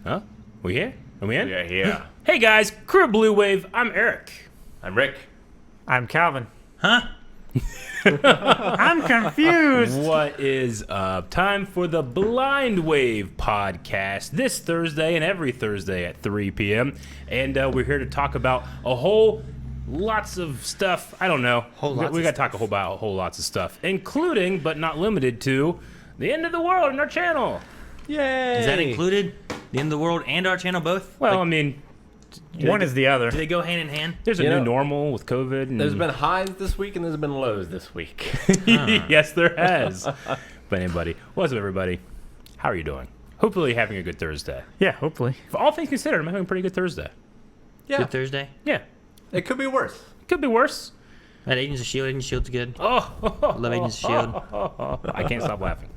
Huh? We here? Are we in? Yeah, here. Hey guys, Crew Blue Wave. I'm Eric. I'm Rick. I'm Calvin. Huh? I'm confused. What is up? Time for the Blind Wave podcast this Thursday and every Thursday at 3 p.m. And we're here to talk about lots of stuff. I don't know. We got to talk about a whole lots of stuff, including but not limited to the end of the world in our channel. Yay! Is that included? The end of the world and our channel both? Well, Like, I mean, One is the other. do they go hand in hand? there's a new normal with COVID. And There's been highs this week and there's been lows this week. yes, there has. But anybody, what's up, everybody? How are you doing? Hopefully, having a good Thursday. Yeah, hopefully. For all things considered, I'm having a pretty good Thursday. Yeah, Good Thursday? Yeah, it could be worse. could be worse. That Agents of S.H.I.E.L.D. Agents of S.H.I.E.L.D.'s good. Oh, Love Agents of S.H.I.E.L.D. I can't stop laughing.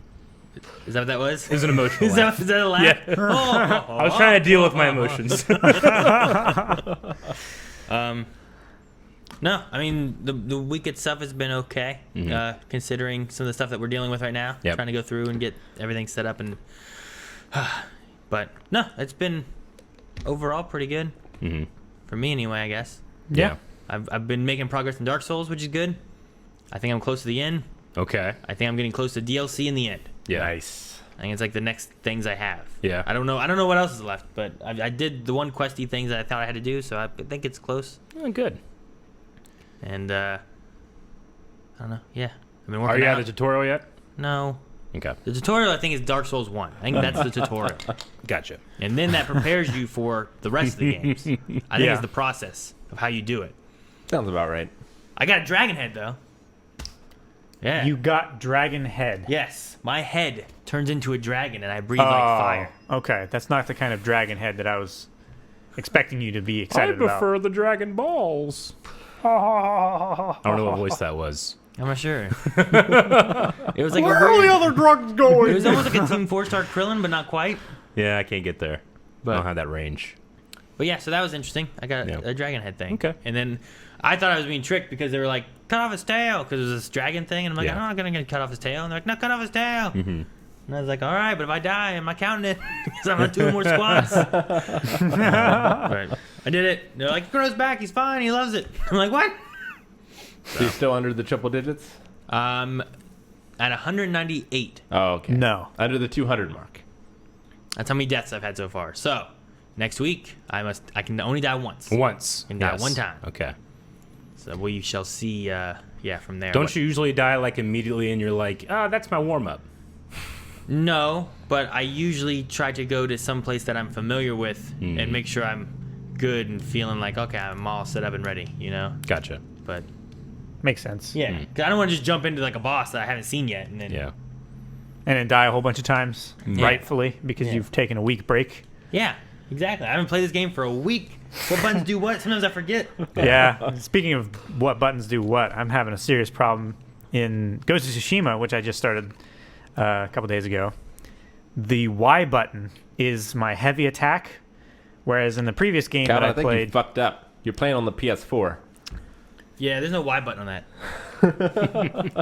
Is that what that was? It was an emotional Is laugh. that a laugh? Yeah. I was trying to deal with my emotions. No, I mean, the week itself has been okay, considering some of the stuff that we're dealing with right now. Yep. Trying to go through and get everything set up. But, no, it's been overall pretty good. Mhm. For me, anyway, I guess. Yeah. I've been making progress in Dark Souls, which is good. I think I'm close to the end. Okay. I think I'm getting close to DLC in the end. Yeah. Nice. I think it's like the next things I have. Yeah. I don't know what else is left, but I did the one questy things that I thought I had to do, so I think it's close. Oh, good. And I don't know. Yeah. I've been Are working you out. at the tutorial yet? No. Okay. The tutorial I think is Dark Souls 1. I think that's the tutorial. Gotcha. And then that prepares you for the rest of the games. I think Yeah. it's the process of how you do it. Sounds about right. I got a dragon head though. Yeah. You got dragon head. Yes. My head turns into a dragon and I breathe like fire. Okay, that's not the kind of dragon head that I was expecting you to be excited about. the Dragon Balls. I don't know what voice that was. I'm not sure. It was like Where are the other drugs It going? was almost like a Team 4-star Krillin, but not quite. Yeah, I can't get there. I But don't have that range. But yeah, so that was interesting. I got Yeah. a dragon head thing. Okay. And then I thought I was being tricked because they were like, cut off his tail, because it was this dragon thing. And I'm like, Yeah. I'm not going to cut off his tail. And they're like, no, cut off his tail. Mm-hmm. And I was like, all right, but if I die, am I counting it? Because I'm not doing more squats. But I did it. They're like, he grows back. He's fine. He loves it. I'm like, what? So you're still under the triple digits? At 198. Oh, okay. No. Under the 200 mark. That's how many deaths I've had so far. So next week, I can only die once. Once. Can die one time. Okay. So we shall see, from there. Don't you usually die like immediately and you're like, that's my warm up? No, but I usually try to go to some place that I'm familiar with and make sure I'm good and feeling like, okay, I'm all set up and ready, you know? Gotcha. But Makes sense. yeah, 'cause I don't want to just jump into like a boss that I haven't seen yet and then Yeah. And then die a whole bunch of times, Yeah. rightfully, because Yeah. you've taken a week break. Yeah, exactly. I haven't played this game for a week. What buttons do what? Sometimes I forget. Yeah. Speaking of what buttons do what, I'm having a serious problem in Ghost of Tsushima, which I just started a couple days ago. The Y button is my heavy attack, whereas in the previous game Calvin, that I think you played, fucked up. You're playing on the PS4. Yeah, there's no Y button on that.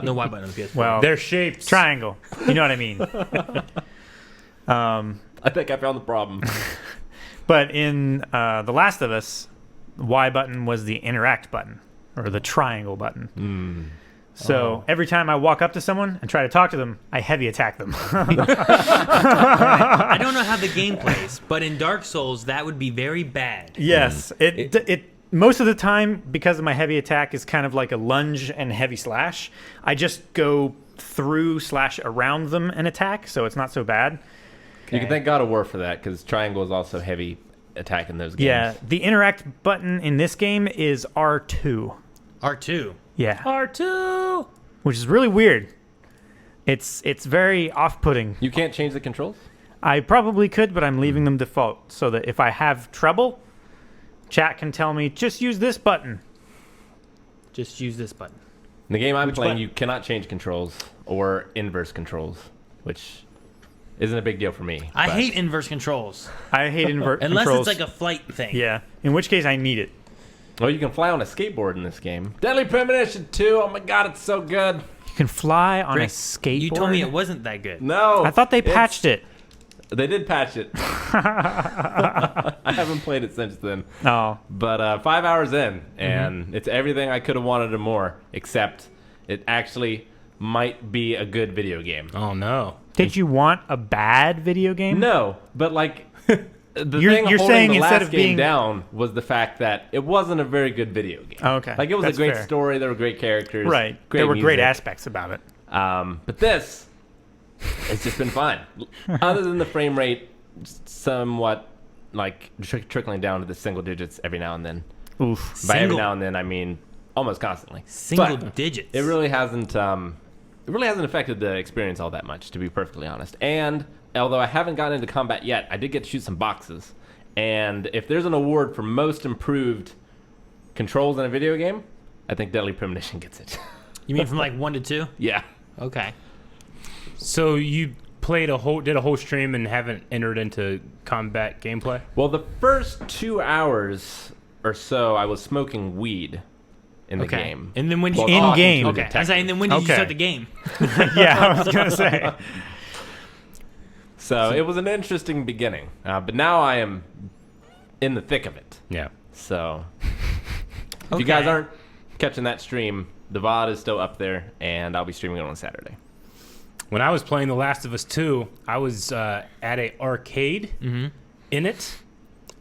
No Y button on the PS4. well, They're shapes. triangle. You know what I mean? I think I found the problem. But in The Last of Us, the Y button was the interact button, or the triangle button. So every time I walk up to someone and try to talk to them, I heavy attack them. I don't know how the game plays, but in Dark Souls, that would be very bad. Yes, it most of the time, because of my heavy attack is kind of like a lunge and heavy slash, I just go through / around them and attack, so it's not so bad. You can thank God of War for that, because triangle is also heavy attack in those games. Yeah, the interact button in this game is R2. R2. Yeah, R2. which is really weird. It's very off-putting. You can't change the controls? I probably could, but I'm leaving them default so that if I have trouble, chat can tell me, just use this button. Just use this button. In the game I'm playing, button? you cannot change controls or inverse controls, which isn't a big deal for me. I but- hate inverse controls. I hate invert Unless controls. it's like a flight thing. Yeah, in which case I need it. Oh, you can fly on a skateboard in this game. Deadly Premonition 2. Oh my god, it's so good. You can fly on Rick, a skateboard. You told me it wasn't that good. No. I thought they patched it. They did patch it. I haven't played it since then. Oh, But 5 hours in, and it's everything I could have wanted and more, except it actually might be a good video game. Oh no. did you want a bad video game? No, but like the You're thing holding saying the instead last of game being- down was the fact that it wasn't a very good video game. Oh, okay. Like it was That's a great fair. story. There were great characters. Right. Great There were great music. aspects about it. But this, it's just been fun. Other than the frame rate, somewhat like trickling down to the single digits every now and then. Oof. By every Single- now and then, I mean almost constantly. Single But digits. It really hasn't. It really hasn't affected the experience all that much, to be perfectly honest. And although I haven't gotten into combat yet, I did get to shoot some boxes. And if there's an award for most improved controls in a video game, I think Deadly Premonition gets it. You mean from like 1 to 2? Yeah. Okay. So you did a whole stream and haven't entered into combat gameplay? Well, the first 2 hours or so, I was smoking weed in the Okay. game. And then when you While In talking game. to a Okay. I detective. was saying, then when did you Okay. start the game? Yeah, I was gonna say. So it was an interesting beginning. But now I am in the thick of it. Yeah. So if you guys aren't catching that stream, the VOD is still up there, and I'll be streaming it on Saturday. When I was playing The Last of Us 2, I was at a arcade in it,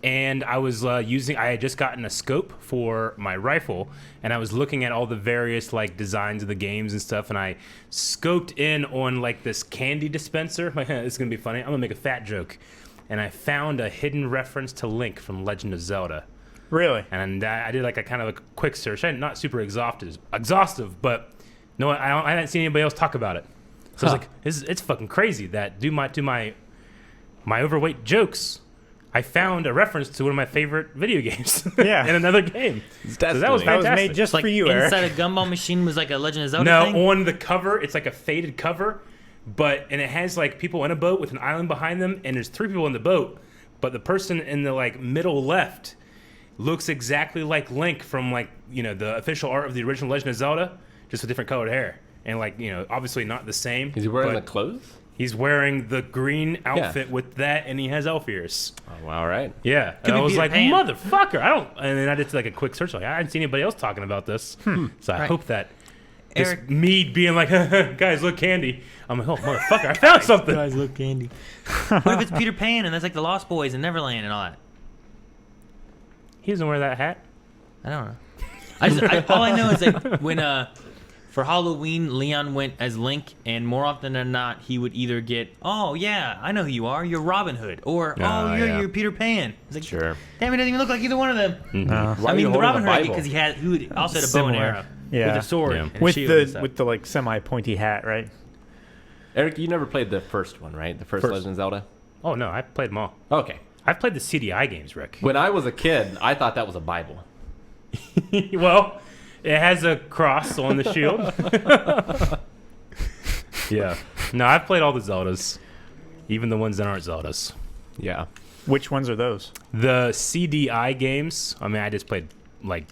and I was I had just gotten a scope for my rifle, and I was looking at all the various like designs of the games and stuff, and I scoped in on like this candy dispenser. This is gonna be funny. I'm gonna make a fat joke, and I found a hidden reference to Link from Legend of Zelda. Really? And I did like a kind of a quick search. Not super exhaustive, but no, I hadn't seen anybody else talk about it. So I was like, it's fucking crazy that do my overweight jokes. I found a reference to one of my favorite video games Yeah. in another game. So that was That was fantastic. made just Like for you, Eric. inside a gumball machine was like a Legend of Zelda No, thing? on the cover, it's like a faded cover, and it has like people in a boat with an island behind them, and there's 3 people in the boat, but the person in the like middle left looks exactly like Link from like, the official art of the original Legend of Zelda, just with different colored hair. And like, obviously not the same. Is he wearing the but clothes? He's wearing the green outfit with that, and he has elf ears. Oh, well, all right. Yeah. Could And I be was Peter like, Pan. motherfucker, and then I did like a quick search, like, I hadn't seen anybody else talking about this. So I Right. hope that this Eric- me being like, guys, look, candy. I'm like, oh, motherfucker, I found something. Guys, look candy. What if it's Peter Pan and that's like the Lost Boys and Neverland and all that? He doesn't wear that hat. I don't know. All I know is that when for Halloween, Leon went as Link, and more often than not, he would either get, "Oh yeah, I know who you are. You're Robin Hood," or "Oh, you're Peter Pan." It's like, Sure. damn, he doesn't even look like either one of them. Why I are you mean, the holding Robin a Hood Bible? because he also had a bow and Similar. arrow Yeah. with a sword Yeah. and a with shield and the stuff. with the like semi-pointy hat, right? Eric, you never played the first one, right? The first Legend of Zelda? Oh, no, I played them all. Okay. I've played the CDI games, Rick. When I was a kid, I thought that was a Bible. Well, it has a cross on the shield. Yeah. No, I've played all the Zeldas, even the ones that aren't Zeldas. Yeah. Which ones are those? The CDI games, I mean, I just played, like,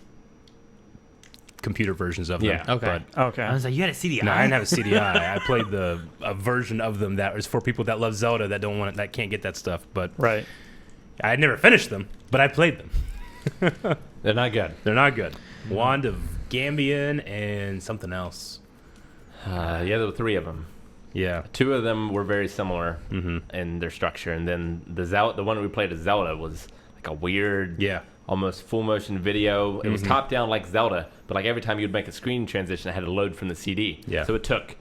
computer versions of them. Yeah. Okay. But, Okay. I was like, you had a CDI. no, I didn't have a CDI. I played a version of them that was for people that love Zelda that don't want it, that can't get that stuff. But Right. I had never finished them, but I played them. They're not good. They're not good. Wand of Gambian and something else. Yeah, there were 3 of them. Yeah. 2 of them were very similar in their structure, and then the one we played as Zelda was like a weird, Yeah. almost full motion video. It was top down like Zelda, but like every time you'd make a screen transition, it had to load from the CD. Yeah. So it took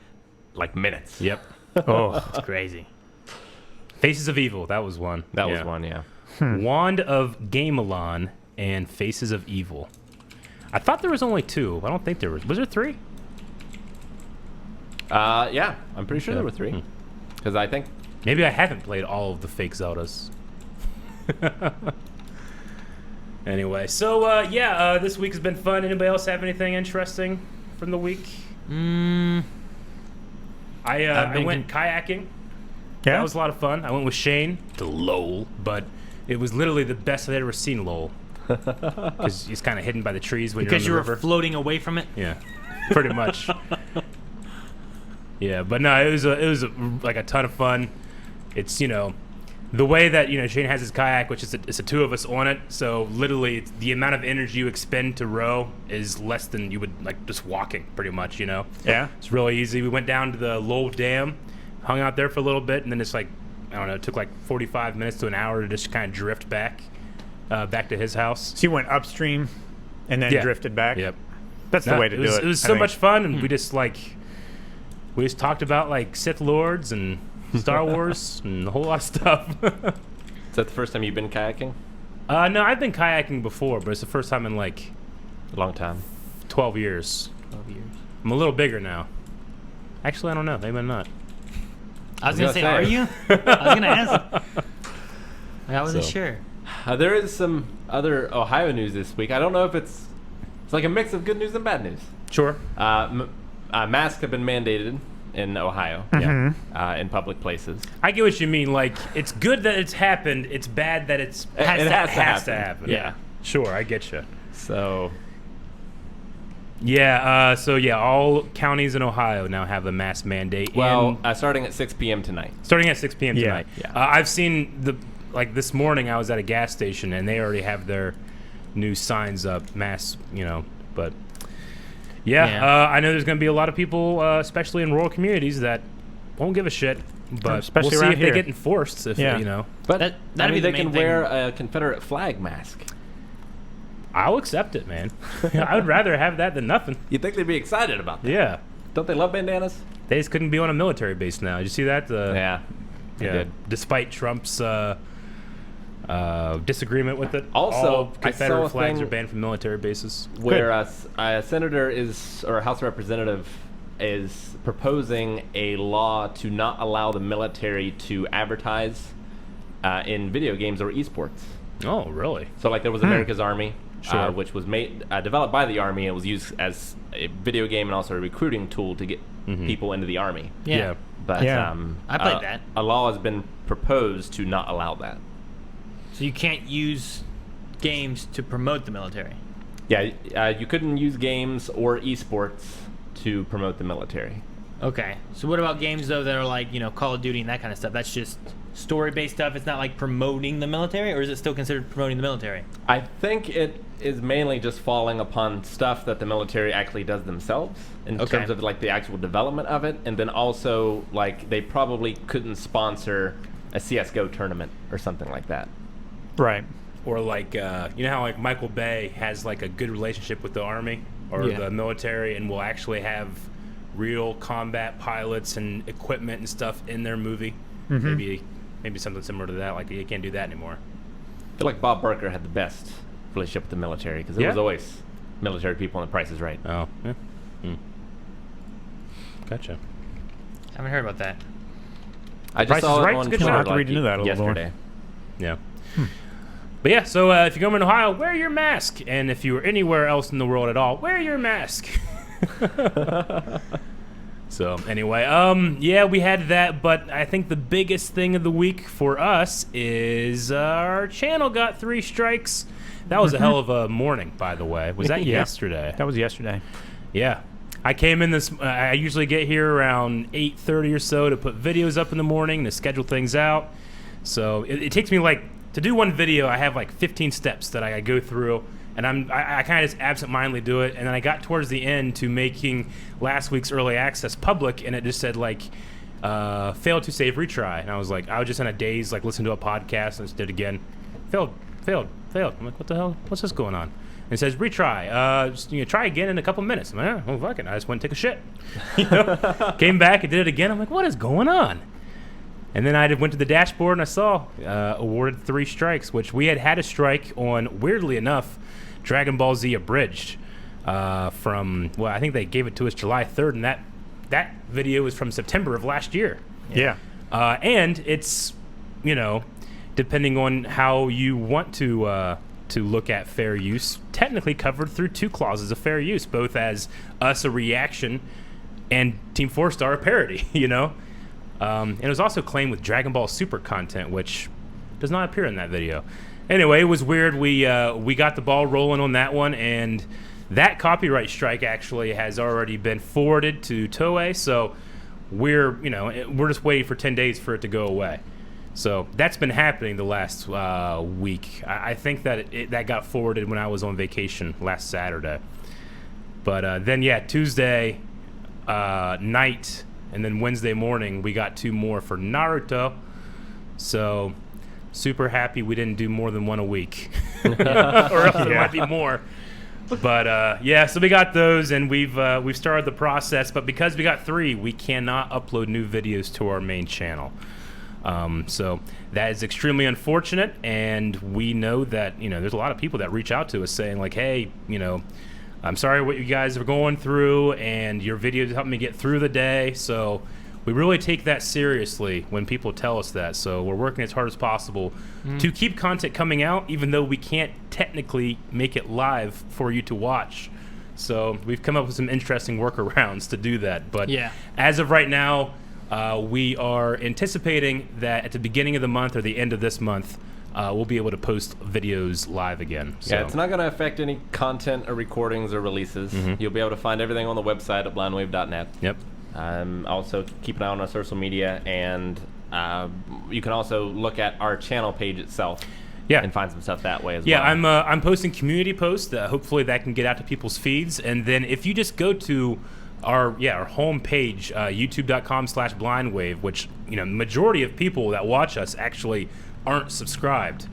like minutes. Yep. Oh, It's crazy. Faces of Evil, that was one. That Yeah. was one, yeah. Wand of Gamelon and Faces of Evil. I thought there was only 2. I don't think there was. Was there 3? Yeah, I'm pretty sure Yeah. there were 3. Because I think Maybe I haven't played all of the fake Zeldas. Anyway, so this week has been fun. Anybody else have anything interesting from the week? I went kayaking. yeah. That was a lot of fun. I went with Shane to Lowell, but it was literally the best I'd ever seen Lowell. Because it's kind of hidden by the trees when Because you you're were in the river. floating away from it. Yeah, pretty much. Yeah, but no, it was like a ton of fun. It's the way that Shane has his kayak, which is it's the two of us on it, so literally the amount of energy you expend to row is less than you would like just walking, pretty much. Yeah. It's really easy. We went down to the Lowell Dam, hung out there for a little bit, and then it's like I don't know, it took like 45 minutes to an hour to just kind of drift back to his house. So you went upstream and then drifted back. Yep. That's the way to do it. It was so much fun, and we just talked about like Sith Lords and Star Wars and a whole lot of stuff. Is that the first time you've been kayaking? No, I've been kayaking before, but it's the first time in like A long time. 12 years. 12 years. I'm a little bigger now. Actually, I don't know. Maybe I'm not. I was gonna say, are you? I was gonna ask. I wasn't So. sure. There is some other Ohio news this week. I don't know if it's like a mix of good news and bad news. Sure. Masks have been mandated in Ohio, in public places. I get what you mean. Like, it's good that it's happened. It's bad that it has to happen. Yeah. Sure, I get you. So, Yeah. All counties in Ohio now have a mask mandate. well, starting at 6 p.m. tonight. Starting at 6 p.m. tonight. Yeah. I've seen this morning I was at a gas station and they already have their new signs up, masks, but Yeah. I know there's going to be a lot of people, especially in rural communities, that won't give a shit, but Especially we'll see around if here. they get enforced, But That'd be the they main can thing. wear a Confederate flag mask. I'll accept it, man. I would rather have that than nothing. You'd think they'd be excited about that. Yeah. Don't they love bandanas? They just couldn't be on a military base now. Did you see that? Yeah. They did. Despite Trump's disagreement with it. Also, all I saw Confederate a flags thing are banned from military bases. Where a senator or a House representative is proposing a law to not allow the military to advertise in video games or esports. Oh, really? So, like, there was America's Army, Sure. which was developed by the Army and was used as a video game and also a recruiting tool to get people into the Army. Yeah. But Yeah. I played that. A law has been proposed to not allow that. So you can't use games to promote the military. Yeah, you couldn't use games or esports to promote the military. Okay. So what about games though that are like Call of Duty and that kind of stuff? That's just story-based stuff. It's not like promoting the military, or is it still considered promoting the military? I think it is mainly just falling upon stuff that the military actually does themselves in Okay. terms of like the actual development of it, and then also like they probably couldn't sponsor a CS:GO tournament or something like that. Right. Or like, how like Michael Bay has like a good relationship with the Army or Yeah. the military and will actually have real combat pilots and equipment and stuff in their movie. Maybe something similar to that. Like, you can't do that anymore. I feel like Bob Barker had the best relationship with the military because there Yeah. was always military people on The Price is Right. Oh, yeah. Gotcha. I haven't heard about that. I Price just saw is it Right's on good Twitter show. I'll have to read into that a little more. yesterday. Yeah. But yeah, so if you're going to Ohio, wear your mask. And if you are anywhere else in the world at all, wear your mask. So anyway, we had that, but I think the biggest thing of the week for us is our channel got 3 strikes. That was a hell of a morning, by the way. Was that Yeah. yesterday? That was yesterday. Yeah. I came in this, I usually get here around 8:30 or so to put videos up in the morning, to schedule things out. So it takes me to do one video, I have 15 steps that I go through, and I kind of just absentmindedly do it. And then I got towards the end to making last week's early access public, and it just said failed to save retry. And I was just in a daze, listening to a podcast, and just did it again. Failed. I'm like, what the hell? What's this going on? And it says retry. Just, try again in a couple minutes. I'm like, well, fuck it. I just went and take a shit. Came back and did it again. I'm like, what is going on? And then I went to the dashboard and I saw awarded 3 strikes, which we had a strike on, weirdly enough, Dragon Ball Z Abridged from, I think they gave it to us July 3rd, and that video was from September of last year. Yeah. And it's, depending on how you want to look at fair use, technically covered through 2 clauses of fair use, both as us a reaction and Team 4-Star a parody, and it was also claimed with Dragon Ball Super content, which does not appear in that video. Anyway, it was weird. We got the ball rolling on that one, and that copyright strike actually has already been forwarded to Toei, so we're just waiting for 10 days for it to go away. So that's been happening the last week. I think that that got forwarded when I was on vacation last Saturday. But then, yeah, Tuesday night and then Wednesday morning, we got 2 more for Naruto. So super happy we didn't do more than 1 a week. Or else there might be more. But yeah, so we got those, and we've started the process. But because we got 3, we cannot upload new videos to our main channel. So that is extremely unfortunate, and we know that, you know, there's a lot of people that reach out to us saying like, hey, you know, I'm sorry what you guys are going through, and your videos helped me get through the day. So we really take that seriously when people tell us that. So we're working as hard as possible to keep content coming out, even though we can't technically make it live for you to watch. So we've come up with some interesting workarounds to do that. But as of right now, we are anticipating that at the beginning of the month or the end of this month, we'll be able to post videos live again. So. Yeah, it's not going to affect any content or recordings or releases. You'll be able to find everything on the website at blindwave.net. Yep. Also, keep an eye on our social media, and you can also look at our channel page itself. Yeah, and find some stuff that way as well. Yeah, I'm posting community posts. Hopefully that can get out to people's feeds, and then if you just go to our home page, youtube.com/blindwave, which, you know, majority of people that watch us actually aren't subscribed.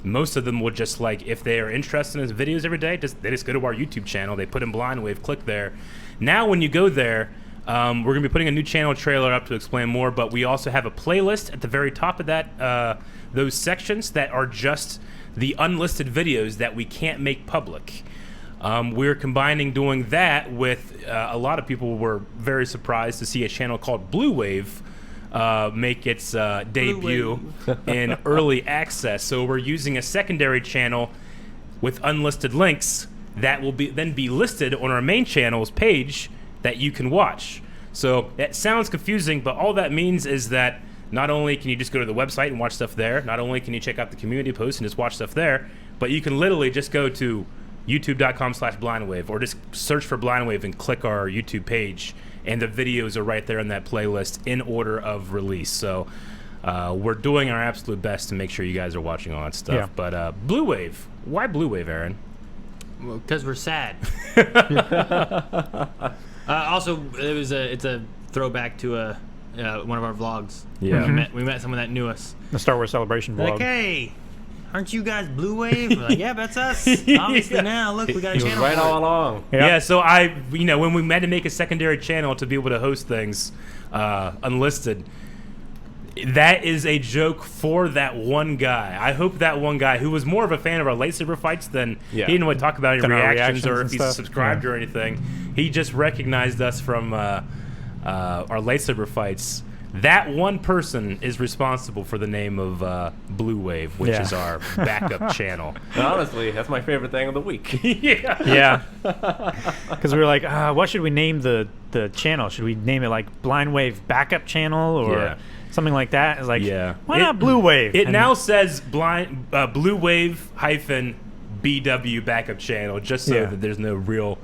Most of them will just, like, if they are interested in videos every day, they just go to our YouTube channel, they put in Blindwave, click there. Now when you go there, we're going to be putting a new channel trailer up to explain more, but we also have a playlist at the very top of that, those sections that are just the unlisted videos that we can't make public. We're combining doing that with a lot of people were very surprised to see a channel called Blue Wave make its debut in early access. So we're using a secondary channel with unlisted links that will then be listed on our main channel's page that you can watch. So it sounds confusing, but all that means is that not only can you just go to the website and watch stuff there, not only can you check out the community posts and just watch stuff there, but you can literally just go to youtube.com/blindwave or just search for Blindwave and click our YouTube page, and the videos are right there in that playlist in order of release. So we're doing our absolute best to make sure you guys are watching all that stuff. Yeah. But Blue Wave, why Blue Wave, Aaron? Well, because we're sad. Also, it's a throwback to one of our vlogs. Yeah. We met someone that knew us. The Star Wars Celebration vlog. Like, hey, aren't you guys Blue Wave? We're like, yeah, that's us. Obviously now, look, we got a He was channel. right all along. Yep. Yeah, so when we had to make a secondary channel to be able to host things unlisted, that is a joke for that one guy. I hope that one guy, who was more of a fan of our lightsaber fights than he didn't want to talk about any Than our reactions or reactions if he's and stuff. subscribed or anything. He just recognized us from our lightsaber fights. That one person is responsible for the name of Blue Wave, which is our backup channel. And honestly, that's my favorite thing of the week. Yeah. Because we were like, what should we name the channel? Should we name it like Blind Wave Backup Channel or something like that? It's like, why not Blue Wave? It now says Blue Wave -BW Backup Channel, just so that there's no real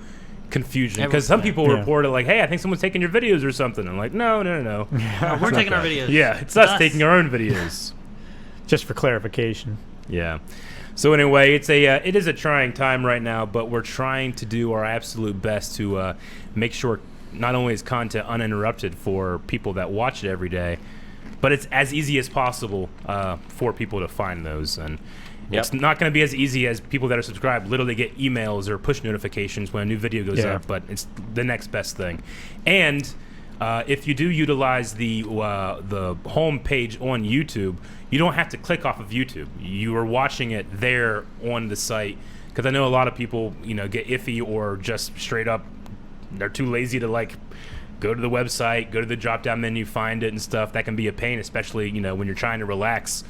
confusion. Because some people reported like, hey, I think someone's taking your videos or something. I'm like, no. We're taking our videos. Yeah, it's us taking our own videos. Just for clarification. Yeah. So anyway, it is a trying time right now, but we're trying to do our absolute best to make sure not only is content uninterrupted for people that watch it every day, but it's as easy as possible for people to find those. And it's not going to be as easy as people that are subscribed literally get emails or push notifications when a new video goes up, but it's the next best thing. And if you do utilize the home page on YouTube, you don't have to click off of YouTube. You are watching it there on the site, because I know a lot of people, get iffy or just straight up they're too lazy to go to the website, go to the drop-down menu, find it and stuff. That can be a pain, especially when you're trying to relax.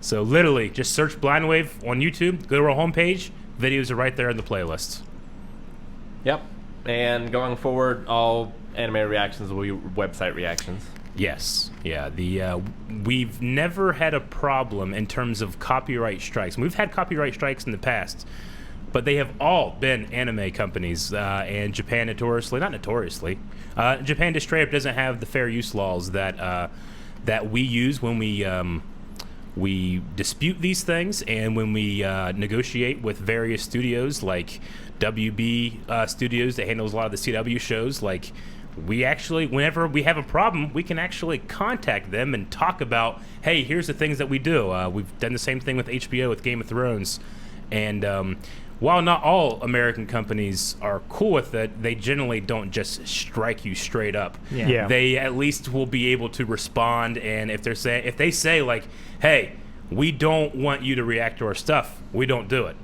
So literally, just search Blindwave on YouTube, go to our homepage, videos are right there in the playlist. Yep. And going forward, all anime reactions will be website reactions. Yes. Yeah. We've never had a problem in terms of copyright strikes. We've had copyright strikes in the past, but they have all been anime companies, and Japan Japan just straight up doesn't have the fair use laws that that we use when we dispute these things and when we negotiate with various studios like WB Studios that handles a lot of the CW shows. Like, we actually, whenever we have a problem, we can actually contact them and talk about, hey, here's the things that we do. We've done the same thing with HBO with Game of Thrones. And while not all American companies are cool with it, they generally don't just strike you straight up. Yeah. They at least will be able to respond, and if they say like, hey, we don't want you to react to our stuff, we don't do it.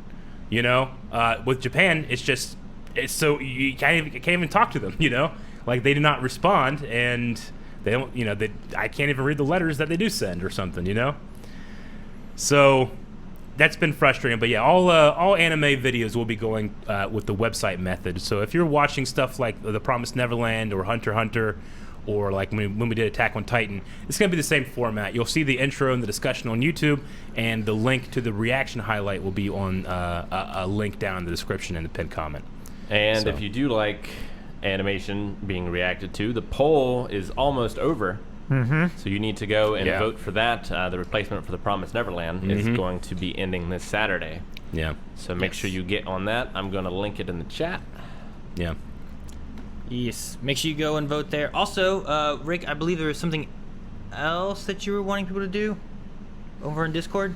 You know, with Japan, it's so you can't even talk to them. You know, like, they do not respond, and they don't. You know, I can't even read the letters that they do send or something. You know, so that's been frustrating. But yeah, all anime videos will be going with the website method. So if you're watching stuff like The Promised Neverland or Hunter x Hunter, or like when we did Attack on Titan, it's going to be the same format. You'll see the intro and the discussion on YouTube, and the link to the reaction highlight will be on a link down in the description in the pinned comment. And if you do like animation being reacted to, the poll is almost over. Mm-hmm. So you need to go and vote for that. The replacement for The Promised Neverland is going to be ending this Saturday. Yeah. So make sure you get on that. I'm going to link it in the chat. Yeah. Yes. Make sure you go and vote there. Also, Rick, I believe there was something else that you were wanting people to do over in Discord.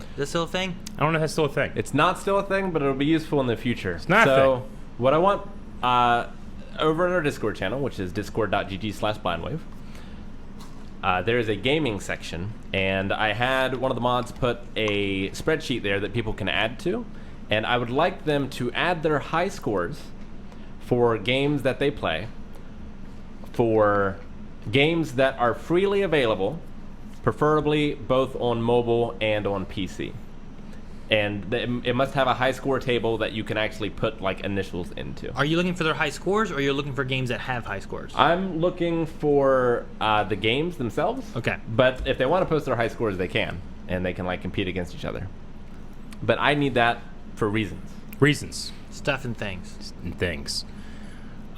Is that still a thing? I don't know if that's still a thing. It's not still a thing, but it'll be useful in the future. It's not a thing. What I want over in our Discord channel, which is discord.gg/blindwave, there is a gaming section, and I had one of the mods put a spreadsheet there that people can add to, and I would like them to add their high scores for games that they play, for games that are freely available, preferably both on mobile and on PC. And it must have a high score table that you can actually put like initials into. Are you looking for their high scores, or you're looking for games that have high scores? I'm looking for the games themselves. Okay. But if they want to post their high scores, they can, and they can like compete against each other. But I need that for reasons. Reasons. Stuff and things. And things.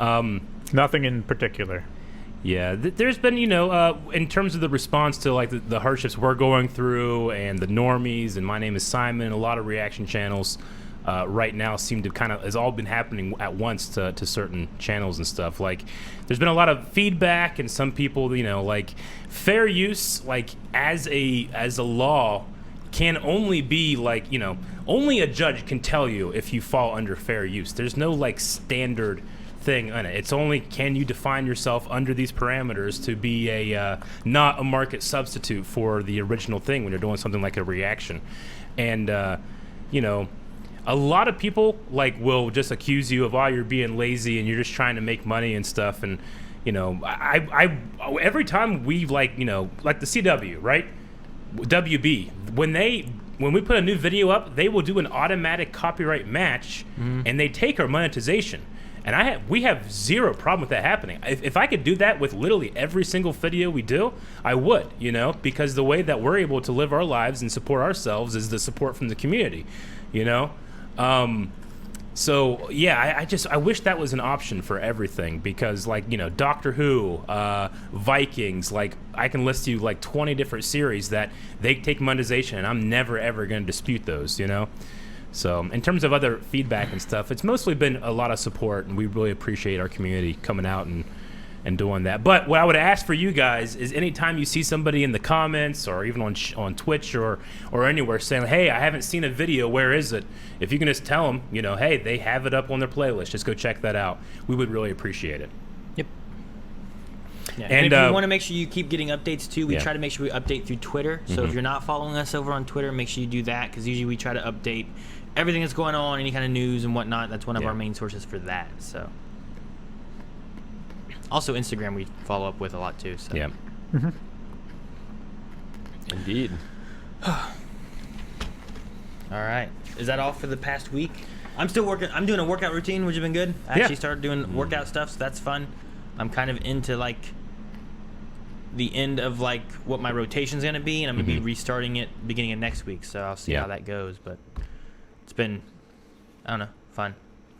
Nothing in particular. Yeah, there's been, in terms of the response to like the hardships we're going through, and the normies, and My Name is Simon, a lot of reaction channels right now seem to has all been happening at once to certain channels and stuff. Like, there's been a lot of feedback, and some people, like, fair use, like, as a law can only be like, only a judge can tell you if you fall under fair use. There's no like standard thing on it. It's only, can you define yourself under these parameters to be a not a market substitute for the original thing when you're doing something like a reaction. And a lot of people like will just accuse you of, you're being lazy and you're just trying to make money and stuff. And I every time we like the CW, right, WB, when we put a new video up, they will do an automatic copyright match, and they take our monetization. And we have zero problem with that happening. If I could do that with literally every single video we do, I would, because the way that we're able to live our lives and support ourselves is the support from the community, So yeah, I wish that was an option for everything, because like, Doctor Who, Vikings, like I can list you like 20 different series that they take monetization, and I'm never ever going to dispute those, So in terms of other feedback and stuff, it's mostly been a lot of support, and we really appreciate our community coming out and doing that. But what I would ask for you guys is, anytime you see somebody in the comments or even on Twitch or anywhere saying, hey, I haven't seen a video, where is it? If you can just tell them, hey, they have it up on their playlist, just go check that out. We would really appreciate it. Yep. Yeah. And if you want to make sure you keep getting updates too, we try to make sure we update through Twitter. So if you're not following us over on Twitter, make sure you do that, because usually we try to update everything that's going on, any kind of news and whatnot. That's one of our main sources for that. So, also Instagram we follow up with a lot too. So. Yeah. Indeed. All right. Is that all for the past week? I'm still working. I'm doing a workout routine, which has been good. I actually started doing workout stuff, so that's fun. I'm kind of into like the end of like what my rotation's gonna be, and I'm gonna be restarting it beginning of next week. So I'll see how that goes. But it's been, I don't know, fun.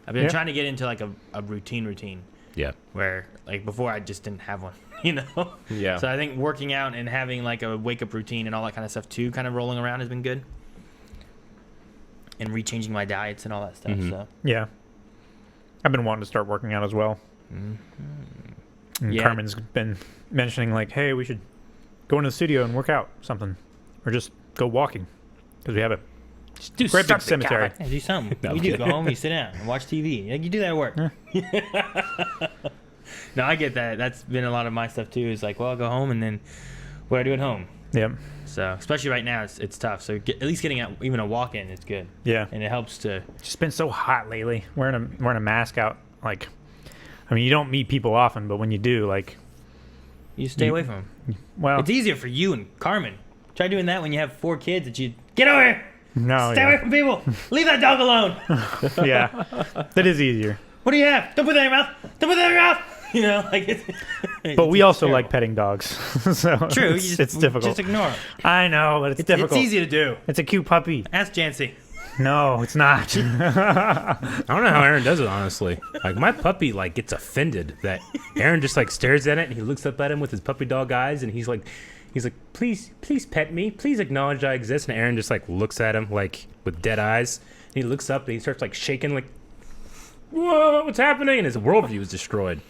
I've been trying to get into like a routine. Yeah. Where like before I just didn't have one. you know. Yeah. So I think working out and having like a wake up routine and all that kind of stuff too, kind of rolling around has been good. And rechanging my diets and all that stuff. Mhm. So Yeah. I've been wanting to start working out as well. And Yeah. Carmen's been mentioning like, hey, we should go into the studio and work out something, or just go walking because we have a Just do great big something, cemetery. God. yeah, do something. No, you I'm do kidding. go home, you sit down and watch TV. Like you do that at work. No, I get that. That's been a lot of my stuff too. Is like, well, I'll go home and then what do I do at home? Yep. So especially right now, it's tough. So at least getting out, even a walk in, it's good, Yeah. and it helps to. It's just been so hot lately. Wearing a mask out, like, I mean, you don't meet people often, but when you do, like, You stay away from them. well, It's easier for you and Carmen. Try doing that when you have 4 kids that you get over here. no, Stay away yeah, from people. Leave that dog alone. yeah, that is easier. What do you have? Don't put that in your mouth. Don't put that in your mouth. You know, like it's. But we also terrible. like petting dogs, so True. it's difficult. Just ignore it. I know, but it's difficult. It's easy to do. It's a cute puppy. Ask Janci. No, it's not. I don't know how Aaron does it, honestly. Like, my puppy, like, gets offended that Aaron just, like, stares at it, and he looks up at him with his puppy dog eyes, and he's like, please pet me. Please acknowledge I exist. And Aaron just, like, looks at him, like, with dead eyes. And he looks up, and he starts, like, shaking, like, whoa, what's happening? And his worldview is destroyed.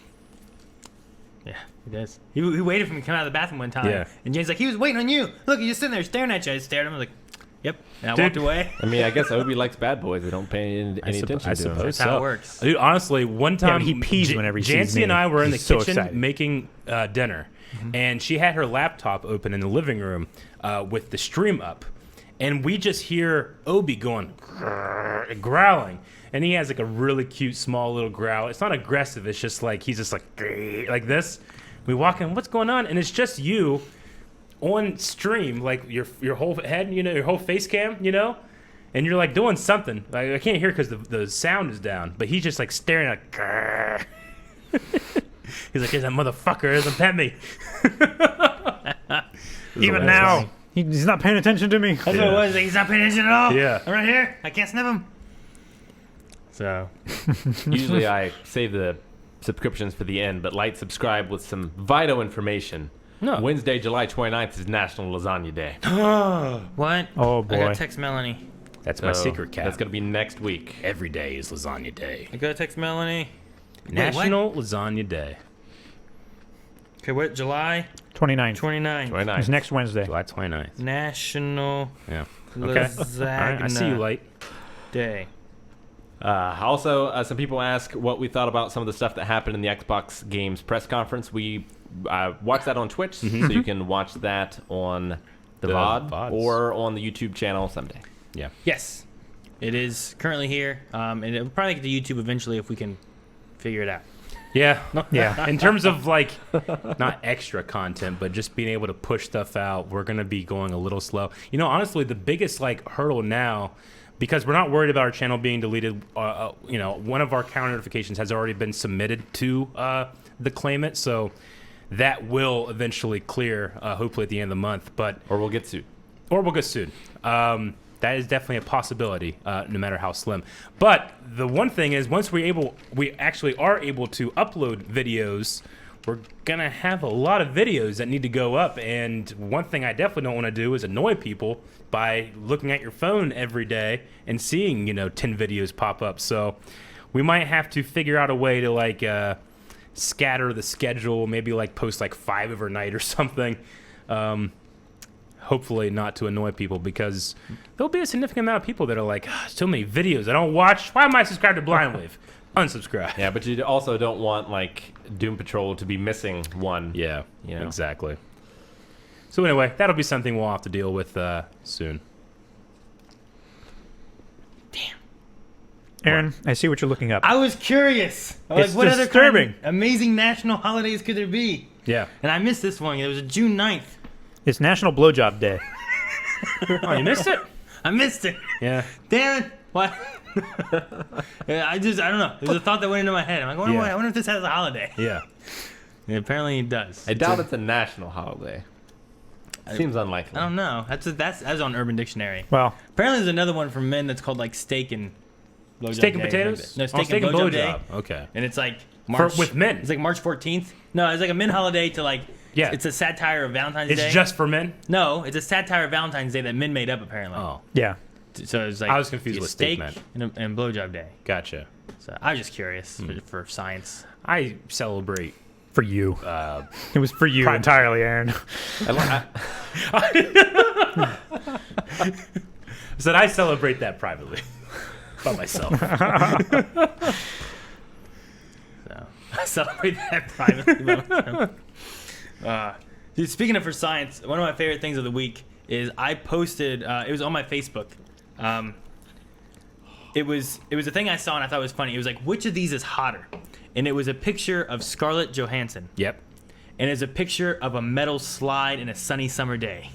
Yeah, he does. He waited for me to come out of the bathroom one time. Yeah. And Jane's like, he was waiting on you. Look, he's just sitting there staring at you. I stared at him. I was like, yep. And I walked away. I mean, I guess Obi likes bad boys. We don't pay any attention to him. suppose That's how it works. Dude, honestly, one time he pees whenever he sees Janci me. and I were in the He's so kitchen excited. making dinner, and she had her laptop open in the living room with the stream up, and we just hear Obi going "Grrr," growling, and he has like a really cute small little growl. It's not aggressive. It's just like he's just like "Grrr," like this. We walk in, what's going on? And it's just you on stream, like your whole head, you know, your whole face cam, you know, and you're like doing something. Like I can't hear because the sound is down, but he's just like staring at. Grrr. He's like, "Here's that motherfucker! Doesn't pet me." Even now, he's not paying attention to me. That's what it was. Like, he's not paying attention at all. Yeah. I'm right here. I can't sniff him. So. Usually I save the subscriptions for the end, but light subscribe with some vital information. No. Wednesday, July 29th is National Lasagna Day. What? Oh, I boy. gotta text Melanie. That's my So secret cat. That's going to be next week. Every day is Lasagna Day. I gotta text Melanie. National Lasagna Day. Okay, what? July 29th. 29th. 29th. It's next Wednesday. July 29th. National Yeah. Okay. All Lasagna right. I see you, Light. Day. Also, some people ask what we thought about some of the stuff that happened in the Xbox Games press conference. We watched that on Twitch, so you can watch that on the VOD VODs. or on the YouTube channel someday. Yeah. Yes. It is currently here. And it'll probably get to YouTube eventually if we can figure it out. Yeah. Yeah. In terms of like, not extra content, but just being able to push stuff out, we're gonna be going a little slow. You know, honestly, the biggest like hurdle now, because we're not worried about our channel being deleted. You know, one of our counter notifications has already been submitted to the claimant, so that will eventually clear, hopefully at the end of the month. But Or we'll get sued. or we'll get sued. That is definitely a possibility, no matter how slim. But the one thing is, once we actually are able to upload videos, we're gonna have a lot of videos that need to go up. And one thing I definitely don't want to do is annoy people by looking at your phone every day and seeing 10 videos pop up. So we might have to figure out a way to like scatter the schedule, maybe like post like 5 overnight or something. Hopefully not to annoy people, because there'll be a significant amount of people that are like, so many videos I don't watch. Why am I subscribed to Blind Wave? Unsubscribe. Yeah, but you also don't want like Doom Patrol to be missing one. Yeah, You know? exactly. So anyway, that'll be something we'll have to deal with soon. Aaron, I see what you're looking up. I was curious. I was It's like, what other disturbing. kind of amazing national holidays could there be? Yeah. And I missed this one. It was June 9th. It's National Blowjob Day. Oh, you missed it? I missed it. Yeah. Damn it. What? Yeah, I don't know. It was a thought that went into my head. I'm like, I wonder if this has a holiday. Yeah. And apparently it does. I doubt it's a national holiday. Seems unlikely. I don't know. That's on Urban Dictionary. Well, Apparently there's another one for men that's called like steak and blowjob Steak and day. potatoes? No, Oh, steak and blowjob day. Okay. And it's like March with men. It's like March 14th. No, it's like a men holiday to like. Yeah. It's a satire of Valentine's It's Day. just for men? No, it's a satire of Valentine's Day that men made up apparently. Oh, Yeah. So it's like I was confused you what steak steak meant. and blowjob day. gotcha. So I was just curious for science. I celebrate. For you. It was for you private. entirely, Aaron. Said I celebrate that privately by myself. So I celebrate that privately. by myself. Dude, speaking of for science, one of my favorite things of the week is I posted. It was on my Facebook. It was a thing I saw and I thought it was funny. It was like, which of these is hotter? And it was a picture of Scarlett Johansson. Yep. And it's a picture of a metal slide in a sunny summer day.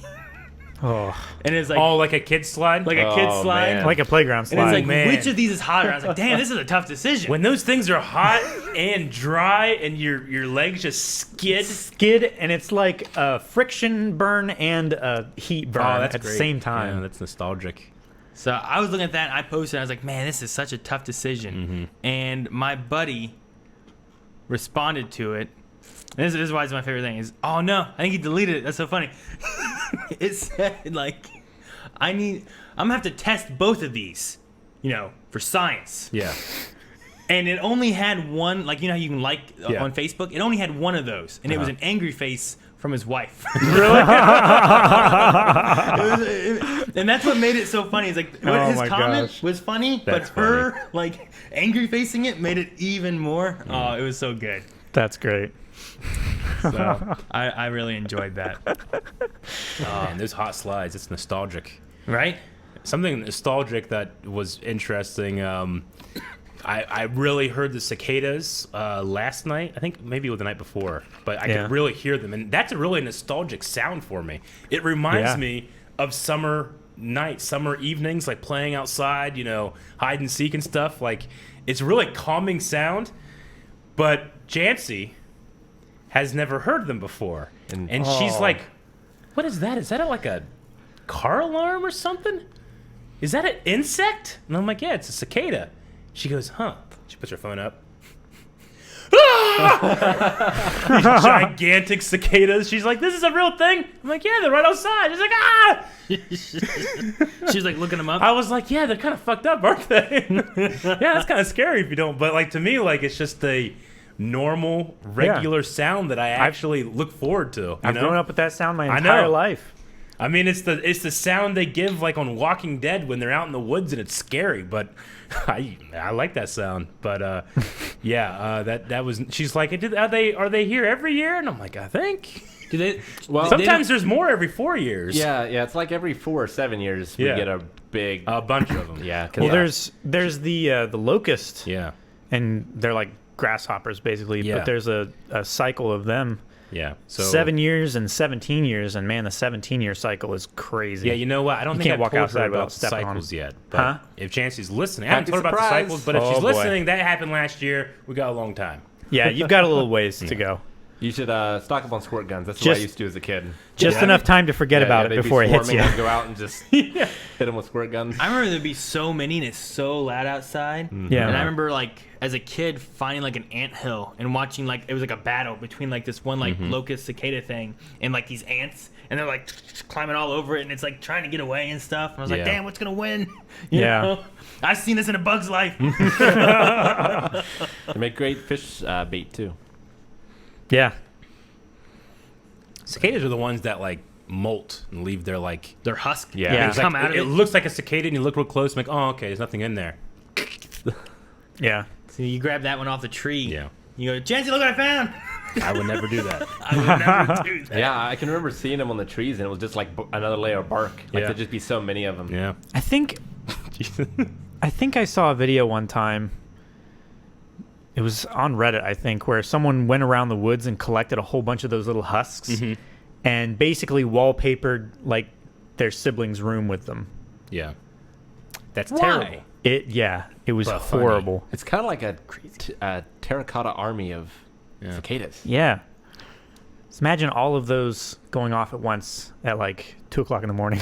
Oh, And it's like Like a kid slide? like a kid's Oh, slide. man. like a playground And slide. it's like, man. which of these is hotter? I was like, damn, this is a tough decision. When those things are hot and dry and your legs just skid. skid, and it's like a friction burn and a heat burn at the same time. Yeah, that's nostalgic. So I was looking at that and I posted, I was like, man, this is such a tough decision. And my buddy responded to it. And this is why it's my favorite thing is, oh no, I think he deleted it. That's so funny. It said like, I'm gonna have to test both of these, for science. Yeah. And it only had one, like, how you can like Yeah. on Facebook? It only had one of those. And it was an angry face from his wife. Really? And that's what made it so funny. It's like Oh his my comment gosh. was funny, That's but her like angry facing it made it even more. Oh, it was so good. That's great. So I really enjoyed that. Man, those hot slides, it's nostalgic. Right? Something nostalgic that was interesting. I really heard the cicadas last night. I think maybe the night before, but I Yeah. could really hear them, and that's a really nostalgic sound for me. It reminds Yeah. me of summer nights, summer evenings, like playing outside, hide and seek and stuff. Like it's a really calming sound. But Janci has never heard them before, and she's Oh. like, "What is that? Is that like a car alarm or something? Is that an insect?" And I'm like, "Yeah, it's a cicada." She goes, "Huh?" She puts her phone up. These gigantic cicadas. She's like, "This is a real thing?" I'm like, "Yeah, they're right outside." She's like, "Ah!" She's like looking him up. I was like, "Yeah, they're kind of fucked up, aren't they?" Yeah, that's kind of scary if you don't. But like to me, like it's just a normal, regular sound that I actually look forward to. I've grown up with that sound my I entire know. life. I mean, it's the sound they give like on Walking Dead when they're out in the woods and it's scary. But I like that sound. But that was. She's like, are they here every year? And I'm like, I think. Do they? Well, Sometimes there's more every 4 years. Yeah, it's like every 4 or 7 years we Yeah. get a big. A bunch of them. Yeah, 'cause Well, there's the locust, Yeah. and they're like grasshoppers basically. Yeah. But there's a cycle of them. Yeah. So 7 years and 17 years, and man, the 17-year cycle is crazy. Yeah, you know what? I don't You think can't I've walk told outside her without about the stepping on cycles them. yet. But Huh? if Chancey's listening, I haven't Happy told her about the surprise. cycles. But if Oh, she's boy. listening, that happened last year. We got a long time. Yeah, you've got a little ways to go. You should stock up on squirt guns. That's what Just- I used to do as a kid. Just Yeah. enough time to forget about they'd it be before it hits swarming. you. I'd go out and just hit them with squirt guns. I remember there'd be so many and it's so loud outside. Yeah. And I remember like as a kid finding like an anthill and watching like it was like a battle between like this one like locust cicada thing and like these ants and they're like climbing all over it and it's like trying to get away and stuff. And I was like, Yeah. damn, what's gonna win? You Yeah. know? I've seen this in a bug's life. They make great fish bait too. Yeah. Cicadas are the ones that like molt and leave their like. They're husk. Yeah. They Yeah. It's like, come out of it it. looks like a cicada, and you look real close, and like, oh, okay, there's nothing in there. Yeah. So you grab that one off the tree. Yeah. You go, Janci, look what I found. I would never do that. I would never do that. Yeah, I can remember seeing them on the trees, and it was just like another layer of bark. Like Yeah. there'd just be so many of them. Yeah. I think I saw a video one time. It was on Reddit, I think, where someone went around the woods and collected a whole bunch of those little husks and basically wallpapered like their siblings' room with them. Yeah. That's Why? terrible. It was But funny. horrible. It's kind of like a terracotta army of cicadas. Yeah. Just imagine all of those going off at once at like 2:00 in the morning.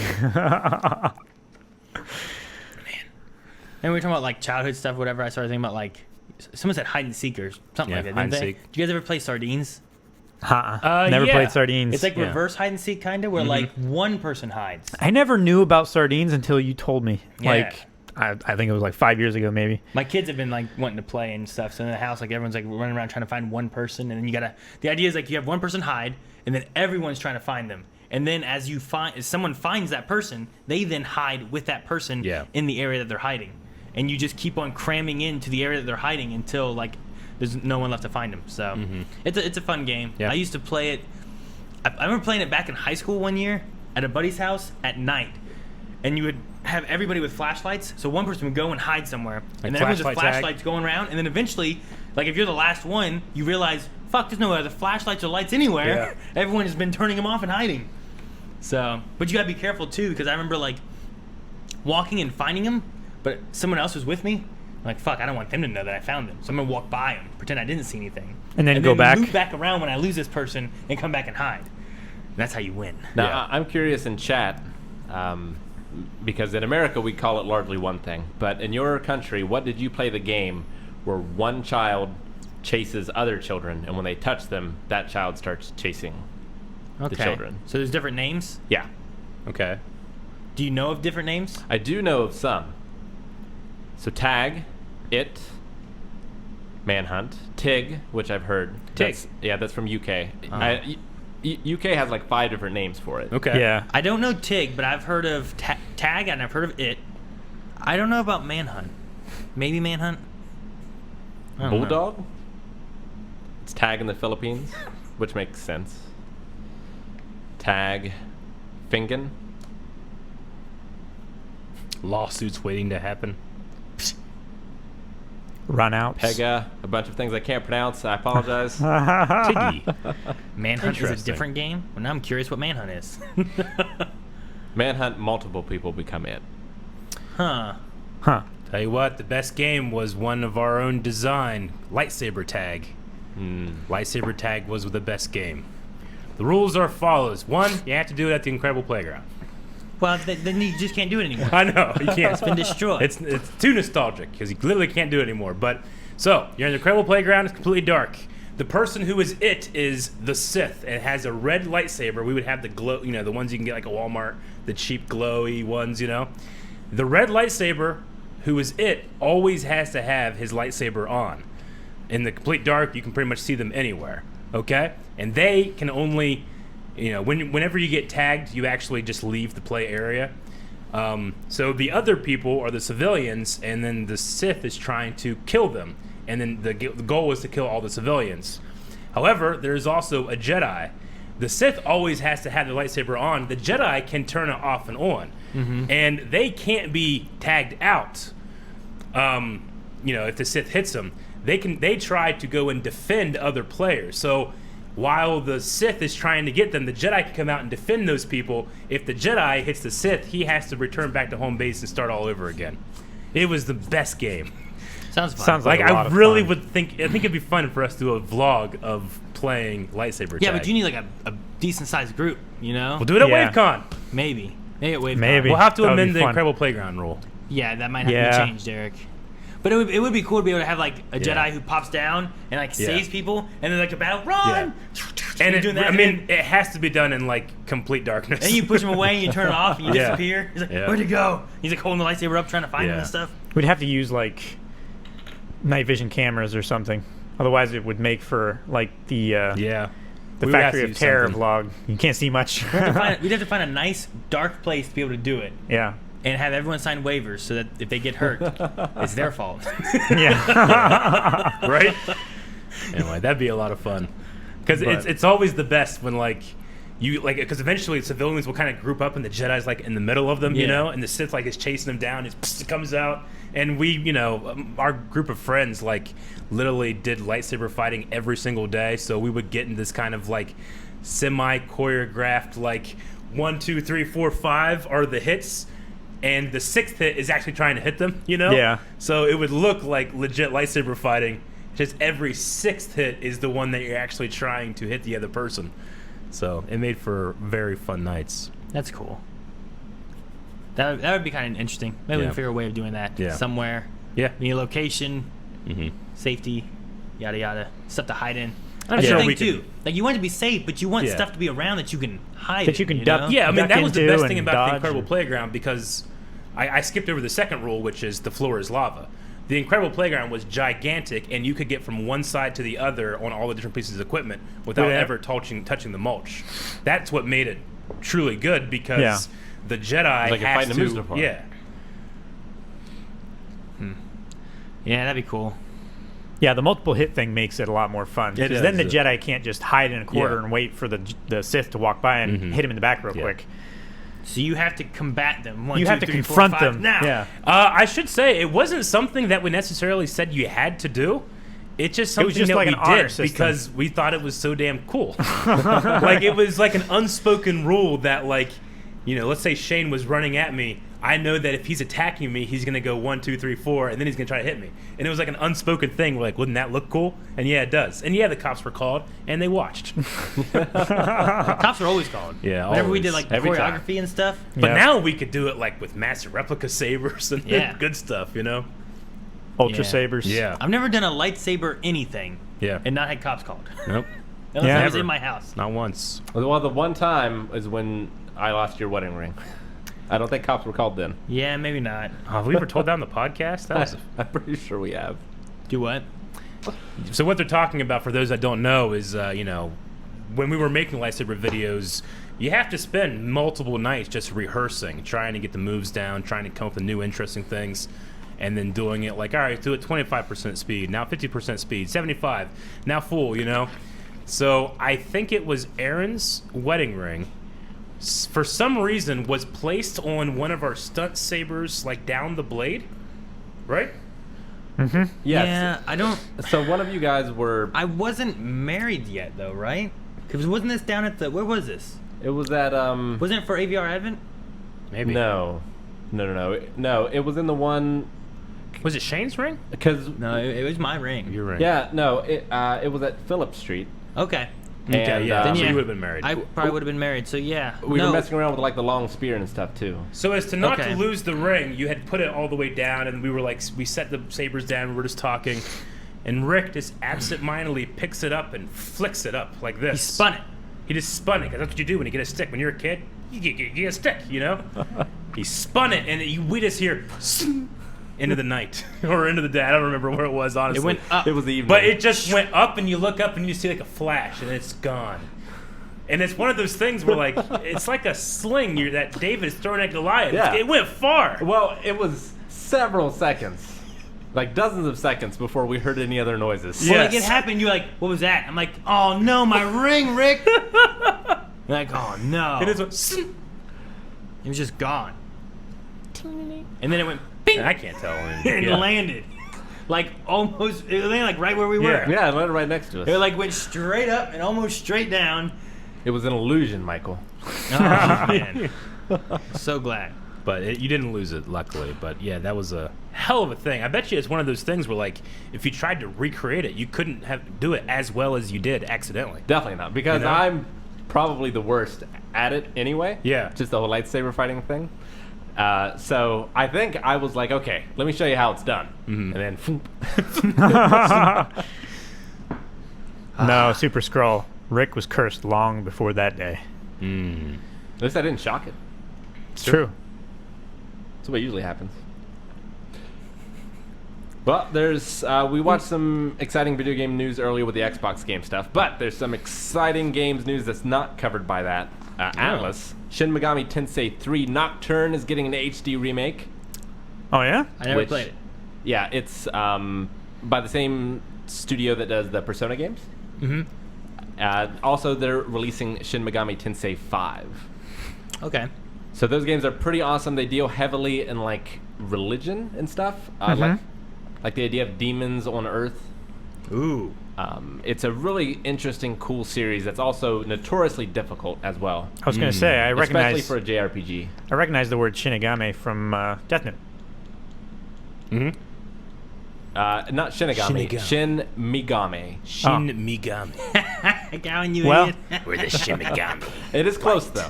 And we were talking about like childhood stuff, whatever. I started thinking about like someone said hide and seek or something Yeah, like that. hide Didn't and they? seek. Did you guys ever play sardines? Never yeah. played sardines. It's like Yeah. reverse hide and seek, kind of, where like one person hides. I never knew about sardines until you told me. Yeah. Like, I think it was like 5 years ago, maybe. My kids have been like wanting to play and stuff. So in the house, like everyone's like running around trying to find one person, and then you gotta. The idea is like you have one person hide, and then everyone's trying to find them. And then as someone finds that person, they then hide with that person in the area that they're hiding, and you just keep on cramming into the area that they're hiding until like there's no one left to find them. So it's a fun game. Yeah. I used to play it. I remember playing it back in high school one year at a buddy's house at night, and you would have everybody with flashlights. So one person would go and hide somewhere, and then everyone's with flashlight tag. flashlights going around, and then eventually, like if you're the last one, you realize, fuck, there's no other flashlights or lights anywhere. Yeah. Everyone has been turning them off and hiding. So, but you gotta be careful too, because I remember like walking and finding them, but someone else was with me. I'm like, fuck, I don't want them to know that I found them. So I'm gonna walk by them, pretend I didn't see anything, And then go back? loop back around when I lose this person, and come back and hide. That's how you win. Now, Yeah. I'm curious in chat, because in America we call it largely one thing, but in your country, what did you play the game where one child chases other children, and when they touch them, that child starts chasing the children? So there's different names. Yeah. Okay. Do you know of different names? I do know of some. So tag, it, manhunt, tig, which I've heard. Tig. That's from UK. UK has like 5 different names for it. Okay. Yeah. I don't know Tig, but I've heard of Tag and I've heard of it. I don't know about Manhunt. Maybe Manhunt? I don't know. Bulldog? It's tag in the Philippines, which makes sense. Tag, Fingan. Lawsuits waiting to happen. Run out. Pega, a bunch of things I can't pronounce. I apologize. Tiggy. Manhunt is a Interesting. different game? Well, now I'm curious what Manhunt is. Manhunt, multiple people become it. Huh. Huh. Tell you what, the best game was one of our own design, Lightsaber Tag. Lightsaber Tag was the best game. The rules are follows. 1, you have to do it at the Incredible Playground. Well, then you just can't do it anymore. I know, you can't. It's been destroyed. It's too nostalgic because you literally can't do it anymore. But so you're in the Incredible Playground. It's completely dark. The person who is it is the Sith. It has a red lightsaber. We would have the glow, the ones you can get like at Walmart, the cheap glowy ones, The red lightsaber, who is it, always has to have his lightsaber on. In the complete dark, you can pretty much see them anywhere. Okay, and they can only. Whenever you get tagged, you actually just leave the play area. So the other people are the civilians, and then the Sith is trying to kill them. And then the goal is to kill all the civilians. However, there's also a Jedi. The Sith always has to have the lightsaber on. The Jedi can turn it off and on. And they can't be tagged out. If the Sith hits them, they try to go and defend other players. So while the Sith is trying to get them, the Jedi can come out and defend those people. If the Jedi hits the Sith, he has to return back to home base and start all over again. It was the best game. Sounds fun. Sounds like a lot I of really fun. would think. I think it'd be fun for us to do a vlog of playing lightsaber Yeah, tag. but you need like a decent sized group, We'll do it at Yeah. WaveCon. Maybe at WaveCon. Maybe. We'll have to That would be amend the fun. Incredible Playground rule. Yeah, that might have Yeah. to be changed, Eric. But it would be cool to be able to have like a Yeah. Jedi who pops down and like Yeah. saves people, and then like a battle, run! And You're doing that, it has to be done in like complete darkness. then you push him away and you turn it off and you Yeah. disappear. He's like, Yeah. where'd you go? He's like holding the lightsaber up trying to find him Yeah. and stuff. We'd have to use like night vision cameras or something. Otherwise, it would make for like the yeah. the We would have Factory to of use Terror something. vlog. You can't see much. We'd have to find a nice dark place to be able to do it, Yeah. and have everyone sign waivers so that if they get hurt, it's their fault. Yeah. Right? Anyway, that'd be a lot of fun. Because But- it's always the best when because eventually civilians will kind of group up and the Jedi's like in the middle of them, Yeah. and the Sith like is chasing them down. It comes out, and we, our group of friends like literally did lightsaber fighting every single day. So we would get in this kind of like semi choreographed like 1, 2, 3, 4, 5 are the hits. And the 6th hit is actually trying to hit them, Yeah. So it would look like legit lightsaber fighting. Just every 6th hit is the one that you're actually trying to hit the other person. So it made for very fun nights. That's cool. That would be kind of interesting. Maybe we Yeah. can figure a way of doing that Yeah. somewhere. Yeah. Near location, Mm-hmm. safety, yada yada, stuff to hide in. I'm That's sure the we thing too. can- Like you want it to be safe, but you want Yeah. stuff to be around that you can hide. That you in, can you duck- know? Yeah, I mean, duck that was the into best thing and about the dodge Incredible or- Playground because I skipped over the second rule, which is the floor is lava. The Incredible Playground was gigantic, and you could get from one side to the other on all the different pieces of equipment without Yeah. ever touching the mulch. That's what made it truly good because Yeah. the Jedi Like you're has fighting a to, Muster farm. yeah. Yeah, that'd be cool. Yeah, the multiple hit thing makes it a lot more fun. It Because then the does. Jedi can't just hide in a corner Yeah. and wait for the Sith to walk by and Mhm. hit him in the back real Yeah. quick. So you have to combat them. One, You two, have to three, four, confront five, them. now. Yeah. I should say it wasn't something that we necessarily said you had to do. It's just It something was just that like we an honor did system. because we thought it was so damn cool. Like it was like an unspoken rule that, like, let's say Shane was running at me. I know that if he's attacking me, he's gonna go 1, 2, 3, 4, and then he's gonna try to hit me. And it was like an unspoken thing. We're like, wouldn't that look cool? And yeah, it does. And yeah, the cops were called and they watched. Cops are always called. Yeah, Whenever we always. did like Every time. choreography and stuff. But Yeah. now we could do it like with massive replica sabers and Yeah. good stuff, Ultra Yeah. sabers. Yeah. I've never done a lightsaber anything Yeah. and not had cops called. Nope. Unless Yeah. I was Never. in my house. Not once. Well, the one time is when I lost your wedding ring. I don't think cops were called then. Yeah, maybe not. Have we ever told that on the podcast? That was I'm pretty sure we have. Do what? So what they're talking about, for those that don't know, is when we were making lightsaber videos, you have to spend multiple nights just rehearsing, trying to get the moves down, trying to come up with new interesting things, and then doing it like, all right, do it 25% speed, now 50% speed, 75, now full, So I think it was Aaron's wedding ring. For some reason, was placed on one of our stunt sabers, like down the blade, right? Yes. Yeah, I don't. So one of you guys were. I wasn't married yet, though, right? Because wasn't this down at the? Where was this? It was at Wasn't it for AVR Advent? Maybe. No. It was in the one Was it Shane's ring? because No, it was my ring. You're right. yeah, no, it was at Phillip Street. Okay. Okay, And, yeah. then So yeah. you would have been married. I probably would have been married. So yeah. We no. were messing around with like the long spear and stuff too. So as to not Okay. to lose the ring, you had put it all the way down, and we were like, we set the sabers down. We were just talking, and Rick just absentmindedly picks it up and flicks it up like this. He spun it. He just spun it because that's what you do when you get a stick. When you're a kid, you get a stick, He spun it, and we just hear into the night or into the day. I don't remember where it was, honestly. It went up. It was the evening. But it just went up, and you look up, and you see like a flash, and it's gone. And it's one of those things where, like, it's like a sling that David is throwing at Goliath. Yeah. It went far. Well, it was several seconds, like dozens of seconds before we heard any other noises. Yeah. Well, like Yes. it happened. You're like, what was that? I'm like, oh no, my ring, Rick. You're like, oh no. It is. It was just gone. And then it went bing I can't tell. and Yeah. landed. Like almost, it landed like right where we were. Yeah. Yeah, it landed right next to us. It like went straight up and almost straight down. It was an illusion, Michael. Oh man, so glad. But you didn't lose it, luckily. But yeah, that was a hell of a thing. I bet you it's one of those things where, like, if you tried to recreate it, you couldn't do it as well as you did accidentally. Definitely not, because You know? I'm probably the worst at it anyway. Yeah. Just the whole lightsaber fighting thing. So I think I was like, okay, let me show you how it's done. Mhm. And then No, Super Skrull. Rick was cursed long before that day. at least I didn't shock it. It's true. That's what usually happens. Well, there's we watched some exciting video game news earlier with the Xbox game stuff, but there's some exciting games news that's not covered by that. Atlas, Shin Megami Tensei 3 Nocturne is getting an HD remake. Oh yeah? I never Which- played it. Yeah, it's by the same studio that does the Persona games. Mm-hmm. Also, they're releasing Shin Megami Tensei 5. Okay. So those games are pretty awesome. They deal heavily in like religion and stuff, like the idea of demons on Earth. Ooh. It's a really interesting, cool series that's also notoriously difficult as well, I was gonna say I especially recognize for a JRPG. I recognize the word Shinigami from Death Note. Mm-hmm. Not Shinigami, Shinigami. Shin Megami. Shin Megami. Gowan, you Well- idiot. We're the Shin Megami. It is close though.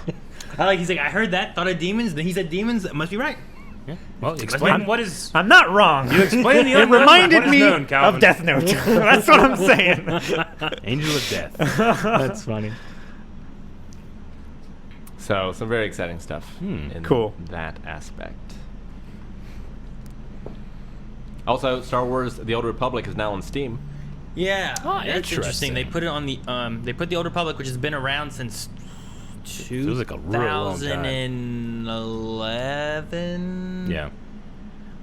He's like, I heard that, thought of demons. Then he said demons. It must be right. Yeah. Well, explain what is. I'm not wrong. You explain the It unknown. reminded What is me known, Calvin? of Death Note. That's what I'm saying. Angel of Death. That's funny. So some very exciting stuff in Cool. that aspect. Also, Star Wars: The Old Republic is now on Steam. Yeah, Oh, that's interesting. They interesting. put it on the they put the Old Republic, which has been around since Feels like a real long time. 2011. Yeah.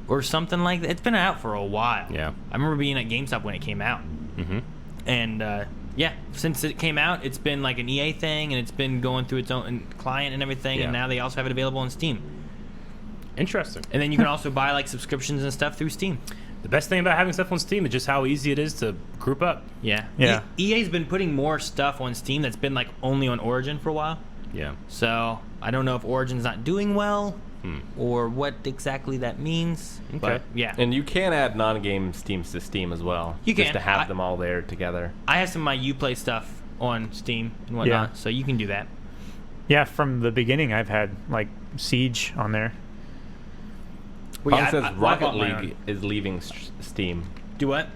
Or something like that. It's been out for a while. Yeah. I remember being at GameStop when it came out. Mm-hmm. And yeah, since it came out, it's been like an EA thing, and it's been going through its own client and everything. Yeah. And now they also have it available on Steam. Interesting. And then you can also buy like subscriptions and stuff through Steam. The best thing about having stuff on Steam is just how easy it is to group up. Yeah. Yeah. EA's been putting more stuff on Steam that's been like only on Origin for a while. Yeah. So I don't know if Origin's not doing well or what exactly that means. Okay. But yeah. And you can add non-game Steams to Steam as well. You just can. to have I- them all there together. I have some of my Uplay stuff on Steam and whatnot, Yeah. so you can do that. Yeah, from the beginning, I've had like Siege on there. Pong yeah, says I Rocket bought my League is leaving Steam. Do what?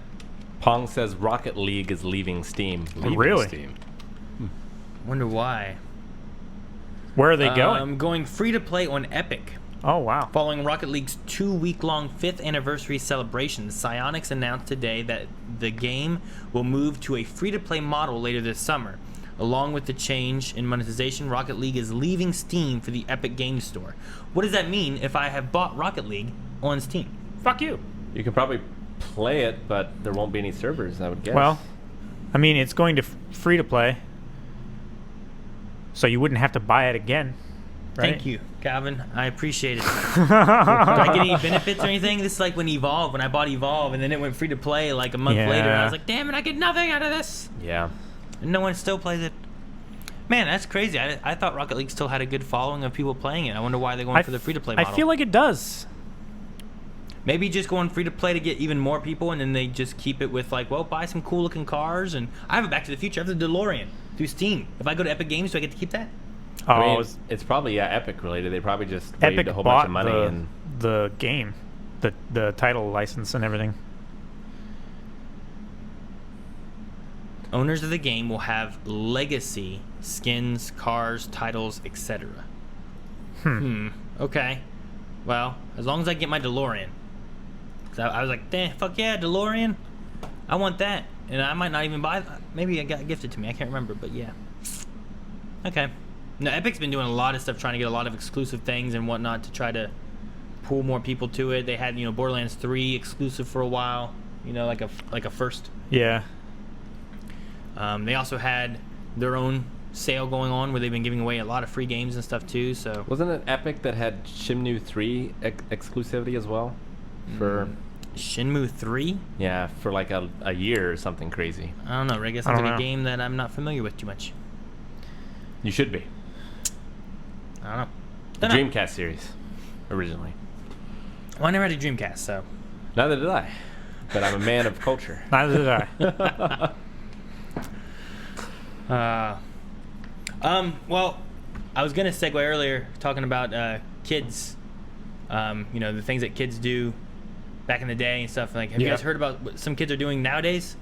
Pong says Rocket League is leaving Steam. Leaving Really? Steam. Wonder why. Where are they going? I'm going free to play on Epic. Oh, wow. Following Rocket League's 2-week-long 5th anniversary celebration, Psyonix announced today that the game will move to a free-to-play model later this summer. Along with the change in monetization, Rocket League is leaving Steam for the Epic Games Store. What does that mean if I have bought Rocket League on Steam? Fuck you. You can probably play it, but there won't be any servers, I would guess. Well, I mean, it's going to free to play, so you wouldn't have to buy it again. Right? Thank you, Calvin. I appreciate it. Do I get any benefits or anything? This is like when I bought Evolve, and then it went free to play like a month later, and I Yeah. was like, damn it, I get nothing out of this. yeah. And no one still plays it. Man, that's crazy. I thought Rocket League still had a good following of people playing it. I wonder why they're going for the free-to-play model. I feel like it does. Maybe just going free-to-play to get even more people, and then they just keep it with like, well, buy some cool-looking cars. And I have a Back to the Future. I have the DeLorean through Steam. If I go to Epic Games, do I get to keep that? Oh, I mean, it's probably Epic related. They probably just waived Epic a whole bunch bought of money and the game, the title license and everything. Owners of the game will have legacy skins, cars, titles, etc. Okay. Well, as long as I get my DeLorean. 'Cause I was like, damn, fuck yeah, DeLorean. I want that. And I might not even buy that. Maybe it got gifted to me. I can't remember, but yeah. Okay. No, Epic's been doing a lot of stuff trying to get a lot of exclusive things and whatnot to try to pull more people to it. They had, Borderlands 3 exclusive for a while. Like a first. Yeah. They also had their own sale going on where they've been giving away a lot of free games and stuff too. So wasn't it Epic that had Shenmue 3 exclusivity as well? For Shenmue 3? yeah, for like a year or something crazy. I don't know. I guess I it's don't like a know. game that I'm not familiar with too much. You should be. I don't know. The Don't know. Dreamcast series, originally. Well, I never had a Dreamcast, so. Neither did I, but I'm a man of culture. Neither did I. Well, I was gonna segue earlier talking about kids. The things that kids do back in the day and stuff. Like, have you Yeah. guys heard about what some kids are doing nowadays?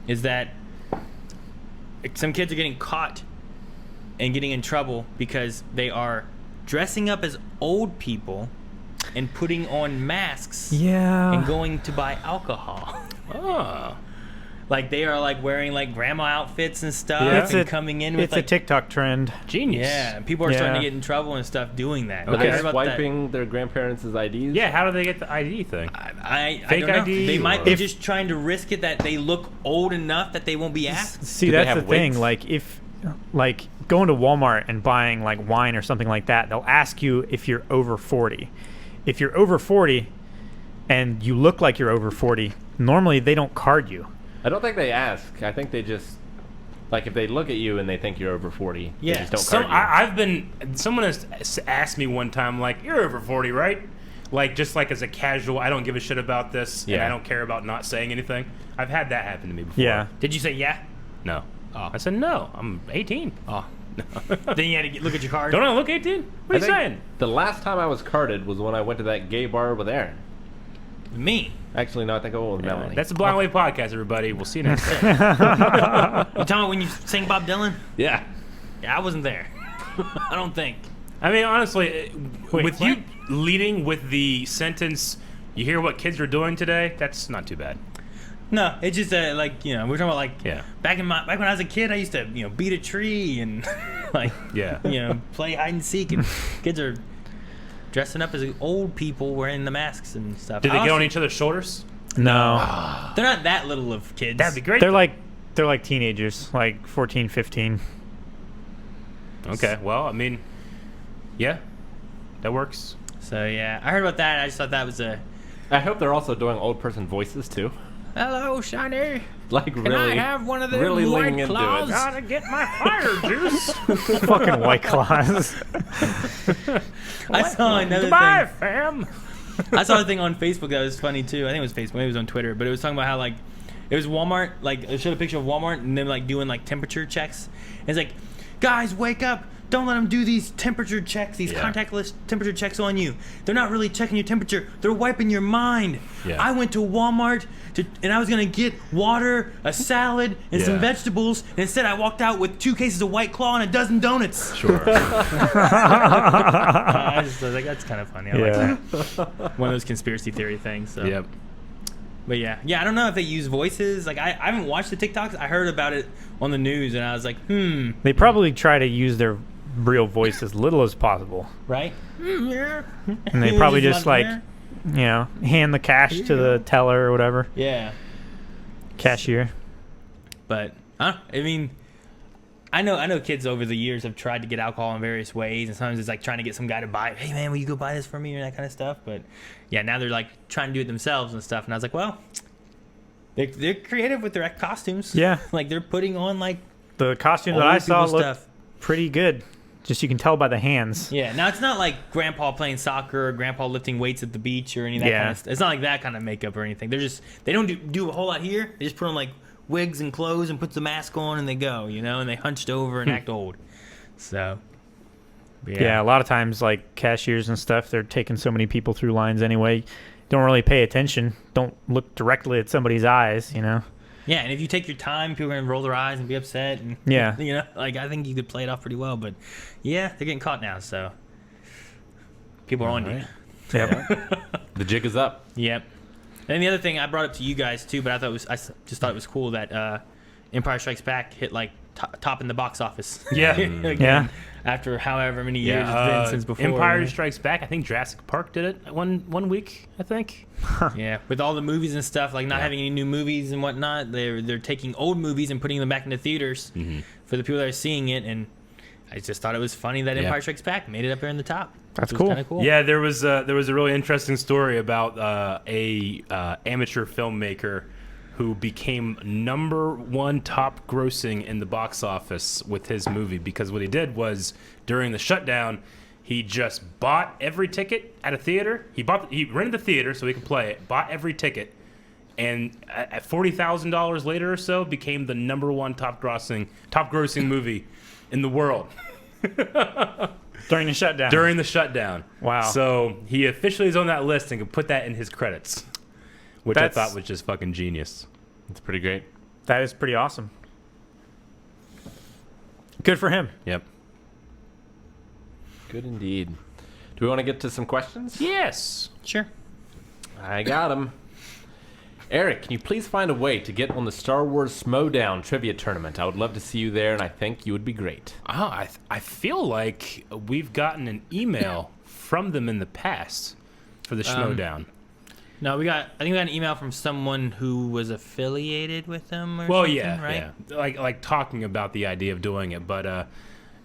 Is that some kids are getting caught and getting in trouble because they are dressing up as old people and putting on masks Yeah. and going to buy alcohol. Oh. Like they are like wearing like grandma outfits and stuff Yeah. It's and a- coming in with It's like a TikTok trend. Genius. yeah, and people are starting to Yeah. get in trouble and stuff doing that. Are I they heard about that. swiping their grandparents' IDs? Yeah, how do they get the ID thing? I Fake don't know. ID They might or- be just trying to risk it that they look old enough that they won't be asked. See, Do they that's have the thing. weights? Like, if, like, going to Walmart and buying, like, wine or something like that, they'll ask you if you're over 40. If you're over 40 and you look like you're over 40, normally they don't card you. I don't think they ask. I think they just, like, if they look at you and they think you're over 40, Yeah. they just don't card you. Someone has asked me one time, like, you're over 40, right? Like, just like as a casual, I don't give a shit about this, and Yeah. I don't care about not saying anything. I've had that happen to me before. Yeah. Did you say yeah? No. Oh. I said, no, I'm 18. Oh, Then you had to look at your card. Don't I look 18? What are you saying? The last time I was carded was when I went to that gay bar with Aaron. Me. Actually, no, I think I went with Melanie. That's the Blind Wave podcast, everybody. We'll see you next time. You talking about when you sang Bob Dylan? Yeah. Yeah, I wasn't there. I don't think. I mean, honestly, with what? you leading with the sentence, you hear what kids are doing today, that's not too bad. No, it's just like we're talking about like Yeah. back when I was a kid, I used to beat a tree and like Yeah. play hide and seek, and kids are dressing up as old people wearing the masks and stuff. Did they get on each other's shoulders? No. They're not that little of kids. That'd be great. They're like teenagers, like 14, 15. Okay, well, I mean, yeah, that works. So yeah, I heard about that. I just thought that was a I hope they're also doing old person voices too. hello, shiny. Like Can really, I have one of the really White leaning into Claws? it. Gotta get my fire juice. Fucking White Claws. I saw another Goodbye, thing. fam. I saw a thing on Facebook that was funny too. I think it was Facebook. Maybe it was on Twitter, but it was talking about how like it was Walmart. Like it showed a picture of Walmart and them like doing like temperature checks. And it's like, guys, wake up! Don't let them do these temperature checks, these contactless temperature checks on you. They're not really checking your temperature. They're wiping your mind. Yeah. I went to Walmart and I was gonna get water, a salad, and some Yeah. vegetables. And instead, I walked out with 2 cases of White Claw and a dozen donuts. Sure. I was like, that's kind of funny. I like Yeah. that. One of those conspiracy theory things. So. Yep. But yeah, I don't know if they use voices. Like I haven't watched the TikToks. I heard about it on the news, and I was like, They probably try to use their real voice as little as possible. right? Yeah. And they probably just like, hand the cash to the teller or whatever. Yeah. Cashier. But I mean, I know kids over the years have tried to get alcohol in various ways, and sometimes it's like trying to get some guy to buy it. Hey man, will you go buy this for me or that kind of stuff? But yeah, now they're like trying to do it themselves and stuff. And I was like, well, they're creative with their costumes. Yeah. Like they're putting on like The costume that old I saw people looked pretty good. Just you can tell by the hands. Yeah, now it's not like grandpa playing soccer or grandpa lifting weights at the beach or any of that kind of stuff. It's not like that kind of makeup or anything. They don't do a whole lot here. They just put on like wigs and clothes and puts the mask on and they go, and they hunched over and act old. So, Yeah, a lot of times like cashiers and stuff, they're taking so many people through lines anyway. Don't really pay attention. Don't look directly at somebody's eyes, Yeah, and if you take your time, people are going to roll their eyes and be upset. And, Yeah. like I think you could play it off pretty well. But yeah, they're getting caught now, so people are on you. Yep. The jig is up. Yep. And the other thing I brought up to you guys too, but I just thought it was cool that Empire Strikes Back hit like top in the box office. Yeah. Again, Yeah. After however many years it's been since before. Empire Strikes Back. I think Jurassic Park did it one week. I think. Yeah, with all the movies and stuff, like not having any new movies and whatnot, they're taking old movies and putting them back into theaters for the people that are seeing it. And I just thought it was funny that Empire Strikes Back made it up there in the top. That's which was cool. kinda cool. Yeah, there was a really interesting story about a amateur filmmaker who became #1 top grossing in the box office with his movie, because what he did was during the shutdown, he just bought every ticket at a theater. He rented the theater so he could play it, bought every ticket, and at $40,000 later or so became the #1 top grossing movie in the world. During the shutdown. During the shutdown. Wow. So he officially is on that list and can put that in his credits, which I thought was just fucking genius. It's pretty great. That is pretty awesome. Good for him. Yep. Good indeed. Do we want to get to some questions? Yes. Sure. I got them. Eric, can you please find a way to get on the Star Wars Schmodown trivia tournament? I would love to see you there, and I think you would be great. Oh, I feel like we've gotten an email from them in the past for the Schmodown. No, I think we got an email from someone who was affiliated with them or Well, something, yeah, right? yeah. Like talking about the idea of doing it, but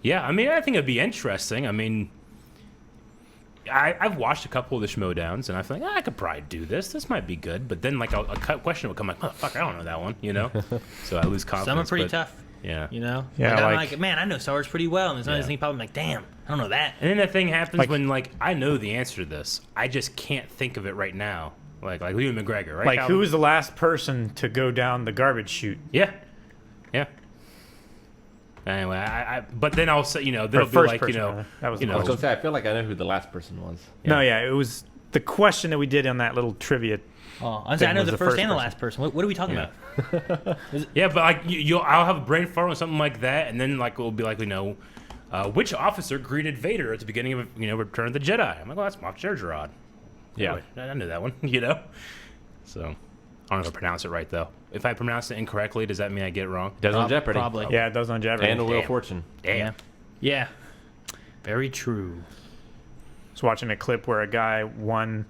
yeah, I mean, I think it'd be interesting. I mean, I've watched a couple of the Schmodowns, and I feel like I could probably do this. This might be good, but then like a question would come like, "Motherfucker, I don't know that one," So I lose confidence. Some are pretty but, tough. Yeah. Yeah, Like, I'm like- like, man, I know Star Wars pretty well, and there's Yeah. another thing probably like, damn, I don't know that. And then that thing happens Like- when like I know the answer to this, I just can't think of it right now. Like Ewan McGregor, right? Like, Calvin? who was the last person to go down the garbage chute? Yeah. Yeah. Anyway, but then I'll say, they'll be first like, person, rather. That was the I was going to say, I feel like I know who the last person was. No, yeah, it was the question that we did on that little trivia. Oh, I know was the the first first and the person. last person. What are we talking Yeah. about? Yeah, but like I'll have a brain fart on something like that, and then like it'll be like, which officer greeted Vader at the beginning of Return of the Jedi? I'm like, well, that's Moff Jerjerrod. Yeah. I knew that one. So I don't know if I pronounce it right though. If I pronounce it incorrectly, does that mean I get it wrong? Does on Jeopardy. Probably. Yeah, it does on Jeopardy. And a Wheel of Damn. Fortune. Damn. Yeah. Very true. I was watching a clip where a guy won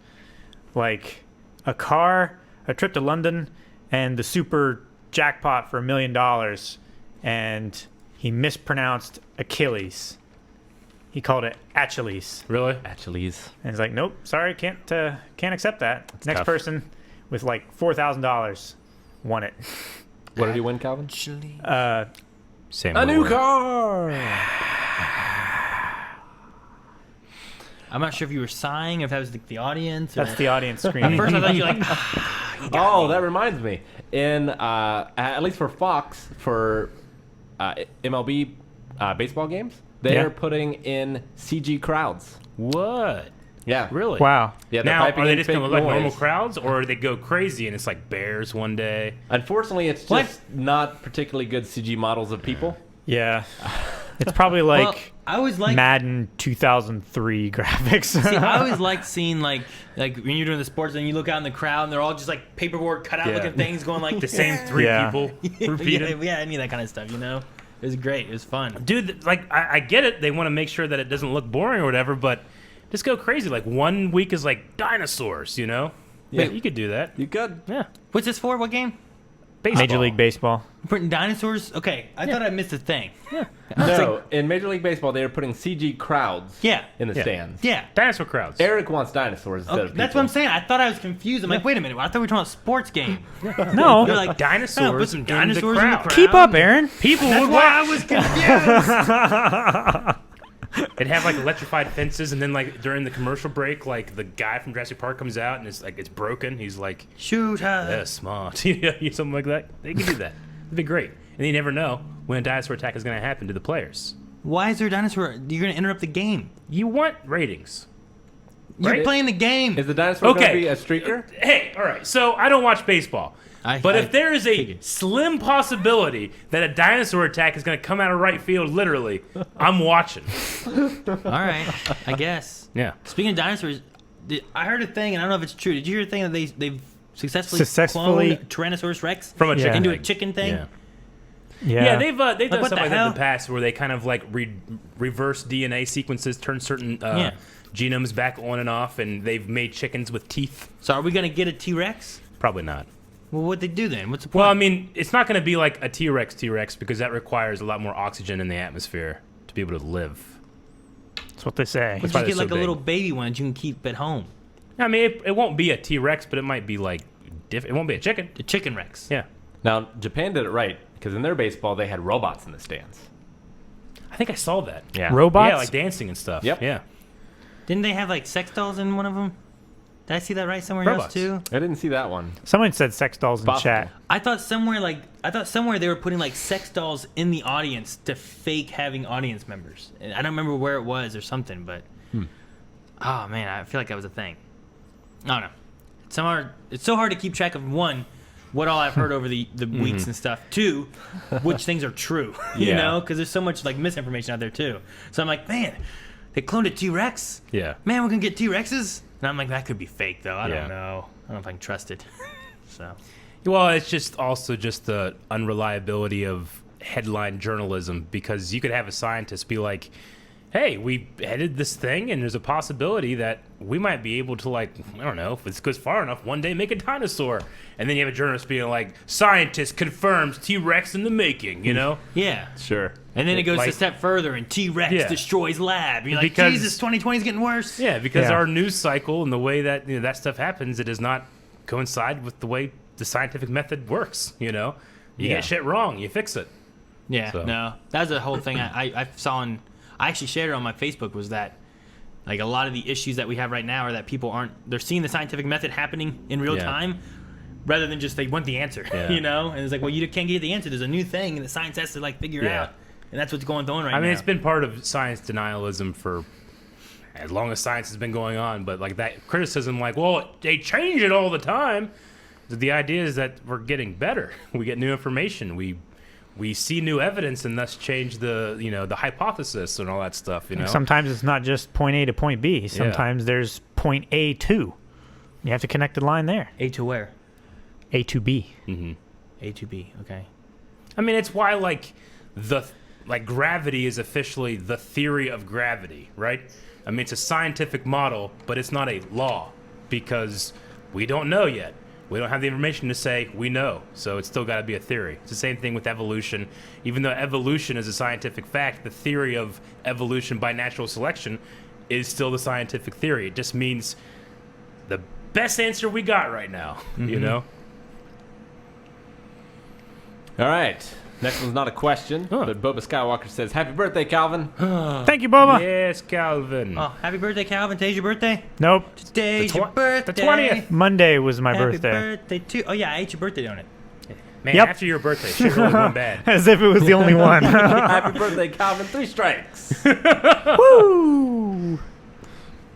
like a car, a trip to London, and the super jackpot for $1 million, and he mispronounced Achilles. He called it Achilles, Really? Actually, and he's like, "Nope, sorry, can't accept that." Next tough. person with like $4,000 won it. what did he win, Calvin? Same. A new word. car! I'm not sure if you were sighing, if that was the audience. Or... That's the audience At screaming. first, I thought you were like, Oh, that reminds me. In at least for Fox, for MLB baseball games, they Yeah. are putting in CG crowds. What? Yeah. Really? Wow. Yeah, they're Now, piping are they in just fake going to look like normal noise. crowds, or they go crazy and it's like bears one day? Unfortunately, it's What? just not particularly good CG models of people. Yeah, it's probably like well, I always like. Madden 2003 graphics. See, I always like seeing like when you're doing the sports and you look out in the crowd and they're all just like paperboard cutout Yeah. looking things going like The same three Yeah. people repeating. yeah, any of that kind of stuff. It was great. It was fun. Dude, like I get it. They want to make sure that it doesn't look boring or whatever, but just go crazy. Like 1 week is like dinosaurs, Yeah. You could do that. You could. Yeah. What's this for? What game? Baseball. Major League Baseball. Putting dinosaurs? Okay, I thought I missed a thing. No, in Major League Baseball, they are putting CG crowds Yeah. in the Yeah. stands. Yeah. Dinosaur crowds. Eric wants dinosaurs instead of people. That's what I'm saying. I thought I was confused. I'm like, wait a minute. I thought we were talking about a sports game. No, You're like Dinosaurs put some in the dinosaurs in the crowd. crowd. keep up, Aaron. People That's would why I watch. was confused. It'd have like electrified fences, and then like during the commercial break, like the guy from Jurassic Park comes out and it's broken. He's like, Shoot her. "Yeah, smart," something like that. They could do that. It'd be great. And you never know when a dinosaur attack is going to happen to the players. Why is there a dinosaur? You're going to interrupt the game. You want ratings. You're Right. playing the game. Is the dinosaur going to Okay. be a streaker? Hey, all right. So I don't watch baseball. But if there is a figured. slim possibility that a dinosaur attack is going to come out of right field, literally, I'm watching. All right, I guess. Yeah. Speaking of dinosaurs, I heard a thing, and I don't know if it's true. Did you hear a thing that they've Successfully- cloned Tyrannosaurus Rex From a Yeah. chicken. into a egg. chicken thing? Yeah. Yeah, They've Like, done what stuff the like that in hell? the past where they kind of like reverse DNA sequences, turn certain Yeah. genomes back on and off, and they've made chickens with teeth. So are we going to get a T-Rex? Probably not. Well, what'd they do then? What's the point? Well, I mean, it's not going to be like a T-Rex because that requires a lot more oxygen in the atmosphere to be able to live. that's what they say. Just why get they're so like a big. little baby one that you can keep at home. I mean, it won't be a T-Rex, but it might be like it won't be a chicken. The chicken Rex. Yeah. Now, Japan did it right, because in their baseball, they had robots in the stands. I think I saw that. Yeah. Robots? Yeah, like dancing and stuff. Yep. Yeah. Didn't they have like sex dolls in one of them? Did I see that right somewhere Robots. else too? I didn't see that one. Someone said sex dolls in Possible. chat. I thought somewhere they were putting like sex dolls in the audience to fake having audience members. And I don't remember where it was or something, but oh man, I feel like that was a thing. I don't know. It's so hard to keep track of one, what all I've heard over the weeks and stuff. Two, which things are true. You Yeah. know, because there's so much like misinformation out there too. So I'm like, man, they cloned a T-Rex. Yeah. Man, we're gonna get T-Rexes. And I'm like, that could be fake though. I Yeah. don't know. I don't know if I can trust it. So. Well, it's just also just the unreliability of headline journalism, because you could have a scientist be like, hey, we headed this thing and there's a possibility that we might be able to, like, I don't know, if this goes far enough, one day make a dinosaur. And then you have a journalist being like, scientist confirms T-Rex in the making, you know? Yeah. Sure. And then it goes Like- a step further, and T-Rex Yeah. destroys lab. You're like, Because- Jesus, 2020 is getting worse. Yeah, because Yeah. our news cycle and the way that that stuff happens, it does not coincide with the way the scientific method works, you know? You Yeah. get shit wrong, you fix it. Yeah, So. no, that was the whole thing I saw on. I actually shared it on my Facebook. Was that like a lot of the issues that we have right now are that people they're seeing the scientific method happening in real Yeah. time, rather than just they want the answer, Yeah. you know? And it's like, well, you can't get the answer. There's a new thing, and the science has to like figure Yeah. out. and that's what's going on right now. I mean, it's been part of science denialism for as long as science has been going on. But like that criticism, like, well, they change it all the time. The idea is that we're getting better. We get new information. We see new evidence and thus change the the hypothesis and all that stuff. Sometimes it's not just point A to point B. Sometimes there's point A to. You have to connect the line there. A to where? A to B. Mm-hmm. A to B. Okay. I mean, it's why gravity is officially the theory of gravity, right? I mean, it's a scientific model, but it's not a law because we don't know yet. We don't have the information to say we know, so it's still got to be a theory. It's the same thing with evolution. Even though evolution is a scientific fact, the theory of evolution by natural selection is still the scientific theory. It just means the best answer we got right now, All right. Next one's not a question, but Boba Skywalker says, "Happy birthday, Calvin." Thank you, Boba. Yes, Calvin. Oh, happy birthday, Calvin. Today's your birthday? Nope. Today's your birthday. The 20th. Monday was my Happy birthday. birthday too. Oh, yeah, I ate your birthday on it. Man, Yep. after your birthday, shit really went bad. As if it was the only one. Happy birthday, Calvin. 3 strikes. Woo!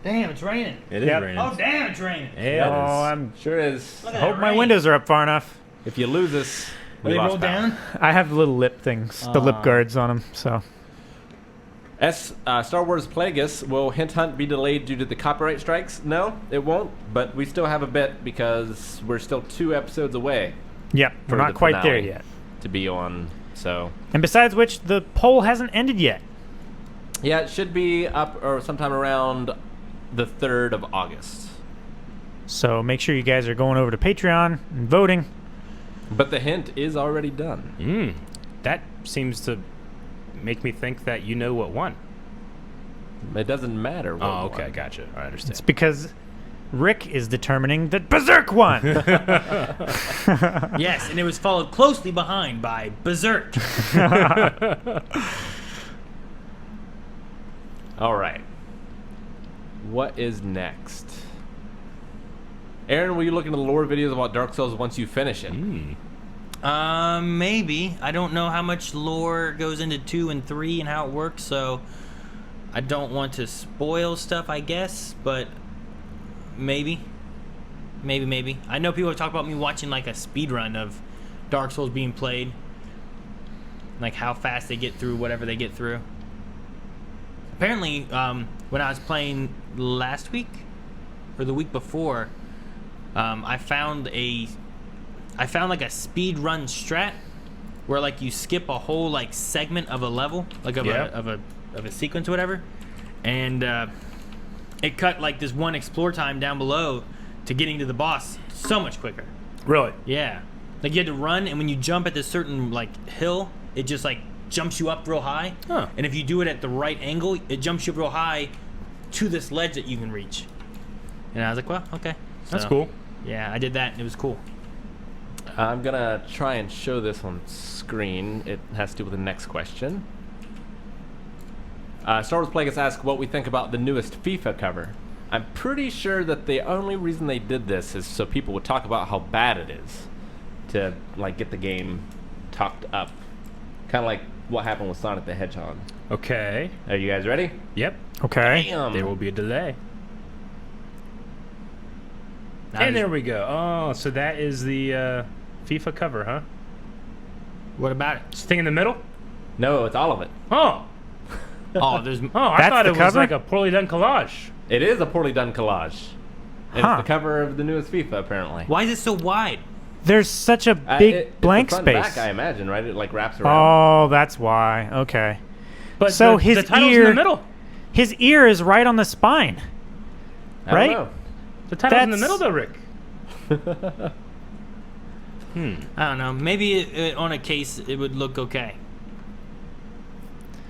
Damn, it's raining. It is Yep. raining. Oh, damn, it's raining. Yeah, it Oh, is. I'm Sure is. Look at hope that my rain. windows are up far enough. If you lose us, Will we they lost roll power. down? I have little lip things, the lip guards on them. So Star Wars Plagueis, will Hint Hunt be delayed due to the copyright strikes? No, it won't, but we still have a bit because we're still 2 episodes away yep, For we're the not quite there finale. yet. to be on, so... And besides which, the poll hasn't ended yet. Yeah, it should be up or sometime around the 3rd of August. So make sure you guys are going over to Patreon and voting. But the hint is already done. That seems to make me think that you know what won. It doesn't matter what Oh, okay, one. gotcha. I understand. It's because Rick is determining that Berserk won. Yes, and it was followed closely behind by Berserk. All right. What is next? Aaron, will you look into the lore videos about Dark Souls once you finish it? Maybe. I don't know how much lore goes into 2 and 3 and how it works, so I don't want to spoil stuff, I guess, but maybe. Maybe. I know people have talked about me watching like a speed run of Dark Souls being played. Like how fast they get through whatever they get through. Apparently, when I was playing last week or the week before, I found like a speed run strat where like you skip a whole like segment of a level, like of a sequence or whatever, and it cut like this one explore time down below to getting to the boss so much quicker. Really? Yeah, like you had to run, and when you jump at this certain like hill, it just like jumps you up real high. Huh. And if you do it at the right angle, it jumps you up real high to this ledge that you can reach. And I was like, well, okay. That's So, cool. Yeah, I did that, and it was cool. I'm going to try and show this on screen. It has to do with the next question. Star Wars Plagueis asks what we think about the newest FIFA cover. I'm pretty sure that the only reason they did this is so people would talk about how bad it is to like get the game talked up. Kind of like what happened with Sonic the Hedgehog. Okay. Are you guys ready? Yep. Okay. Damn. There will be a delay. Now And there's- there we go. Oh, so that is the FIFA cover, huh? What about it? This thing in the middle? No, it's all of it. Oh. Oh, there's. Oh, I That's thought the it was cover? like a poorly done collage. It is a poorly done collage. It's Huh. the cover of the newest FIFA, apparently. Why is it so wide? There's such a It's big blank the front space. and back, I imagine, right? It like wraps around. Oh, that's why. Okay. But So the, his the title's in ear- the middle. His ear is right on the spine. I don't right? know. The title's in the That's- middle, though, Rick. I don't know. Maybe on a case it would look okay.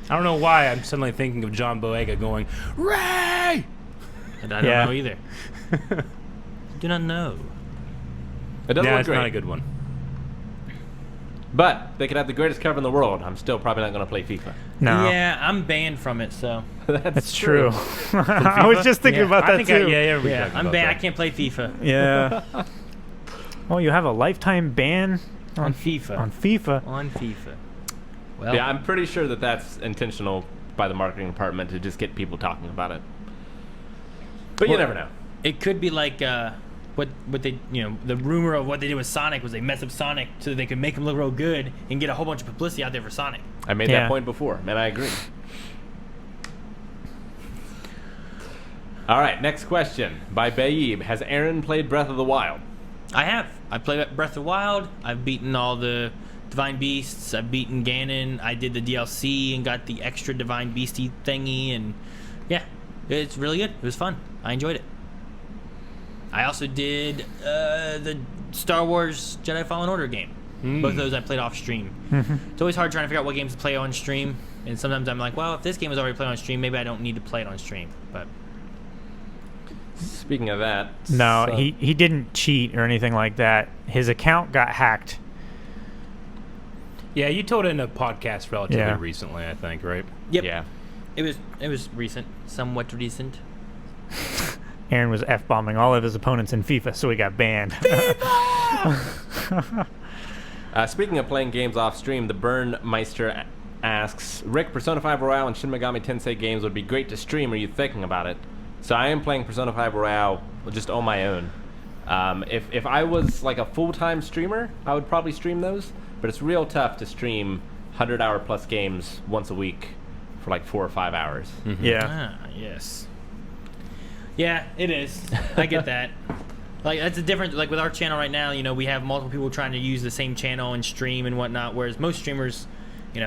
I don't know why I'm suddenly thinking of John Boyega going, Ray! And I don't Yeah. know either. Do not know. It doesn't No, look it's great. not a good one. But they could have the greatest cover in the world. I'm still probably not going to play FIFA. No. Yeah, I'm banned from it, so That's true. I was just thinking Yeah, about I that think too. yeah, we yeah, talked I'm about banned. I that. can't play FIFA Yeah. Oh, you have a lifetime ban on FIFA. on FIFA. On FIFA. Well, Yeah, I'm pretty sure that that's intentional by the marketing department to just get people talking about it. But you Well, never know. it could be like what they, the rumor of what they did with Sonic was they messed up Sonic so that they could make him look real good and get a whole bunch of publicity out there for Sonic. I made Yeah. that point before, and I agree. All right, next question by Bayeeb. Has Aaron played Breath of the Wild? I have. I played Breath of the Wild. I've beaten all the Divine Beasts. I've beaten Ganon. I did the DLC and got the extra Divine Beastie thingy, and yeah, it's really good. It was fun. I enjoyed it. I also did the Star Wars Jedi Fallen Order game. Both of those I played off stream. It's always hard trying to figure out what games to play on stream, and sometimes I'm like, well, if this game was already played on stream, maybe I don't need to play it on stream. But Speaking of that, No, so- he didn't cheat or anything like that. His account got hacked. Yeah, you told it in a podcast relatively Yeah. recently, I think, right? yep, Yeah. it was recent, somewhat recent. Aaron was F-bombing all of his opponents in FIFA, so he got banned. Speaking of playing games off stream, the Burnmeister asks, Rick, Persona 5 Royale and Shin Megami Tensei games would be great to stream. Are you thinking about it? So I am playing Persona 5 Royale just on my own. If I was like a full-time streamer, I would probably stream those. But it's real tough to stream 100-hour plus games once a week for like 4 or 5 hours. Yeah. Ah, yes. Yeah, it is. I get that. Like, that's a different, like with our channel right now, we have multiple people trying to use the same channel and stream and whatnot, whereas most streamers, you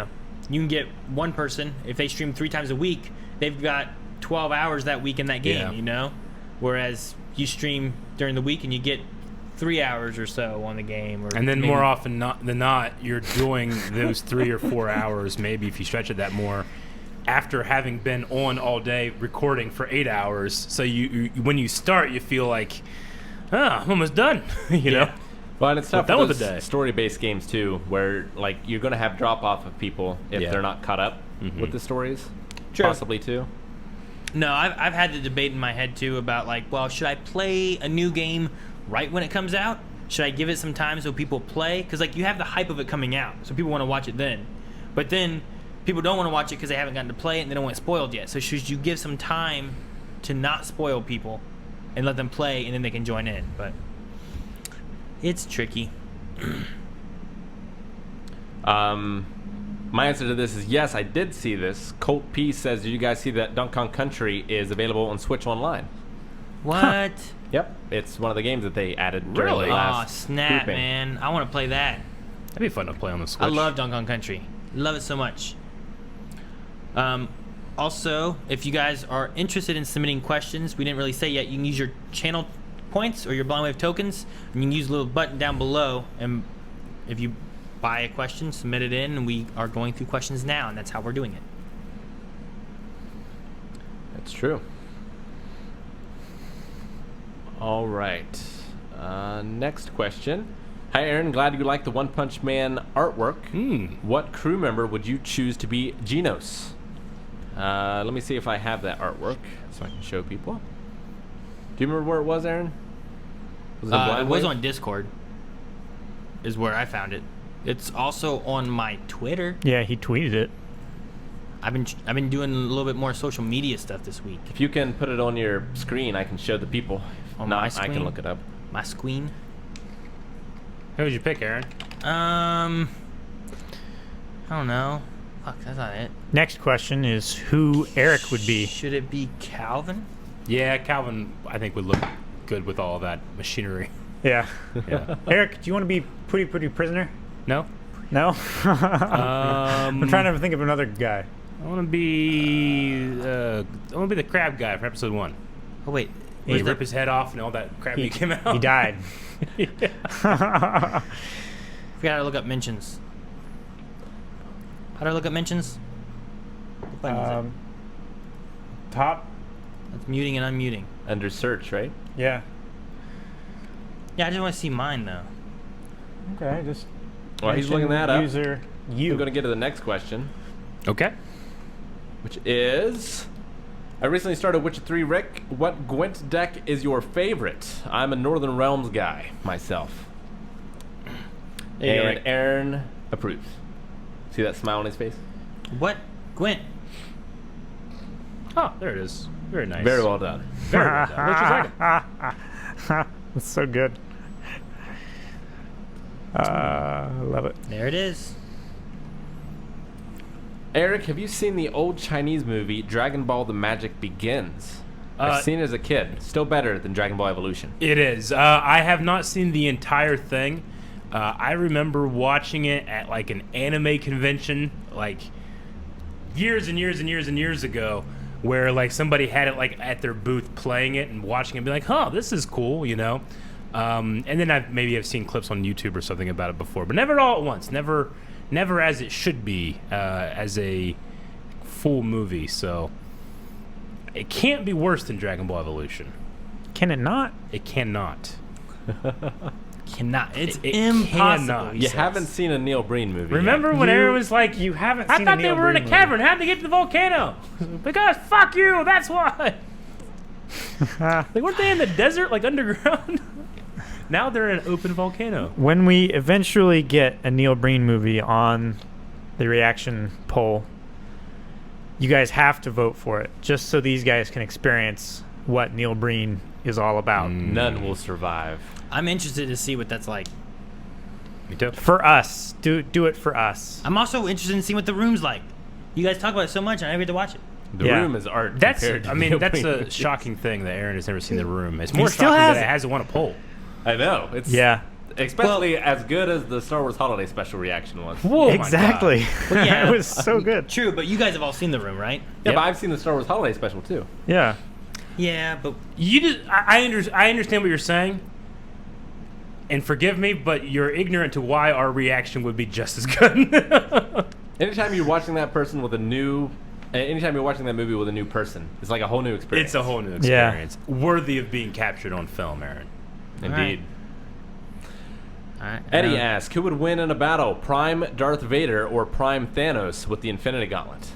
can get one person, if they stream 3 times a week, they've got 12 hours that week in that game, Yeah. Whereas you stream during the week and you get 3 hours or so on the game. Or And then maybe- more often than not, you're doing those 3 or 4 hours, maybe if you stretch it that more, after having been on all day recording for 8 hours. So you when you start, you feel like, I'm almost done, you know? Well, and it's tough done with with the those day. story-based games too, where like you're going to have drop-off of people if Yeah. they're not caught up with the stories. True. Possibly too. No, I've had the debate in my head too about like, well, should I play a new game right when it comes out? Should I give it some time so people play? Because like you have the hype of it coming out, so people want to watch it then. But then people don't want to watch it because they haven't gotten to play it and they don't want it spoiled yet. So should you give some time to not spoil people and let them play and then they can join in? But it's tricky. My answer to this is yes, I did see this. Colt P says, did you guys see that Donkey Kong Country is available on Switch Online? What? Yep. It's one of the games that they added during Really? the Oh, last snap, grouping. man. I want to play that. That'd be fun to play on the Switch. I love Donkey Kong Country. Love it so much. Also, if you guys are interested in submitting questions, we didn't really say yet, you can use your channel points or your Blind Wave tokens, and you can use a little button down below, and if you buy a question, submit it in, and we are going through questions now, and that's how we're doing it. That's true. All right. Next question. Hi, Aaron. Glad you like the One Punch Man artwork. What crew member would you choose to be Genos? Let me see if I have that artwork so I can show people. Do you remember where it was, Aaron? Was it, It Blind was Wave? on Discord, is where I found it. It's also on my Twitter. Yeah, he tweeted it. I've been doing a little bit more social media stuff this week. If you can put it on your screen, I can show the people. If On not, my I screen? can look it up. My screen. Who would you pick, Aaron? I don't know. Fuck, that's not it. Next question is who Eric would be. Should it be Calvin? Yeah, Calvin, I think, would look good with all that machinery. Yeah. Yeah. Eric, do you want to be pretty prisoner? No? No? I'm trying to think of another guy. I want to be the crab guy from episode 1. Oh wait, He where's rip the, his head off and all that crap He, came out. he died. forgot how to look up mentions. How do I look up mentions? What button is it? Top? That's muting and unmuting. Under search, right? Yeah. Yeah, I just want to see mine though. Okay, just. Well, he's mention looking that up. User I'm you. going to get to the next question, Okay. which is... I recently started Witcher 3. Rick, what Gwent deck is your favorite? I'm a Northern Realms guy myself. There you go, And Rick. Aaron approves. See that smile on his face? What? Gwent. Oh, there it is. Very nice. Very well done. Very well done. What's your second? That's so good. I love it. There it is. Eric, have you seen the old Chinese movie Dragon Ball: The Magic Begins? I've seen it as a kid. Still better than Dragon Ball Evolution. It is. I have not seen the entire thing. I remember watching it at like an anime convention, like years and years and years and years ago, where like somebody had it like at their booth playing it and watching it and be like, "Huh, this is cool," you know. And then I've seen clips on YouTube or something about it before, but never all at once. Never as it should be as a full movie. So it can't be worse than Dragon Ball Evolution. Can it not? It cannot. Cannot. It's It impossible. cannot. he You says. haven't seen a Neil Breen movie. Remember when Aaron was like, You haven't I seen thought a they Neil were in a Breen cavern. How'd they get to the volcano? Because fuck you, that's why. Like, weren't they in the desert, like underground? Now they're in an open volcano. When we eventually get a Neil Breen movie on the reaction poll, you guys have to vote for it, just so these guys can experience what Neil Breen is all about. None will survive. I'm interested to see what that's like. Me too. For us, do it for us. I'm also interested in seeing what the room's like. You guys talk about it so much, and I never get to watch it. The Yeah. Room is art. That's, compared to I mean, Neil that's Breen a movies. shocking thing that Aaron has never seen The Room. It's more still shocking that hasn't. it hasn't won a poll. I know. It's Yeah, especially as good as the Star Wars Holiday Special reaction was. Whoa, my exactly. Well, yeah. It was so good. True, but you guys have all seen the room, right? Yeah, Yep. but I've seen the Star Wars Holiday Special too. Yeah. Yeah, but God. You just, I understand what you're saying, and forgive me, but you're ignorant to why our reaction would be just as good. Anytime you're watching that person with a new, anytime you're watching that movie with a new person, it's like a whole new experience. It's a whole new Yeah. experience, worthy of being captured on film, Aaron. Indeed. all right. Eddie asks, who would win in a battle, Prime Darth Vader or Prime Thanos with the Infinity Gauntlet?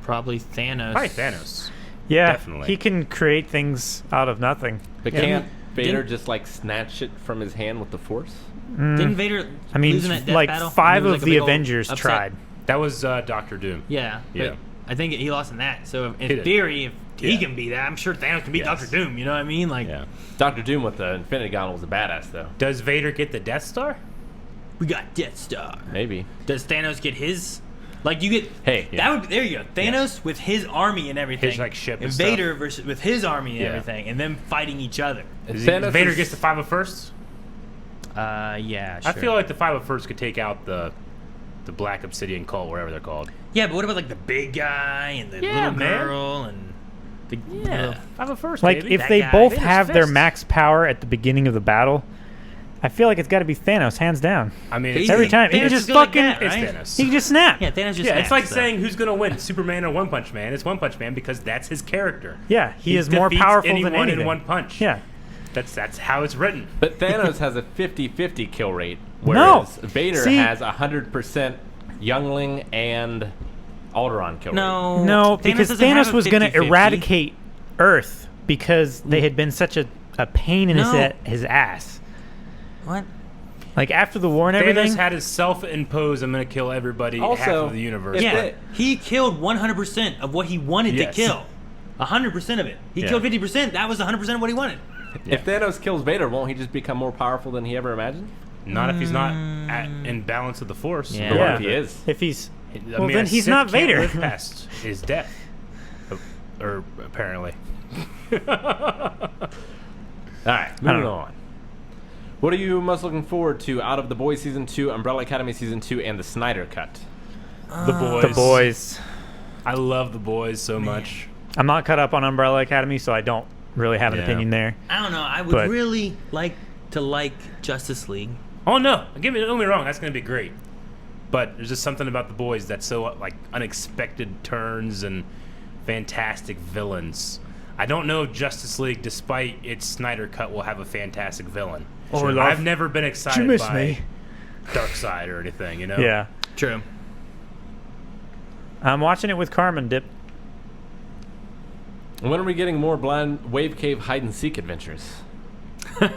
Probably Thanos. Probably Thanos. Yeah, Definitely. he can create things out of nothing. But Yeah. can't Vader Didn't- just like snatch it from his hand with the Force? Didn't Vader? I mean, lose in that death like battle? 5 He was, of like, a the big old Avengers upset? tried. That was Doctor Doom. Yeah, Yeah. but I think he lost in that. So He in did. theory, if he Yeah. can be that, I'm sure Thanos can beat Yes. Doctor Doom. You know what I mean? Like, Yeah. Doctor Doom with the Infinity Gauntlet was a badass though. Does Vader get the Death Star? we got Death Star. Maybe. Does Thanos get his? Like, you get. Hey, That would there you go. Thanos with his army and everything. His, like, ship and and stuff. Vader versus with his army and Yeah. everything, and them fighting each other. Thanos Vader is- gets the 501st? Yeah, sure. I feel like the 501st could take out the Black Obsidian cult, whatever they're called. Yeah, but what about like the big guy and the Yeah, little man. girl and the Yeah, 501st, Like, baby. if that they guy. both Vader's have their fist. max power at the beginning of the battle, I feel like it's got to be Thanos, hands down. I mean, He's- it's, Every time. He Thanos can is just good like fucking... that, it's right? Thanos. He can just snap. Yeah, Thanos just Yeah, it's snaps, like so. saying who's going to win, Superman or One Punch Man. It's One Punch Man because that's his character. Yeah, he is more defeats powerful anyone than anything. in one punch. Yeah. That's how it's written. But Thanos has a 50-50 kill rate, No. whereas Vader See- has 100% Youngling and Alderaan kill rate. No, No, because doesn't have Thanos a was going to 50-50. eradicate Earth because they had been such a pain in No. his ass. What? Like, after the war and Thanos everything... had his self-imposed, I'm going to kill everybody, half Also, of the universe. Yeah, they- he killed 100% of what he wanted Yes. to kill. 100% of it. He Yeah. killed 50%. That was 100% of what he wanted. If Thanos kills Vader, won't he just become more powerful than he ever imagined? Not if he's not in balance with the Force. Yeah. But what Yeah. if he is? If he's... I Well, mean, then a he's Sith not can't Vader. live past his death. Or apparently. All right, moving know. on. What are you most looking forward to out of The Boys Season 2, Umbrella Academy Season 2, and the Snyder Cut? The Boys. The Boys. I love The Boys so much. I'm not caught up on Umbrella Academy, so I don't really have an Yeah. opinion there. I don't know. I would But- really like to like Justice League. Oh no! Don't get me wrong. That's going to be great. But there's just something about The Boys that's so like unexpected turns and fantastic villains. I don't know if Justice League, despite its Snyder cut, will have a fantastic villain. Oh, love. I've never been excited miss by me? Darkseid or anything. You know? Yeah. True. I'm watching it with Carmen, Dip. When are we getting more blind Wave Cave hide and seek adventures? Maybe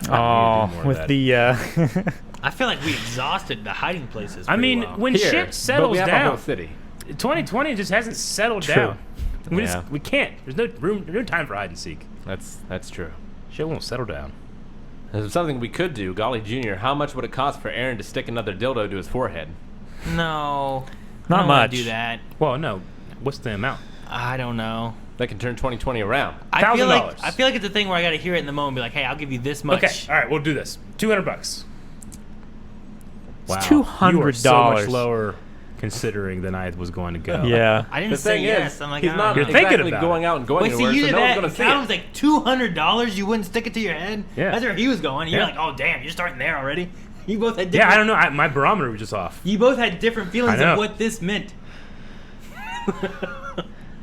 Oh, more of with that. the... I feel like we exhausted the hiding places. I pretty mean, well. when Here, shit but settles we have a down, whole city. 2020 just hasn't settled True. down. Yeah. We can't. There's no room, no time for hide and seek. That's true. Shit won't settle down. There's something we could do. Golly Jr., how much would it cost for Aaron to stick another dildo to his forehead? No, Not I don't wanna much. Do that. Well, no. What's the amount? I don't know. That can turn 2020 around. I feel like $1,000. it's a thing where I got to hear it in the moment. And be like, hey, I'll give you this much. Okay. All right. We'll do this. $200. Wow. It's You are $200. so much lower considering than I was going to go. Yeah. I The didn't say thing yes. is, I'm like, he's I not don't You're know. thinking exactly about going out and going Wait, see, anywhere, you so did no one's that. going It to see it. was like $200. You wouldn't stick it to your head. Yeah. That's where he was going. You're Yeah. like, oh damn, you're starting there already. You both had Yeah, different, I don't know. My barometer was just off. You both had different feelings I know. of what this meant.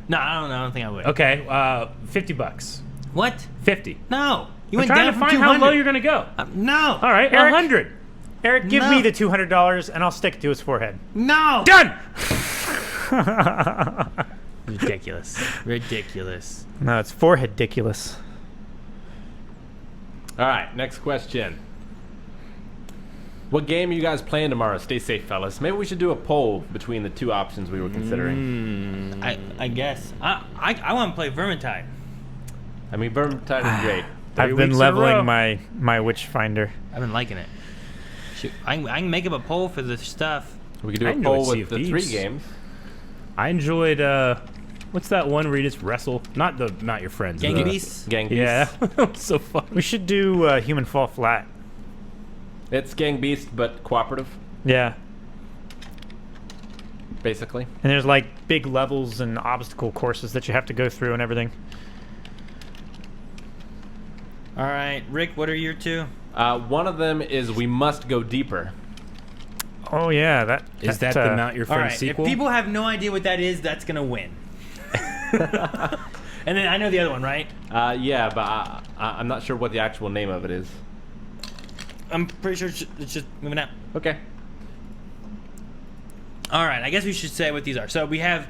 No, I don't know. I don't think I would. Okay. $50. What? 50. No. You I'm went trying down to from find 200. how low you're going to go. No. All right. Eric? 100. Eric, give No. me the $200 and I'll stick it to his forehead. No. Done. Ridiculous. Ridiculous. No, it's forehead-diculous. All right, next question. What game are you guys playing tomorrow? Stay safe, fellas. Maybe we should do a poll between the two options we were considering. I guess. I want to play Vermintide. I mean, Vermintide is great. 3 I've been weeks in a row. leveling my witch finder. I've been liking it. Shoot, I can make up a poll for the stuff. We could do I a enjoyed poll Sea with of the 3 Thieves. games. I enjoyed what's that one where you just wrestle? Not your friends. Gang the- Beasts? Gang Beasts. Yeah, that was so fun. We should do Human Fall Flat. It's Gang Beast, but cooperative, Yeah. basically. And there's like big levels and obstacle courses that you have to go through and everything. All right, Rick, what are your two? One of them is we must go deeper. Oh yeah, that Is that the Mount Your All Friend right, sequel? if people have no idea what that is, that's gonna win. And then I know the other one, right? Yeah, but I'm not sure what the actual name of it is. I'm pretty sure it's just moving out. Okay. All right, I guess we should say what these are. So we have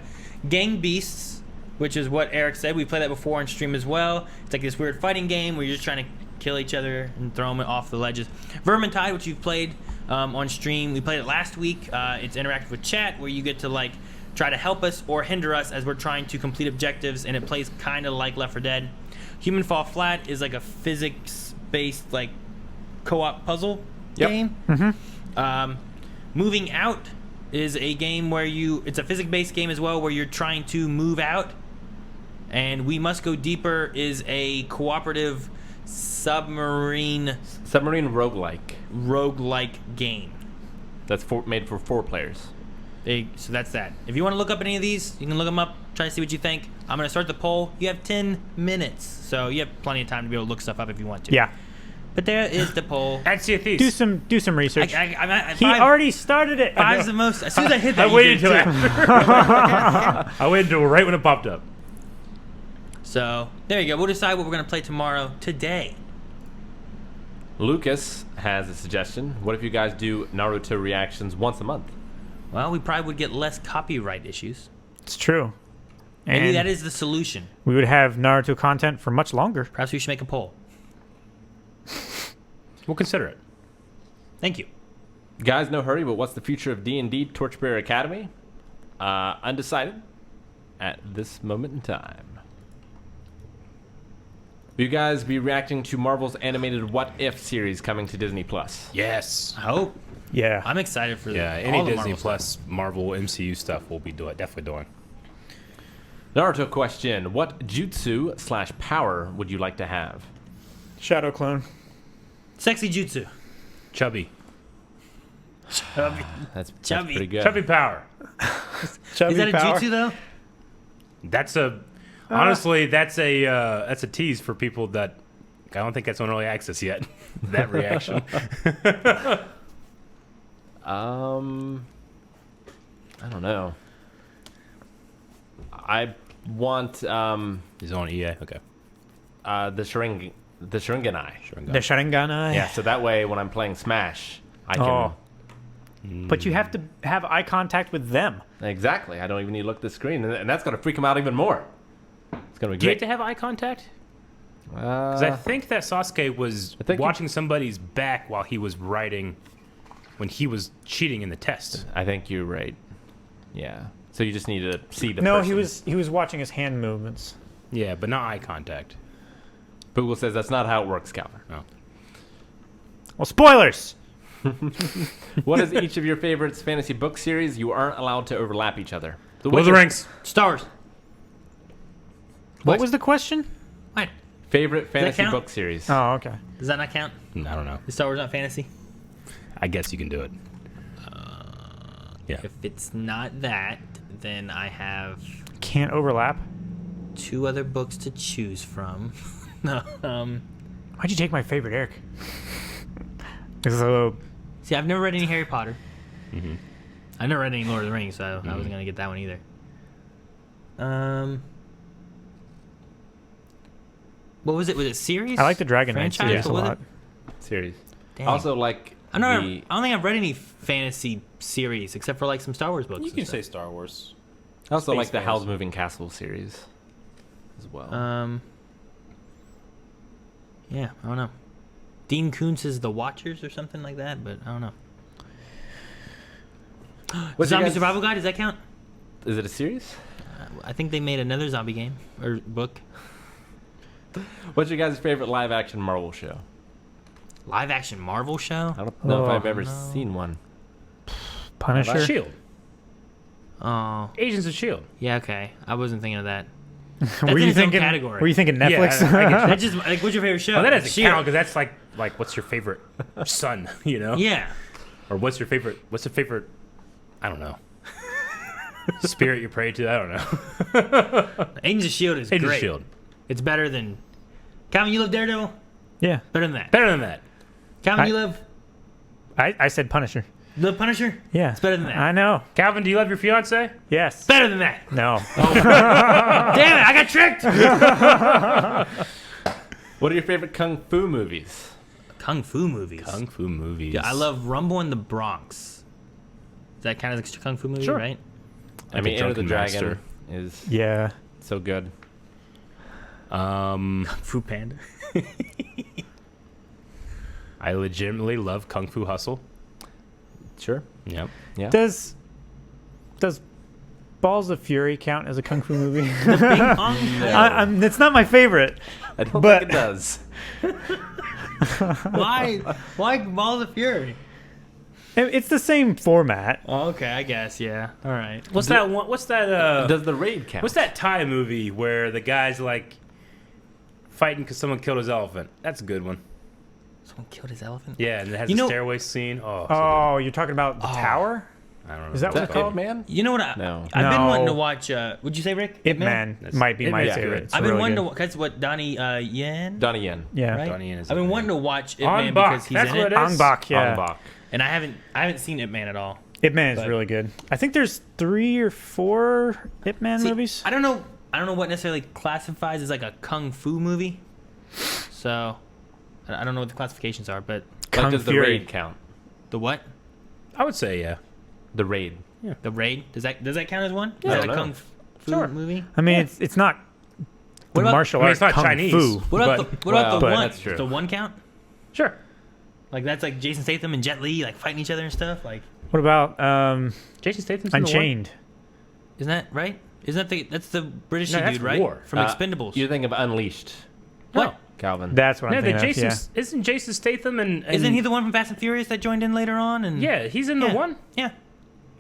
Gang Beasts, which is what Eric said. We played that before on stream as well. It's like this weird fighting game where you're just trying to kill each other and throw them off the ledges. Vermintide, which you've played on stream. We played it last week. It's interactive with chat where you get to like try to help us or hinder us as we're trying to complete objectives, and it plays kind of like Left 4 Dead. Human Fall Flat is like a physics-based like co-op puzzle game. Moving Out is a game where it's a physics-based game as well where you're trying to move out. And We Must Go Deeper is a cooperative submarine roguelike game. That's made for 4 players. So that's that. If you want to look up any of these, you can look them up, try to see what you think. I'm going to start the poll. You have 10 minutes, so you have plenty of time to be able to look stuff up if you want to. Yeah. But there is the poll. At Sea of Thieves. Do some research. I'm at He five. already started it. Five's the most. As soon as I hit that, I you waited did till too. after. I waited till right when it popped up. So there you go. We'll decide what we're going to play tomorrow. Today. Lucas has a suggestion. What if you guys do Naruto reactions once a month? Well, we probably would get less copyright issues. It's true. Maybe And that is the solution. we would have Naruto content for much longer. Perhaps we should make a poll. We'll consider it. Thank you. Guys, no hurry, but what's the future of D&D Torchbearer Academy? Undecided at this moment in time. Will you guys be reacting to Marvel's animated What If series coming to Disney Plus? Yes. I hope. Yeah. I'm excited for Yeah. all Any the Disney Marvel Plus Marvel MCU stuff we'll be definitely doing. Naruto question. What jutsu/power would you like to have? Shadow clone. stuff. Sexy jutsu. Chubby. That's Chubby. pretty good. Chubby power. Chubby Is that a power. jutsu though? That's honestly that's a tease for people that I don't think that's on early access yet. That reaction. I don't know. I want He's on EA. Okay. the Sharinganai. The Sharingan eye. Yeah, so that way when I'm playing Smash, I can Oh. But you have to have eye contact with them. exactly. I don't even need to look at the screen, and that's gonna freak him out even more. It's gonna be Do you have great. to have eye contact? Because I think that Sasuke was I think watching somebody's back while he was writing when he was cheating in the test. I think you're right. Yeah. So you just need to see the No, person. he was watching his hand movements. Yeah, but not eye contact. Google says that's not how it works, Calvin. No. Well, spoilers. What is each of your favorites fantasy book series? You aren't allowed to overlap each other. Lord of the Rings. Star Wars. What was the question? What? Favorite fantasy count? book series. Oh, okay. Does that not count? I don't know. Is Star Wars not fantasy? I guess you can do it. Yeah. If it's not that, then I have Can't overlap. 2 other books to choose from. Why'd you take my favorite, Eric? So, See, I've never read any Harry Potter. I've never read any Lord of the Rings, so I wasn't gonna get that one either. What was it? Was it series? I like the Dragon Knight franchise? series a What was lot. it? Series. Dang. Also, like I don't think I've read any fantasy series except for like some Star Wars books. You and can stuff. say Star Wars. also like Space the Force. Howl's Moving Castle series as well. Yeah, I don't know. Dean Koontz's The Watchers or something like that, but I don't know. What's Zombie your guys- Survival Guide, does that count? Is it a series? I think they made another zombie game or book. What's your guys' favorite live action Marvel show? Live action Marvel show? I don't know if Oh, I've ever no. seen one. Punisher. Shield. Oh, Agents of Shield. yeah, okay. I wasn't thinking of that. Were in you its own thinking? category. Were you thinking Netflix? Yeah, I get you. That just like, what's your favorite show? Oh, that doesn't Shield. count because that's like what's your favorite son, you know? Yeah. Or what's the favorite? I don't know. Spirit you pray to? I don't know. Agents of Shield is Agents of great. Shield. It's better than. Calvin, you love Daredevil? Yeah, Better than that. Better than that. Calvin, I- you love I said Punisher. Punisher? Yeah, It's better than that. I know. Calvin, do you love your fiance? Yes. Better than that. No. Damn it! I got tricked. What are your favorite kung fu movies? Kung fu movies. Kung fu movies. Yeah, I love Rumble in the Bronx. Is that kind of a kung fu movie, Sure. right? I mean, Enter the Drunken Dragon Master. is Yeah. so good. Fu Panda. I legitimately love Kung Fu Hustle. Sure. Yep. Yeah. Does Balls of Fury count as a kung fu movie? Ping pong. It's not my favorite. I don't but- think it does. Why? Why Balls of Fury? It's the same format. Oh, okay, I guess. Yeah. All right. What's that one? What's that? Does the raid count? What's that Thai movie where the guy's like fighting because someone killed his elephant? That's a good one. Someone killed his elephant. Yeah, and it has You a know- stairway scene. Oh, so Oh, you're talking about the tower? good. I don't know. Is that Is what that it's called? Ip Man? You know what? No. I've been No. wanting to watch. Would you say Rick? Ip Man That's- might be Ip my Man's favorite. good. It's I've been really wanting good. to. That's what Donnie Yen. Donnie Yen. Yeah. Right? Donnie Yen is I've been his wanting name. to watch Ip Man Ong because Bak, he's that's in what it. it is. Ong Bak, yeah. Ong Bak. And I haven't seen Ip Man at all. Ip Man is But- really good. I think there's 3 or 4 Ip Man See, movies. I don't know what necessarily classifies as like a kung fu movie. So I don't know what the classifications are, but Kung Like, does the Fury. raid count? the what? I would say yeah. The raid. The Raid? Does that count as one? Yeah, Is I that a don't kung know. fu Sure. movie? I mean, it's not the What about- martial I mean, arts it's not kung Chinese. fu. What about But- the Well, one? that's true. The one count? Sure. Like that's like Jason Statham and Jet Li like fighting each other and stuff. Like, What about Jason Statham's in the one? Unchained? isn't that right? Isn't that that's the British No, that's dude, right? War. From Expendables. You think of Unleashed, What? Calvin? That's what No, I'm the thinking Jason of. Yeah. isn't Jason Statham and Isn't he the one from Fast and Furious that joined in later on? And Yeah, he's in the Yeah. one. Yeah.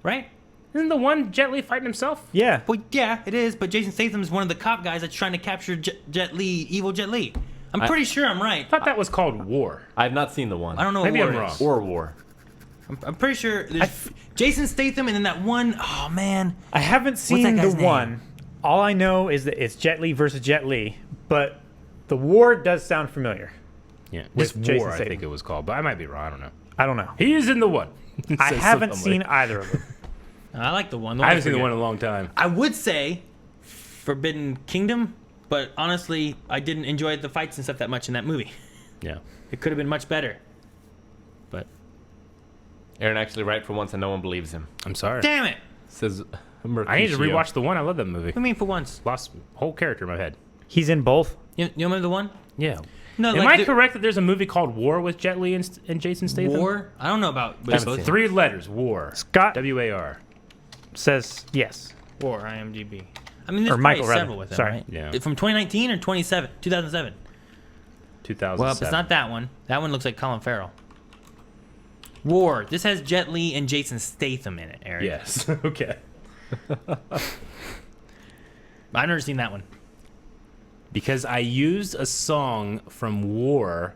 Right? Isn't the one Jet Li fighting himself? Yeah. Well, yeah, it is. But Jason Statham is one of the cop guys that's trying to capture Jet Li, evil Jet Li. I'm pretty sure I'm right. I thought that was called War. I've not seen the one. I don't know. Maybe what I'm war wrong. is. Or War. I'm pretty sure there's Jason Statham and then that one oh man. I haven't that seen the guy's name? one. All I know is that it's Jet Li versus Jet Li, but the war does sound familiar. Yeah, With just Jason War. I Statham. think it was called, but I might be wrong. I don't know. I don't know. He is in the one. I Says haven't something. seen either of them. I like the one. I haven't seen the one in a long time. I would say Forbidden Kingdom, but honestly, I didn't enjoy the fights and stuff that much in that movie. Yeah. It could have been much better. But Aaron actually right for once, and no one believes him. I'm sorry. damn it! Says I need to rewatch the one. I love that movie. I mean, for once. Lost whole character in my head. He's in both. You remember the one? Yeah. No, Am I correct that there's a movie called War with Jet Li and Jason Statham? War? I don't know about. But Haven't both seen it. 3 letters. War. Scott W-A-R. says yes. War. IMDb. I mean, there's Or Michael, probably rather. several with them, Sorry. right? Yeah. From 2019 or 2007? 2007. Well, it's not that one. That one looks like Colin Farrell. War. This has Jet Li and Jason Statham in it, Eric. Yes. Okay. I've never seen that one. Because I used a song from War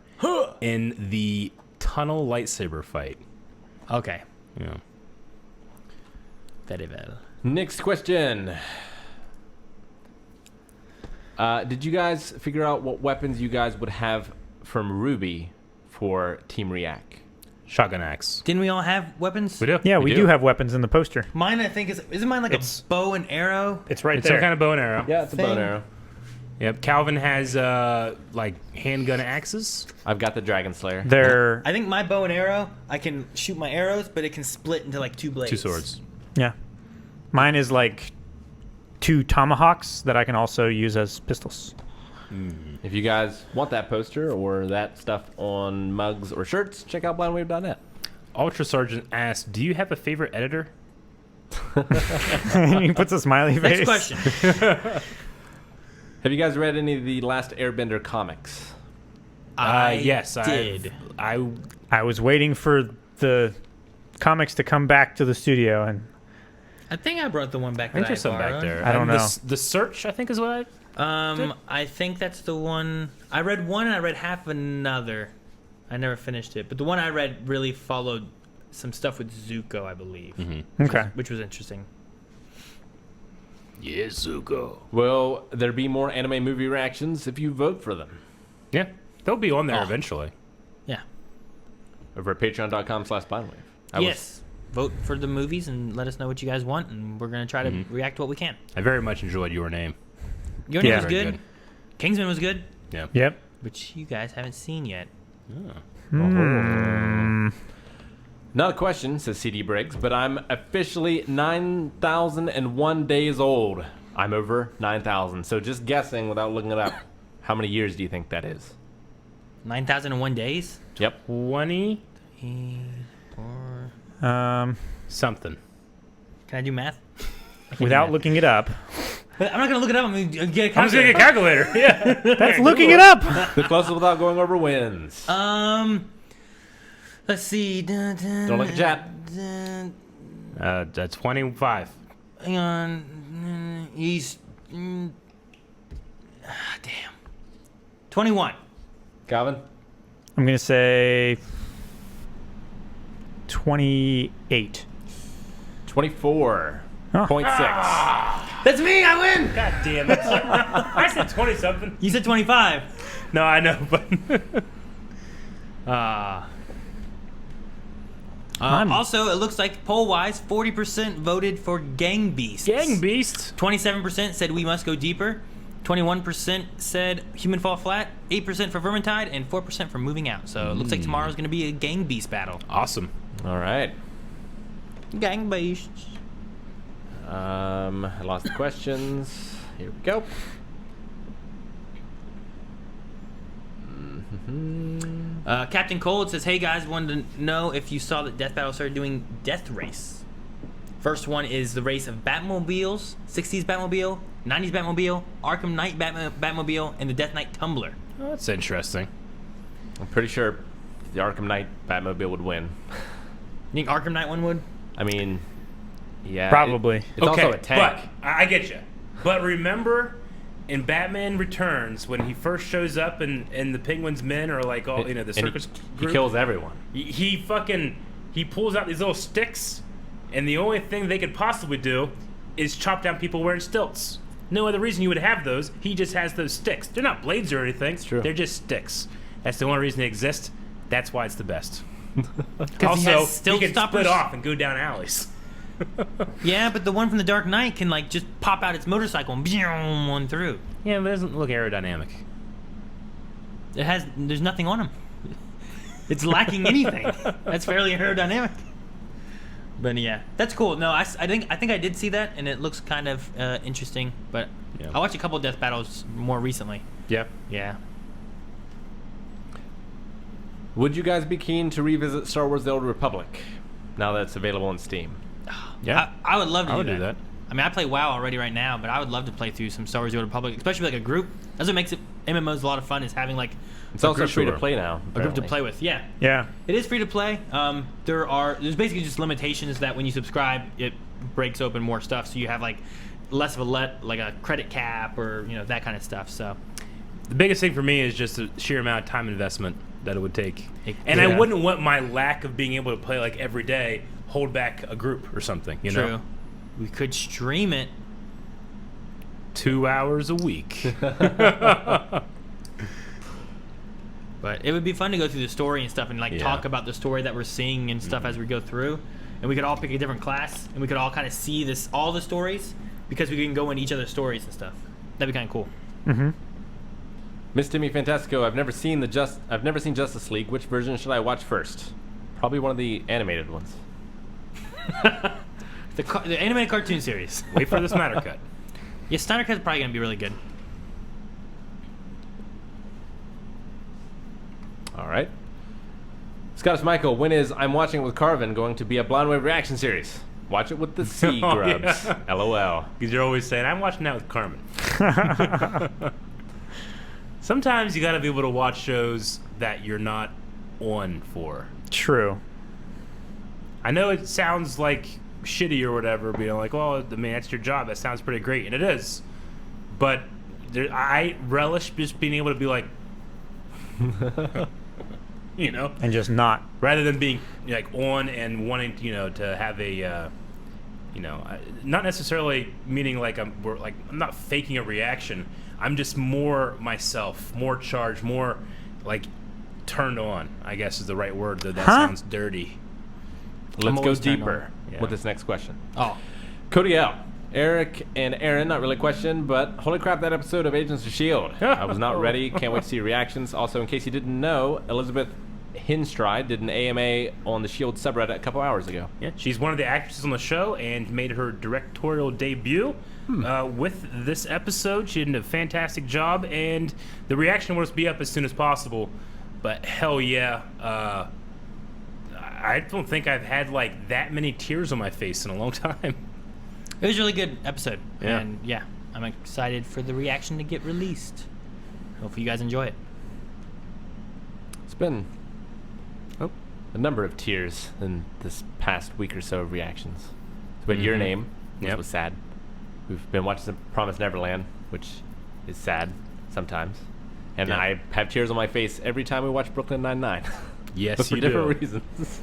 in the tunnel lightsaber fight. Okay. Yeah. Very well. Next question. Did you guys figure out what weapons you guys would have from Ruby for Team React? Shotgun axe. Didn't we all have weapons? We do. Yeah, we do have weapons in the poster. Mine, I think, isn't mine like It's- a bow and arrow? It's right It's there. some kind of bow and arrow. Yeah, it's a bow and Thing. arrow. Yep. Calvin has like handgun axes. I've got the Dragon Slayer. They're I think my bow and arrow, I can shoot my arrows, but it can split into like 2 blades. 2 swords. yeah. Mine is like 2 tomahawks that I can also use as pistols. If you guys want that poster or that stuff on mugs or shirts, check out blindwave.net. Ultra Sergeant asks, "Do you have a favorite editor?" He puts a smiley face. Next question. Have you guys read any of the Last Airbender comics? Yes, did. I was waiting for the comics to come back to the studio, and I think I brought the one back I think that there's some back borrowed. there. I don't And know. The Search, I think, is what I think that's the one. I read one and I read half another. I never finished it, but the one I read really followed some stuff with Zuko, I believe, okay. which was interesting. Yes, Zuko. Will there be more anime movie reactions if you vote for them? Yeah, they'll be on there Oh. eventually. Yeah. Over at patreon.com/blindwave. Yes. Vote for the movies and let us know what you guys want, and we're gonna try to react to what we can. I very much enjoyed Your Name. Your Name Yeah. was Very good. good. Kingsman was good, Yeah. Yep. which you guys haven't seen yet. Not a question, says CD Briggs, but I'm officially 9,001 days old. I'm over 9,000. So just guessing without looking it up, how many years do you think that is? 9,001 days. Yep. 20 something. Can I do math? Without looking it up. But I'm not gonna look it up. I'm gonna get a I'm just gonna calculator. get a calculator. Yeah. That's looking it up. The closest without going over wins. Let's see. Don't look at chat. That's 25. Hang on. He's. Damn. 21. Calvin? I'm going to say 28. 24.6. That's me. I win. God damn it. I said 20 something. You said 25. No, I know, but Also, it looks like poll-wise, 40% voted for Gang Beasts. Gang Beast. 27% said we must go deeper. 21% said human fall flat. 8% for Vermintide, and 4% for moving out. So it looks like tomorrow's going to be a Gang Beast battle. Awesome. All right. Gang Beasts. I lost the questions. Here we go. Captain Cold says, hey guys, wanted to know if you saw that Death Battle started doing Death Race. First one is the race of Batmobiles, 60s Batmobile, 90s Batmobile, Arkham Knight Batmobile, and the Death Knight Tumbler. Oh, that's interesting. I'm pretty sure the Arkham Knight Batmobile would win. You think Arkham Knight one would? I mean, yeah. Probably. It's also a tank. But I get you. But remember, in Batman Returns, when he first shows up and the Penguin's men are like all, the And circus he group, kills everyone. he pulls out these little sticks, and the only thing they could possibly do is chop down people wearing stilts. No other reason you would have those. He just has those sticks. They're not blades or anything. It's true. They're just sticks. That's the only reason they exist. That's why it's the best. he Also, has he stilt can stoppers? split off and go down alleys. Yeah, but the one from the Dark Knight can like just pop out its motorcycle and one through. Yeah, but it doesn't look aerodynamic. There's nothing on him. It's lacking anything. That's fairly aerodynamic. But yeah, that's cool. No, I think I did see that, and it looks kind of interesting. But Yeah. I watched a couple of Death Battles more recently. Yep. Yeah. Would you guys be keen to revisit Star Wars: The Old Republic now that it's available on Steam? Yeah. I would love to I would do do that. that. I mean, I play WoW already right now, but I would love to play through some Star Wars: The Old Republic, especially like a group. That's what makes it MMOs a lot of fun, is having like It's also group free to tour. play now. a group to apparently. play with. Yeah. Yeah. It is free to play. There's basically just limitations that when you subscribe, it breaks open more stuff, so you have like less of like a credit cap or that kind of stuff. So The biggest thing for me is just the sheer amount of time investment that it would take. And Yeah. I wouldn't want my lack of being able to play like every day hold back a group or something, you true. know? We could stream it. 2 hours a week. But it would be fun to go through the story and stuff and like Yeah. talk about the story that we're seeing and stuff as we go through. And we could all pick a different class and we could all kind of see all the stories because we can go in each other's stories and stuff. That'd be kind of cool. Mm-hmm. Miss Timmy Fantastico, I've never seen Justice League. Which version should I watch first? Probably one of the animated ones. The animated cartoon series. Wait for the Snyder Cut. Yeah, Snyder Cut's probably going to be really good. All right. Scottish Michael, when is I'm Watching It with Carvin going to be a Blind Wave reaction series? Watch it with the sea Oh, grubs. yeah. LOL. Because you're always saying, I'm watching that with Carmen. Sometimes you got to be able to watch shows that you're not on for. True. I know it sounds like shitty or whatever, being like, well, I mean, that's your job. That sounds pretty great. And it is. But I relish just being able to be like, And just not. rather than being like on and wanting, to have a, not necessarily meaning like I'm not faking a reaction. I'm just more myself, more charged, more like turned on, I guess is the right word, though that sounds dirty. Let's go always turned deeper on. with Yeah. this next question. Oh. Cody L. Eric and Aaron, not really a question, but holy crap, that episode of Agents of S.H.I.E.L.D. I was not ready. Can't wait to see your reactions. Also, in case you didn't know, Elizabeth Hinstride did an AMA on the S.H.I.E.L.D. subreddit a couple hours ago. Yeah, she's one of the actresses on the show and made her directorial debut with this episode. She did a fantastic job, and the reaction was to be up as soon as possible. But hell yeah, I don't think I've had like that many tears on my face in a long time. It was a really good episode. Yeah. And yeah, I'm excited for the reaction to get released. Hopefully you guys enjoy it. It's been a number of tears in this past week or so of reactions. But Your Name, which Yep. was sad. We've been watching The Promised Neverland, which is sad sometimes. And Yeah. I have tears on my face every time we watch Brooklyn Nine-Nine. Yes, but for you different do. reasons.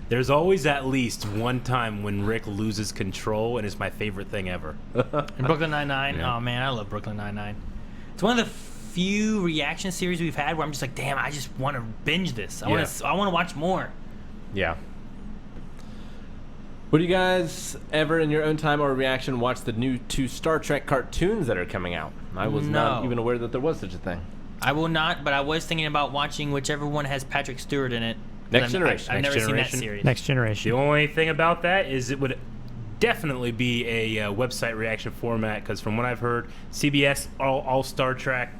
There's always at least one time when Rick loses control, and it's my favorite thing ever. And Brooklyn Nine-Nine, Yeah. oh man, I love Brooklyn Nine-Nine. It's one of the few reaction series we've had where I'm just like, damn, I just want to binge this. I want to watch more. Yeah. Would you guys ever, in your own time or reaction, watch the new 2 Star Trek cartoons that are coming out? I was not No. even aware that there was such a thing. I will not, but I was thinking about watching whichever one has Patrick Stewart in it. Next Generation. I've Next never seen that Generation. series. Next The generation. only thing about that is it would definitely be a website reaction format, because from what I've heard, CBS all Star Trek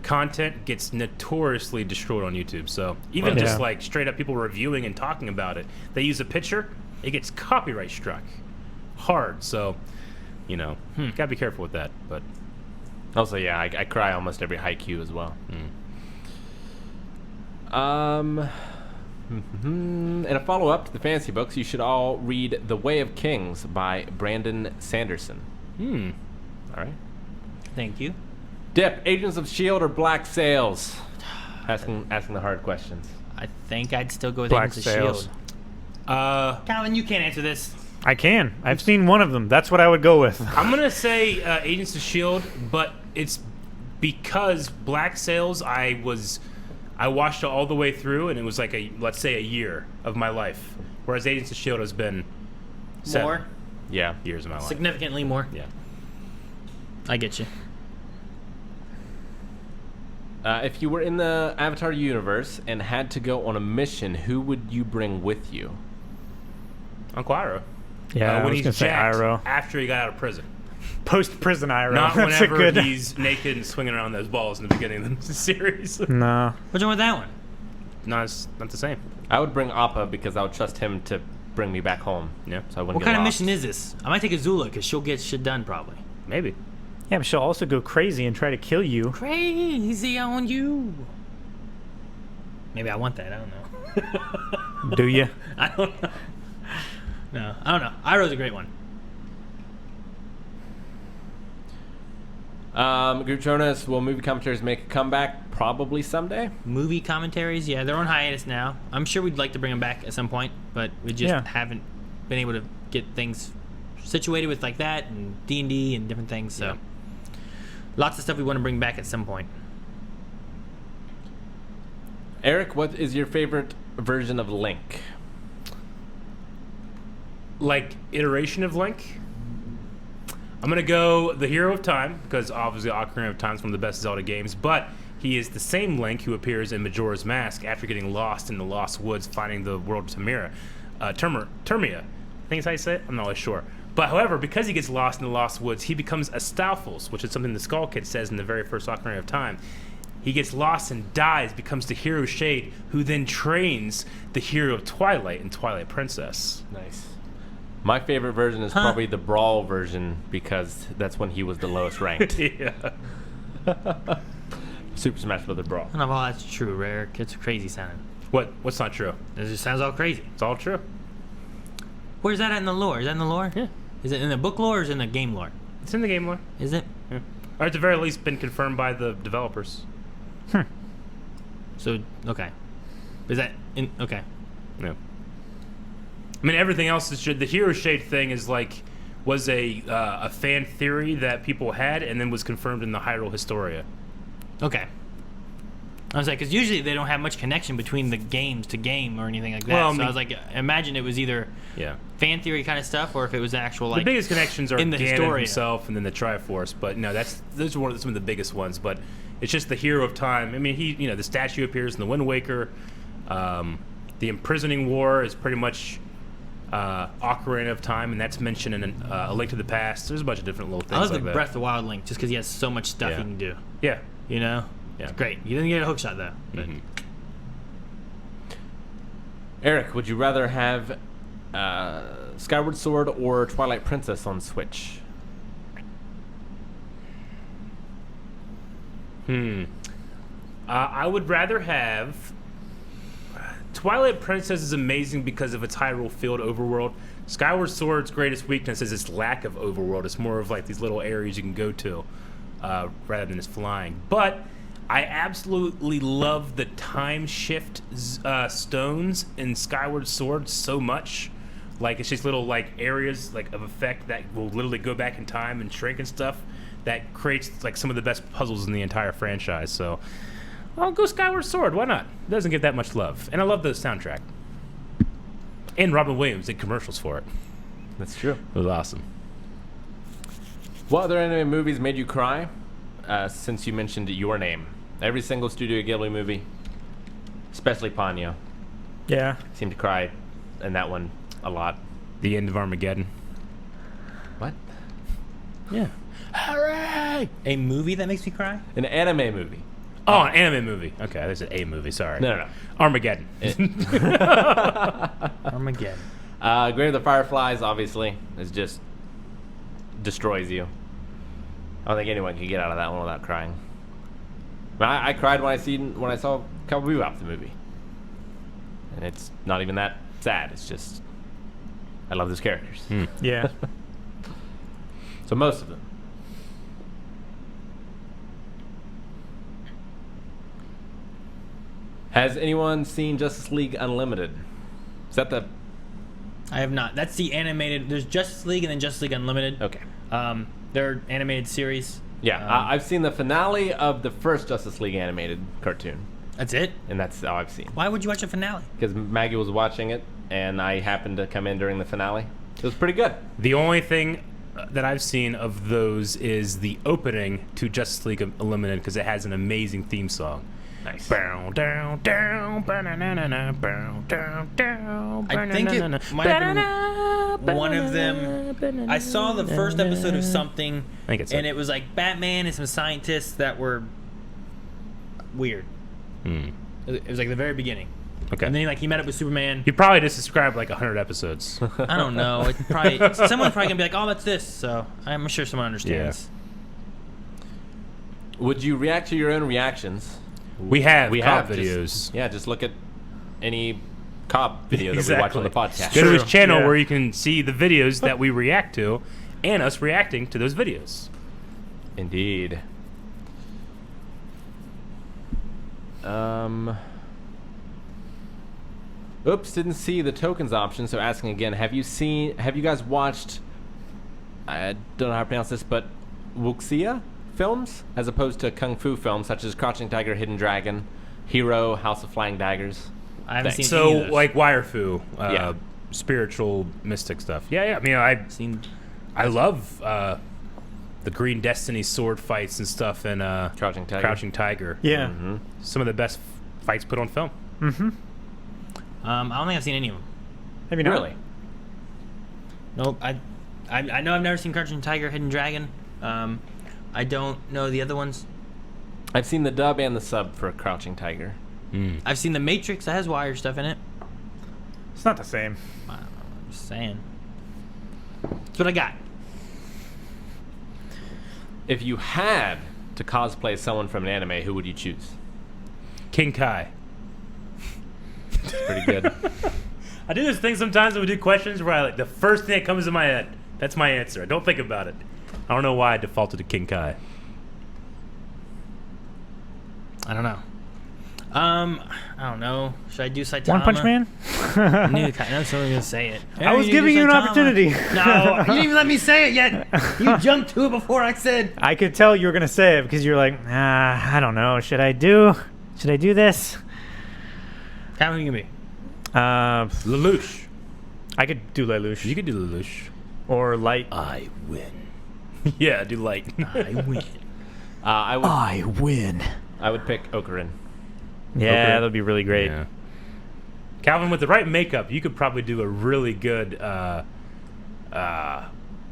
content gets notoriously destroyed on YouTube. So even Yeah. just like straight up people reviewing and talking about it, they use a picture, it gets copyright struck hard. So gotta be careful with that. But Also, yeah, I cry almost every haiku as well. In a follow-up to the fantasy books, you should all read The Way of Kings by Brandon Sanderson. All right. Thank you. Dip, Agents of S.H.I.E.L.D. or Black Sails? Asking the hard questions. I think I'd still go with Black Agents of Sails. S.H.I.E.L.D. Calvin, you can't answer this. I can. I've seen one of them. That's what I would go with. I'm gonna say Agents of S.H.I.E.L.D., but it's because Black Sails I watched it all the way through, and it was like let's say a year of my life, whereas Agents of S.H.I.E.L.D. has been 7 More? Yeah. years of my life. Significantly more. Yeah. I get you. If you were in the Avatar universe and had to go on a mission, who would you bring with you? Uncle Iroh. Yeah, I when was he's gonna say jacked Iroh. after he got out of prison. post-prison IRL. Not That's a whenever good. he's naked and swinging around those balls in the beginning of the series. No. What's wrong with that one? Not the same. I would bring Appa because I would trust him to bring me back home. Yeah. So I wouldn't What get kind of lost. mission is this? I might take Azula because she'll get shit done probably. Maybe. Yeah, but she'll also go crazy and try to kill you. Crazy on you. Maybe I want that. I don't know. Do you? I don't know. No, I don't know. Iroh's a great one. Group Jonas, will movie commentaries make a comeback? Probably someday. Movie commentaries, yeah, they're on hiatus now. I'm sure we'd like to bring them back at some point, but we just Yeah. haven't been able to get things situated with like that and D&D and different things. So, lots of stuff we want to bring back at some point. Eric, what is your favorite version of Link? Like iteration of Link. I'm gonna go the Hero of Time because obviously Ocarina of Time is one of the best Zelda games, but he is the same Link who appears in Majora's Mask after getting lost in the Lost Woods, finding the world of Termia. I think is how you say it. I'm not really sure. But however, because he gets lost in the Lost Woods, he becomes a Stalfos, which is something the Skull Kid says in the very first Ocarina of Time. He gets lost and dies, becomes the Hero Shade, who then trains the Hero of Twilight and Twilight Princess. Nice. My favorite version is probably the Brawl version because that's when he was the lowest ranked. Yeah. Super Smash Bros. Brawl. I don't know if all that's true, Eric. It's crazy sounding. What's not true? It just sounds all crazy. It's all true. Where's that at in the lore? Is that in the lore? Yeah. Is it in the book lore or is it in the game lore? It's in the game lore. Is it? Yeah. Or at the very least been confirmed by the developers. So, okay. Is that in... Okay. No. I mean, everything else is the Hero Shade thing was a fan theory that people had and then was confirmed in the Hyrule Historia. Okay. I was like, because usually they don't have much connection between the games to game or anything like that. Well, I so mean- I was like, imagine it was either Yeah. fan theory kind of stuff or if it was actual, The like... biggest connections are in the Ganon Historia. himself and then the Triforce, but no, those are some of the biggest ones. But it's just the Hero of Time. I mean, the statue appears in the Wind Waker. The Imprisoning War is pretty much Ocarina of Time, and that's mentioned in A Link to the Past. There's a bunch of different little things I love like the that. Breath of the Wild Link just because he has so much stuff Yeah. he can do. Yeah. You know? Yeah. It's great. You didn't get a hook shot, though. But Mhm. Eric, would you rather have Skyward Sword or Twilight Princess on Switch? I would rather have Twilight Princess is amazing because of its Hyrule Field overworld. Skyward Sword's greatest weakness is its lack of overworld. It's more of like these little areas you can go to rather than its flying. But I absolutely love the time shift stones in Skyward Sword so much. Like it's just little like areas like of effect that will literally go back in time and shrink and stuff. That creates like some of the best puzzles in the entire franchise. So I'll go Skyward Sword. Why not? It doesn't get that much love, and I love the soundtrack. And Robin Williams did commercials for it. That's true. It was awesome. What other anime movies made you cry? Since you mentioned Your Name, every single Studio Ghibli movie, especially Ponyo, Yeah. seemed to cry in that one a lot. The end of Armageddon. What? Yeah. Hooray! a movie that makes me cry? An anime movie. Oh, an anime movie. Okay, there's an A movie. Sorry. No. Armageddon. Armageddon. Grave of the Fireflies, obviously, is just destroys you. I don't think anyone can get out of that one without crying. I cried when I saw Cowboy Bebop the movie, and it's not even that sad. It's just I love those characters. Yeah. So most of them. Has anyone seen Justice League Unlimited? Is that the... I have not. That's the animated. There's Justice League and then Justice League Unlimited. Okay. They're animated series. Yeah, I've seen the finale of the first Justice League animated cartoon, That's it? and that's all I've seen. Why would you watch a finale? Because Maggie was watching it, and I happened to come in during the finale. It was pretty good. The only thing that I've seen of those is the opening to Justice League Unlimited because it has an amazing theme song. Nice. Bow, down, down, ba-na-na-na-na, bow, down, down, I think it ba-na-na-na, might have been one of them. I saw the first episode of something, I think it's and it was like Batman and some scientists that were weird. It was like the very beginning. Okay. And then he met up with Superman. You probably just described like 100 episodes. I don't know. It's probably someone's probably gonna be like, "Oh, that's this." So I'm sure someone understands. Would you react to your own reactions? We have Cobb just- videos. Yeah, just look at any Cobb video that we watch on the podcast. Go to his True. channel Yeah. where you can see the videos that we react to and us reacting to those videos. Indeed. Oops, didn't see the tokens option, so asking again, have you guys watched, I don't know how to pronounce this, but wuxia films as opposed to kung fu films such as Crouching Tiger, Hidden Dragon, Hero, House of Flying Daggers? I haven't seen any So of those. like Wirefu, Yeah. spiritual mystic stuff. Yeah. I mean, I love the Green Destiny sword fights and stuff in Crouching Tiger. Crouching Tiger. Yeah. Some of the best fights put on film. I don't think I've seen any of them. Maybe not. Really? Nope. I know I've never seen Crouching Tiger, Hidden Dragon. I don't know the other ones. I've seen the dub and the sub for Crouching Tiger. I've seen The Matrix. That has wire stuff in it. It's not the same. I'm just saying. That's what I got. If you had to cosplay someone from an anime, who would you choose? King Kai. It's pretty good. I do this thing sometimes when we do questions where the first thing that comes to my head, that's my answer. I don't think about it. I don't know why I defaulted to King Kai. I don't know. I don't know. Should I do Saitama? One Punch Man? I knew someone was gonna say it. I was Hey, giving do you an Saitama. opportunity. No, you didn't even let me say it yet. You jumped to it before I said. I could tell you were going to say it because you're like, I don't know. Should I do this? How many you gonna be? Lelouch. I could do Lelouch. You could do Lelouch. Or Light. I win. Yeah, do Light. I win. I win. would pick Ocarin. Yeah, Okay. that'd be really great. Yeah. Calvin, with the right makeup, you could probably do a really good.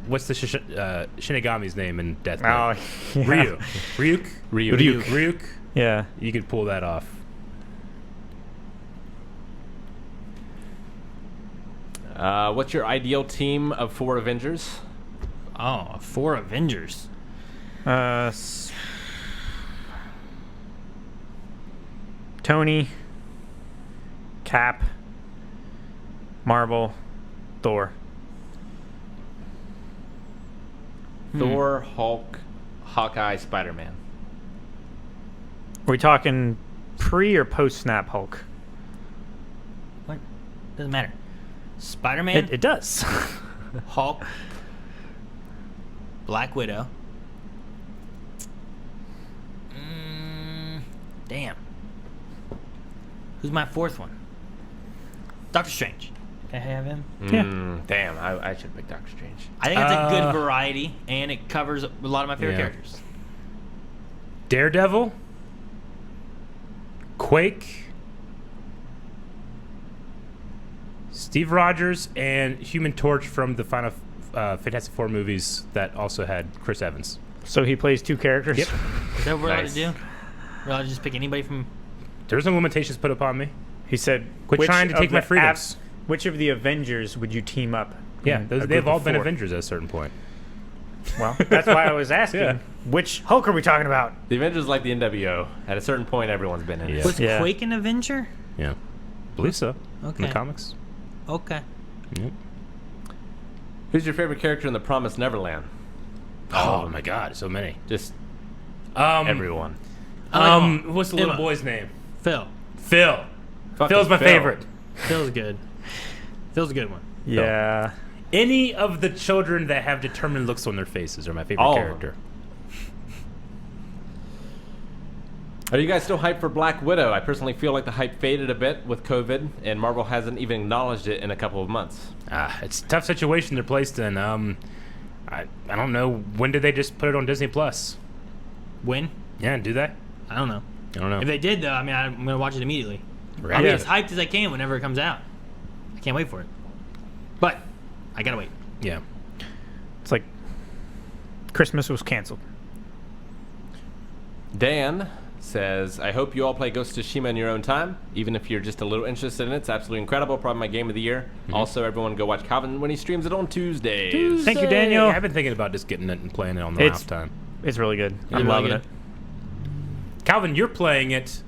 What's the Shinigami's name in Death Note? Oh, yeah. Ryuk. Yeah. You could pull that off. What's your ideal team of 4 Avengers? Oh, 4 Avengers. Tony, Cap, Marvel, Thor. Thor, Hulk, Hawkeye, Spider-Man. Are we talking pre or post snap Hulk? What? Doesn't matter. Spider-Man, It does. Hulk, Black Widow. Damn. Who's my 4th one? Doctor Strange. Can I have him? Yeah. Damn, I should pick Doctor Strange. I think it's a good variety, and it covers a lot of my favorite Yeah. characters. Daredevil. Quake. Steve Rogers and Human Torch from the final Fantastic Four movies that also had Chris Evans. So he plays 2 characters? Yep. Is that what we're allowed Nice. to do? We're allowed to just pick anybody from... There's no limitations put upon me. He said, Quit trying to of take my the freedoms. which of the Avengers would you team up? Yeah, in a they've group all of been 4? Avengers at a certain point. Well, that's why I was asking. Yeah. Which Hulk are we talking about? The Avengers is like the NWO. At a certain point, everyone's been in it. Yeah. Was Yeah. Quake an Avenger? Yeah. Believe so. In Okay. the comics. Okay. Yep. Who's your favorite character in The Promised Neverland? Oh my God, so many. Just Um, everyone. I like Emma. What's the little Emma. boy's name? Phil. Phil. Fucking Phil's my Phil. favorite. Phil's good. Phil's a good one. Yeah. Any of the children that have determined looks on their faces are my favorite All of character. Are you guys still hyped for Black Widow? I personally feel like the hype faded a bit with COVID, and Marvel hasn't even acknowledged it in a couple of months. It's a tough situation they're placed in. I don't know, when did they just put it on Disney Plus? When? Yeah, do they? I don't know. I don't know. If they did, though, I mean, I'm going to watch it immediately. Right. I'll be Yeah. as hyped as I can whenever it comes out. I can't wait for it. But I got to wait. Yeah. It's like Christmas was canceled. Dan says, I hope you all play Ghost of Tsushima in your own time, even if you're just a little interested in it. It's absolutely incredible. Probably my game of the year. Also, everyone go watch Calvin when he streams it on Tuesdays. Thank you, Daniel. I've been thinking about just getting it and playing it on the It's- halftime. It's really good. I'm really loving good. it. Calvin, you're playing it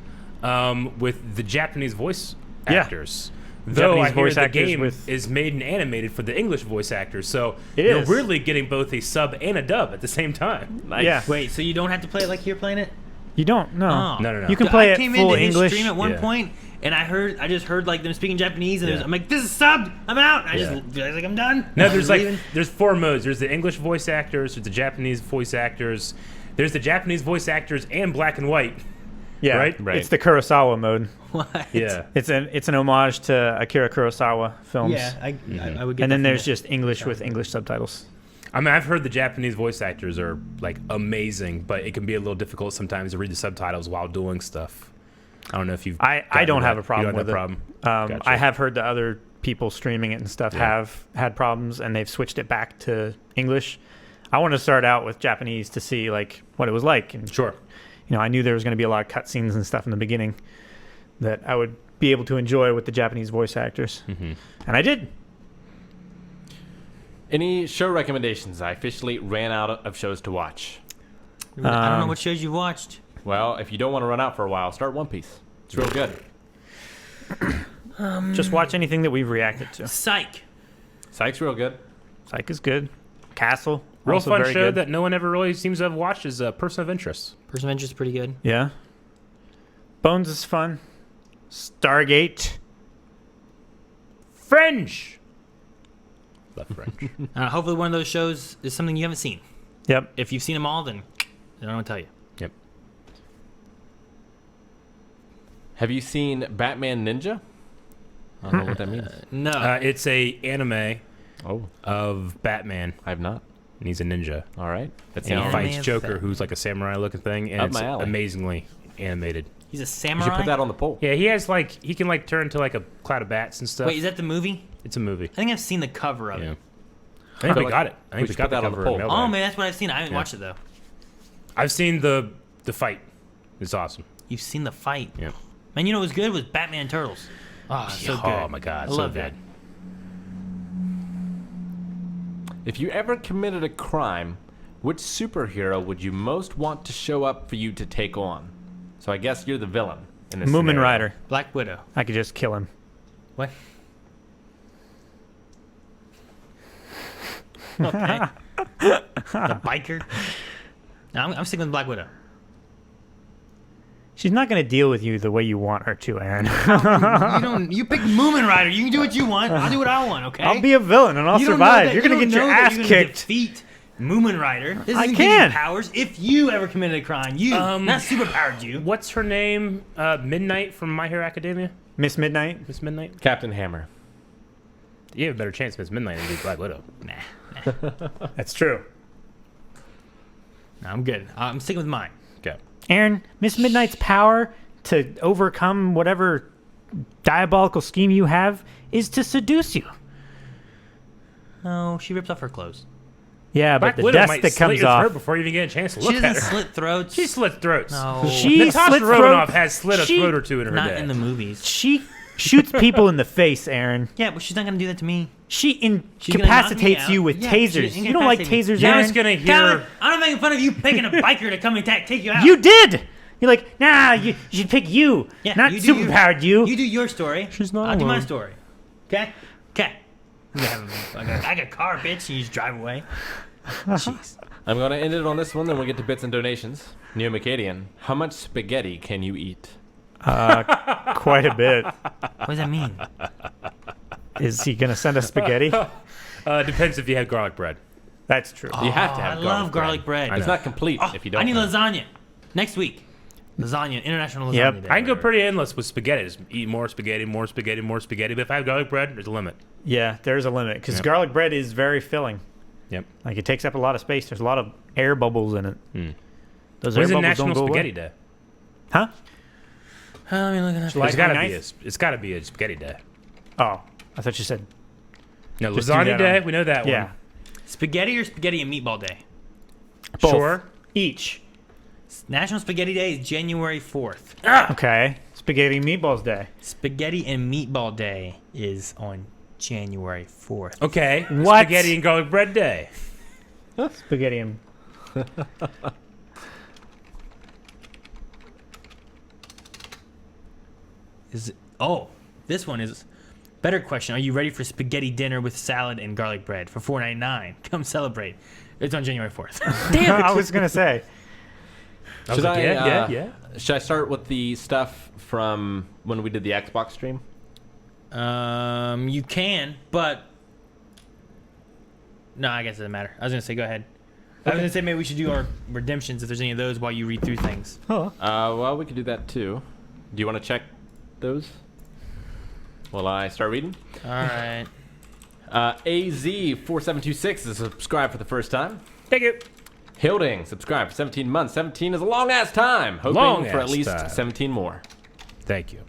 with the Japanese voice Yeah. actors. Though Japanese I hear voice the actors game with- is made and animated for the English voice actors, so It you're is. really getting both a sub and a dub at the same time. Nice. Yeah. Wait, so you don't have to play it like you're playing it? You don't? No. Oh. No. You can play I it came full into his English. stream at one Yeah. point, and I just heard like them speaking Japanese, and Yeah. I'm like, this is subbed. I'm out. And I Yeah. was like, I'm done. No, I'm there's leaving. there's 4 modes. There's the English voice actors, there's the Japanese voice actors, there's the Japanese voice actors and black and white. Yeah. Right? It's the Kurosawa mode. What? Yeah. It's an homage to Akira Kurosawa films. Yeah, I would get. And that then from there's that. just English with English subtitles. I mean, I've heard the Japanese voice actors are like amazing, but it can be a little difficult sometimes to read the subtitles while doing stuff. I don't know if you've. I gotten don't to have that. a problem You with don't it. have a problem. Gotcha. I have heard that other people streaming it and stuff Yeah. have had problems, and they've switched it back to English. I want to start out with Japanese to see like what it was like, and Sure. I knew there was going to be a lot of cutscenes and stuff in the beginning that I would be able to enjoy with the Japanese voice actors, and I did. Any show recommendations? I officially ran out of shows to watch. I don't know what shows you watched. Well, if you don't want to run out for a while, start One Piece. It's real good. Just watch anything that we've reacted to. Psych. Psych's real good. Psych is good. Castle, Real also fun very show good. that no one ever really seems to have watched is Person of Interest. Person of Interest is pretty good. Yeah. Bones is fun. Stargate. Fringe. Love Fringe. Hopefully, one of those shows is something you haven't seen. Yep. If you've seen them all, then I don't know what to tell you. Yep. Have you seen Batman Ninja? I don't know what that means. No. It's a anime Oh, of Batman, I have not. and he's a ninja. All right. That's And he Anime fights of Joker, Batman. who's like a samurai-looking thing, and Up it's my alley. amazingly animated. He's a You samurai. should put that on the poll. Yeah, he has he can turn to like a cloud of bats and stuff. Wait, is that the movie? It's a movie. I think I've seen the cover of Yeah. it. I think feel we like got it. I we think we should got put the that on the cover. poll. in Oh Mailbag. man, that's what I've seen. I haven't Yeah. watched it though. I've seen the fight. It's awesome. You've seen the fight. Yeah. Man, you know what was good was Batman Turtles. Oh, so good. Oh my god, I so love good. that. If you ever committed a crime, which superhero would you most want to show up for you to take on? So I guess you're the villain in this Moomin scenario. Rider. Black Widow. I could just kill him. What? Okay. The biker. No, I'm sticking with Black Widow. She's not going to deal with you the way you want her to, Aaron. You pick Moomin Rider. You can do what you want. I'll do what I want. Okay. I'll be a villain and I'll You don't know survive. that- You're you going to don't get your know that ass you're gonna kicked. Defeat Moomin Rider. This I isn't can. powers. If you ever committed a crime, not superpowered you. What's her name? Midnight from My Hero Academia. Miss Midnight. Miss Midnight. Captain Hammer. You have a better chance, of Miss Midnight, than do Black Widow. Nah. That's true. No, I'm good. I'm sticking with mine. Okay. Aaron, Miss Midnight's power to overcome whatever diabolical scheme you have is to seduce you. Oh, she rips off her clothes. Yeah, Black but the Widow dust might that slit comes your throat off. before you even get a chance to She look at doesn't her. slit throats. She slits throats. No. She Natasha slits Romanoff throat- has slit a she- throat or two in her Not day. in the movies. She shoots people in the face, Aaron. Yeah, but she's not gonna do that to me. She She's gonna knock me incapacitates out. you with Yeah, tasers. she You don't like incapacitate me. tasers, You're Aaron. just gonna Calvin, hear. I'm not making fun of you picking a biker to come and take you out. You did. You're like, nah. You should pick you, Yeah, not you do superpowered you. You do your story. She's not I'll do my alone. story. Okay? Okay. I got a car, bitch, and you just drive away. Jeez. I'm going to end it on this one, then we'll get to bits and donations. Neo Macadian, how much spaghetti can you eat? Quite a bit. What does that mean? Is he gonna send us spaghetti? Depends if you had garlic bread. That's true. You have to I have love garlic bread. I It's know. not complete Oh, if you don't. I need have it. lasagna. Next week. Lasagna, International Lasagna Yep. Day. I can go whatever. pretty endless with spaghetti. Just eat more spaghetti, more spaghetti, more spaghetti. But if I have garlic bread, there's a limit. Yeah, there's a limit because Yep. garlic bread is very filling. Yep. Like it takes up a lot of space. There's a lot of air bubbles in it. Those When air is it bubbles National don't go Spaghetti away. Day? Huh? Let me look at that. July It's gotta 29th? it's gotta be a spaghetti day. Oh, I thought you said. No, Just do lasagna that day. on- We know that Yeah. one. Spaghetti or spaghetti and meatball day? Both. Sure. Each. National Spaghetti Day is January 4th. Okay. Spaghetti Meatballs Day. Spaghetti and Meatball Day is on January 4th. Okay. What? Spaghetti and garlic bread day. Spaghetti and. Is it, oh, this one is better question. Are you ready for spaghetti dinner with salad and garlic bread for $4.99? Come celebrate. It's on January 4th. I was gonna say. I was Should like, I, yeah. Should I start with the stuff from when we did the Xbox stream? You can, but no, I guess it doesn't matter. I was gonna say go ahead. I was gonna say maybe we should do our redemptions if there's any of those while you read through things. Oh. Well, we could do that too. Do you want to check those? Will I start reading? All right. AZ4726 is subscribed for the first time. Thank you. Hilding, subscribed for 17 months. 17 is a long ass time. Hoping Long for at ass least time. 17 more. Thank you.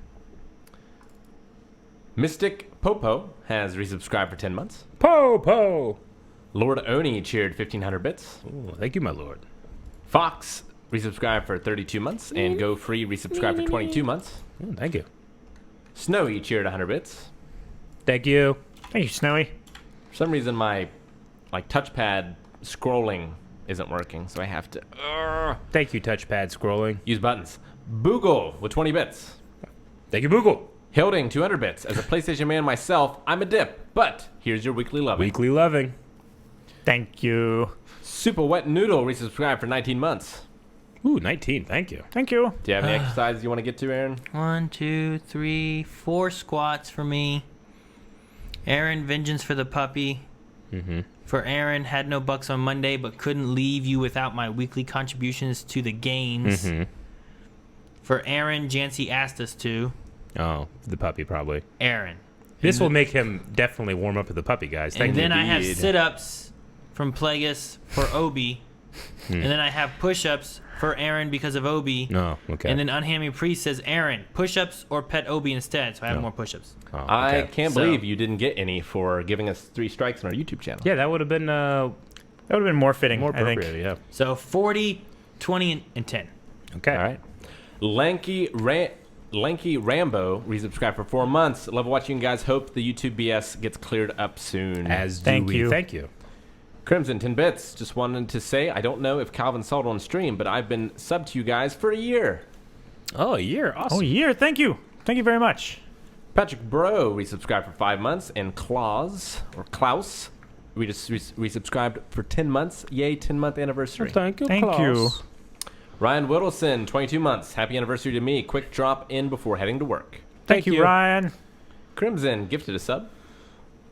Mystic Popo has resubscribed for 10 months. Po. Lord Oni cheered 1500 bits. Ooh, thank you, my lord. Fox resubscribed for 32 months. And Go Free resubscribed for 22 months. Ooh, thank you. Snowy cheered 100 bits. Thank you. Thank you, Snowy. For some reason, my touchpad scrolling isn't working, so I have to Thank you, touchpad scrolling. use buttons. Boogle with 20 bits. Thank you, Google. Hilding 200 bits. As a PlayStation man myself, I'm a dip, but here's your weekly loving. Weekly loving. Thank you. Super Wet Noodle resubscribed for 19 months. Ooh, 19. Thank you. Thank you. Do you have any exercises you want to get to, Aaron? 1, 2, 3, 4 squats for me. Aaron, vengeance for the puppy. Mm-hmm. For Aaron, had no bucks on Monday, but couldn't leave you without my weekly contributions to the games. Mm-hmm. For Aaron, Janci asked us to. Oh, the puppy probably. Aaron. This will make him definitely warm up to the puppy, guys. Thank And you. then I have Indeed. sit-ups from Plagueis for Obi. And then I have push-ups for Aaron because of Obi. No, okay. And then Unhammy Priest says, Aaron, push-ups or pet Obi instead. So I have No. more push-ups. Oh, I okay. can't So- believe you didn't get any for giving us 3 strikes on our YouTube channel. Yeah, that would have been That would have been more fitting, more I think. appropriate. Yeah. So 40, 20, and 10. Okay. All right. Lanky Rambo resubscribed for 4 months. Love watching you guys. Hope the YouTube BS gets cleared up soon. As do Thank we. you. Thank you. Crimson 10 bits. Just wanted to say I don't know if Calvin saw it on stream, but I've been subbed to you guys for a year. Oh, a year. Awesome. Oh, year. Thank you. Thank you very much. Patrick Bro resubscribed for 5 months, and Klaus resubscribed for 10 months. Yay, 10-month anniversary. Thank you. Thank Klaus. you. Ryan Whittleson, 22 months. Happy anniversary to me. Quick drop in before heading to work. Thank you, Ryan. Crimson gifted a sub.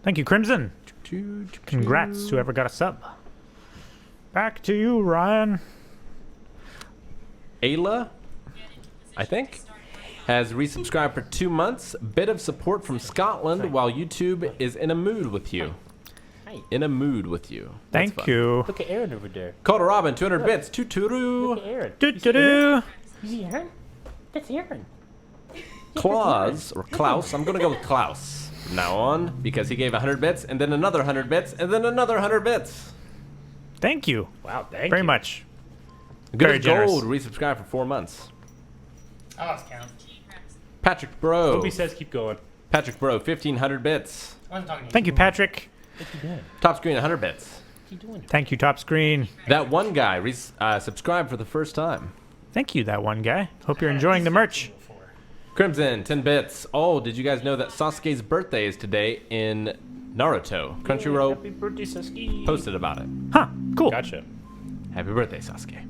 Thank you, Crimson. Congrats, whoever got a sub. Back to you, Ryan. Ayla, I think, has resubscribed for 2 months. Bit of support from Scotland while YouTube is in a mood with you. In a mood with you. That's Thank fun. you. Look at Aaron over there. Calder Robin, 200 bits. Tuturu. Aaron. Do-do-do. You see Aaron? That's Aaron. Klaus, or Klaus. I'm going to go with Klaus from now on because he gave 100 bits and then another 100 bits and then another 100 bits. Thank you Wow, thank very you. much. Good Very as generous. Gold resubscribed for 4 months. I lost count. Patrick Bro. Toby says keep going. Patrick Bro, 1,500 bits. I wasn't talking to you. Thank you, Patrick. What you doing? Top screen, 100 bits. What you doing? Thank you, Top Screen. That one guy subscribed for the first time. Thank you, that one guy. Hope you're enjoying the merch. Crimson, 10 bits. Oh, did you guys know that Sasuke's birthday is today in Naruto? Crunchyroll Happy birthday, Sasuke. posted about it. Huh, cool. Gotcha. Happy birthday, Sasuke.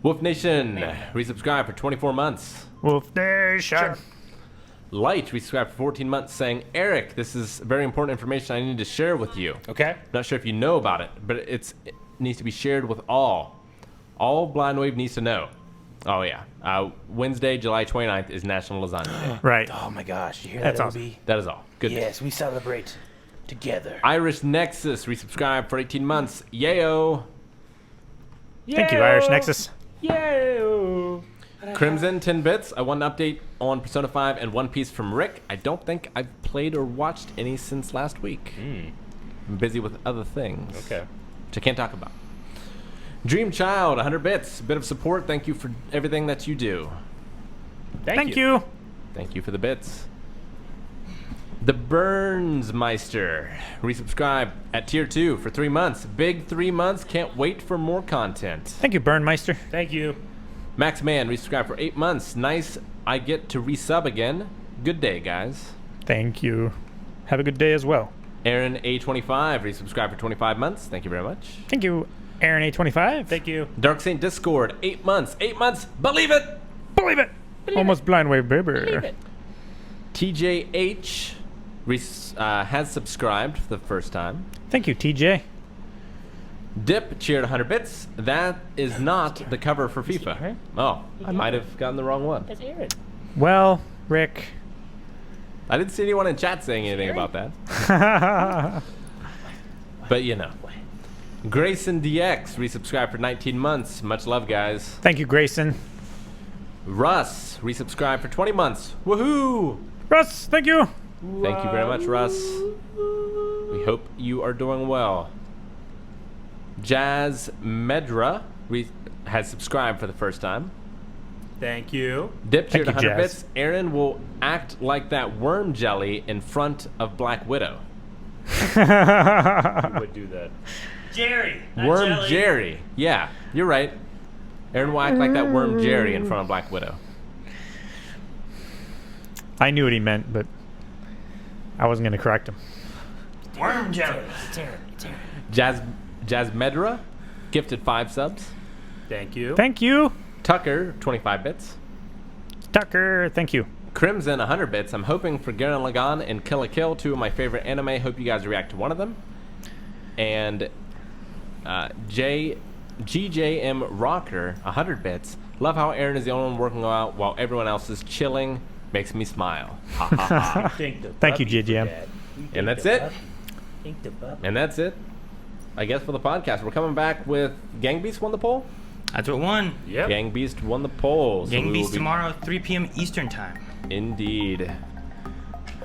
Wolf Nation, resubscribed for 24 months. Wolf Nation. Light resubscribed for 14 months saying, Eric, this is very important information I need to share with you. Okay. Not sure if you know about it, but it needs to be shared with all. All Blind Wave needs to know. Oh, yeah. Wednesday, July 29th is National Lasagna Day. Right. Oh my gosh, you hear That's that, awesome. Obi? That is all. Good. Yes, we celebrate together. Irish Nexus resubscribed for 18 months. Yayo. Thank you, Irish Nexus. Yo. Crimson, 10 bits. I want an update on Persona 5 and One Piece from Rick. I don't think I've played or watched any since last week. I'm busy with other things. Okay. Which I can't talk about. Dream Child, 100 bits. A bit of support. Thank you for everything that you do. Thank you. Thank you for the bits. The Burnsmeister, resubscribe at tier 2 for 3 months. Big 3 months. Can't wait for more content. Thank you, Burnmeister. Thank you. Max Man, resubscribe for 8 months. Nice. I get to resub again. Good day, guys. Thank you. Have a good day as well. Aaron A25, resubscribe for 25 months. Thank you very much. Thank you, Aaron A25. Thank you. Dark Saint Discord, 8 months. 8 months. Believe it. Believe it. Almost blind wave, baby. TJH has subscribed for the first time. Thank you, TJ. Dip cheered 100 bits. That is not the cover for FIFA. Oh, I might have gotten the wrong one. That's Aaron. Well, Rick. I didn't see anyone in chat saying anything about that. But you know. Grayson DX resubscribed for 19 months. Much love, guys. Thank you, Grayson. Russ resubscribed for 20 months. Woohoo! Russ, thank you. Thank you very much, Russ. We hope you are doing well. Jazz Medra has subscribed for the first time. Thank you. Dip cheered Thank you, 100 Jazz. bits. Aaron will act like that worm jelly in front of Black Widow. Who would do that? Jerry. Worm Jerry. Yeah, you're right. Aaron will act like that worm Jerry in front of Black Widow. I knew what he meant, but I wasn't going to correct him. Worm jelly. Jazz Medra gifted 5 subs. Thank you. Thank you. Tucker, 25 bits. Tucker, thank you. Crimson, 100 bits. I'm hoping for Gurren Lagann and Kill la Kill, 2 of my favorite anime. Hope you guys react to one of them. And GJM Rocker, 100 bits. Love how Aaron is the only one working out while everyone else is chilling. Makes me smile. Ha ha ha. Thank you, JGM. And that's it. And that's it. I guess for the podcast. We're coming back with Gang Beast won the poll? That's what won. Yep. Gang Beast won the poll. so Gang we will Beast be- tomorrow, 3 p.m. Eastern time. Indeed.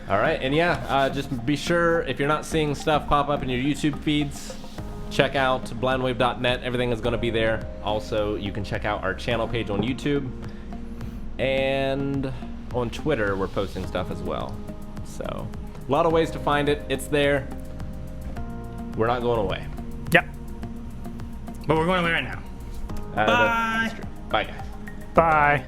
All right, and yeah, just be sure if you're not seeing stuff pop up in your YouTube feeds, check out blindwave.net. Everything is going to be there. Also, you can check out our channel page on YouTube, and on Twitter, we're posting stuff as well. So, a lot of ways to find it. It's there. We're not going away. Yep. But we're going away right now. Bye, guys. Bye.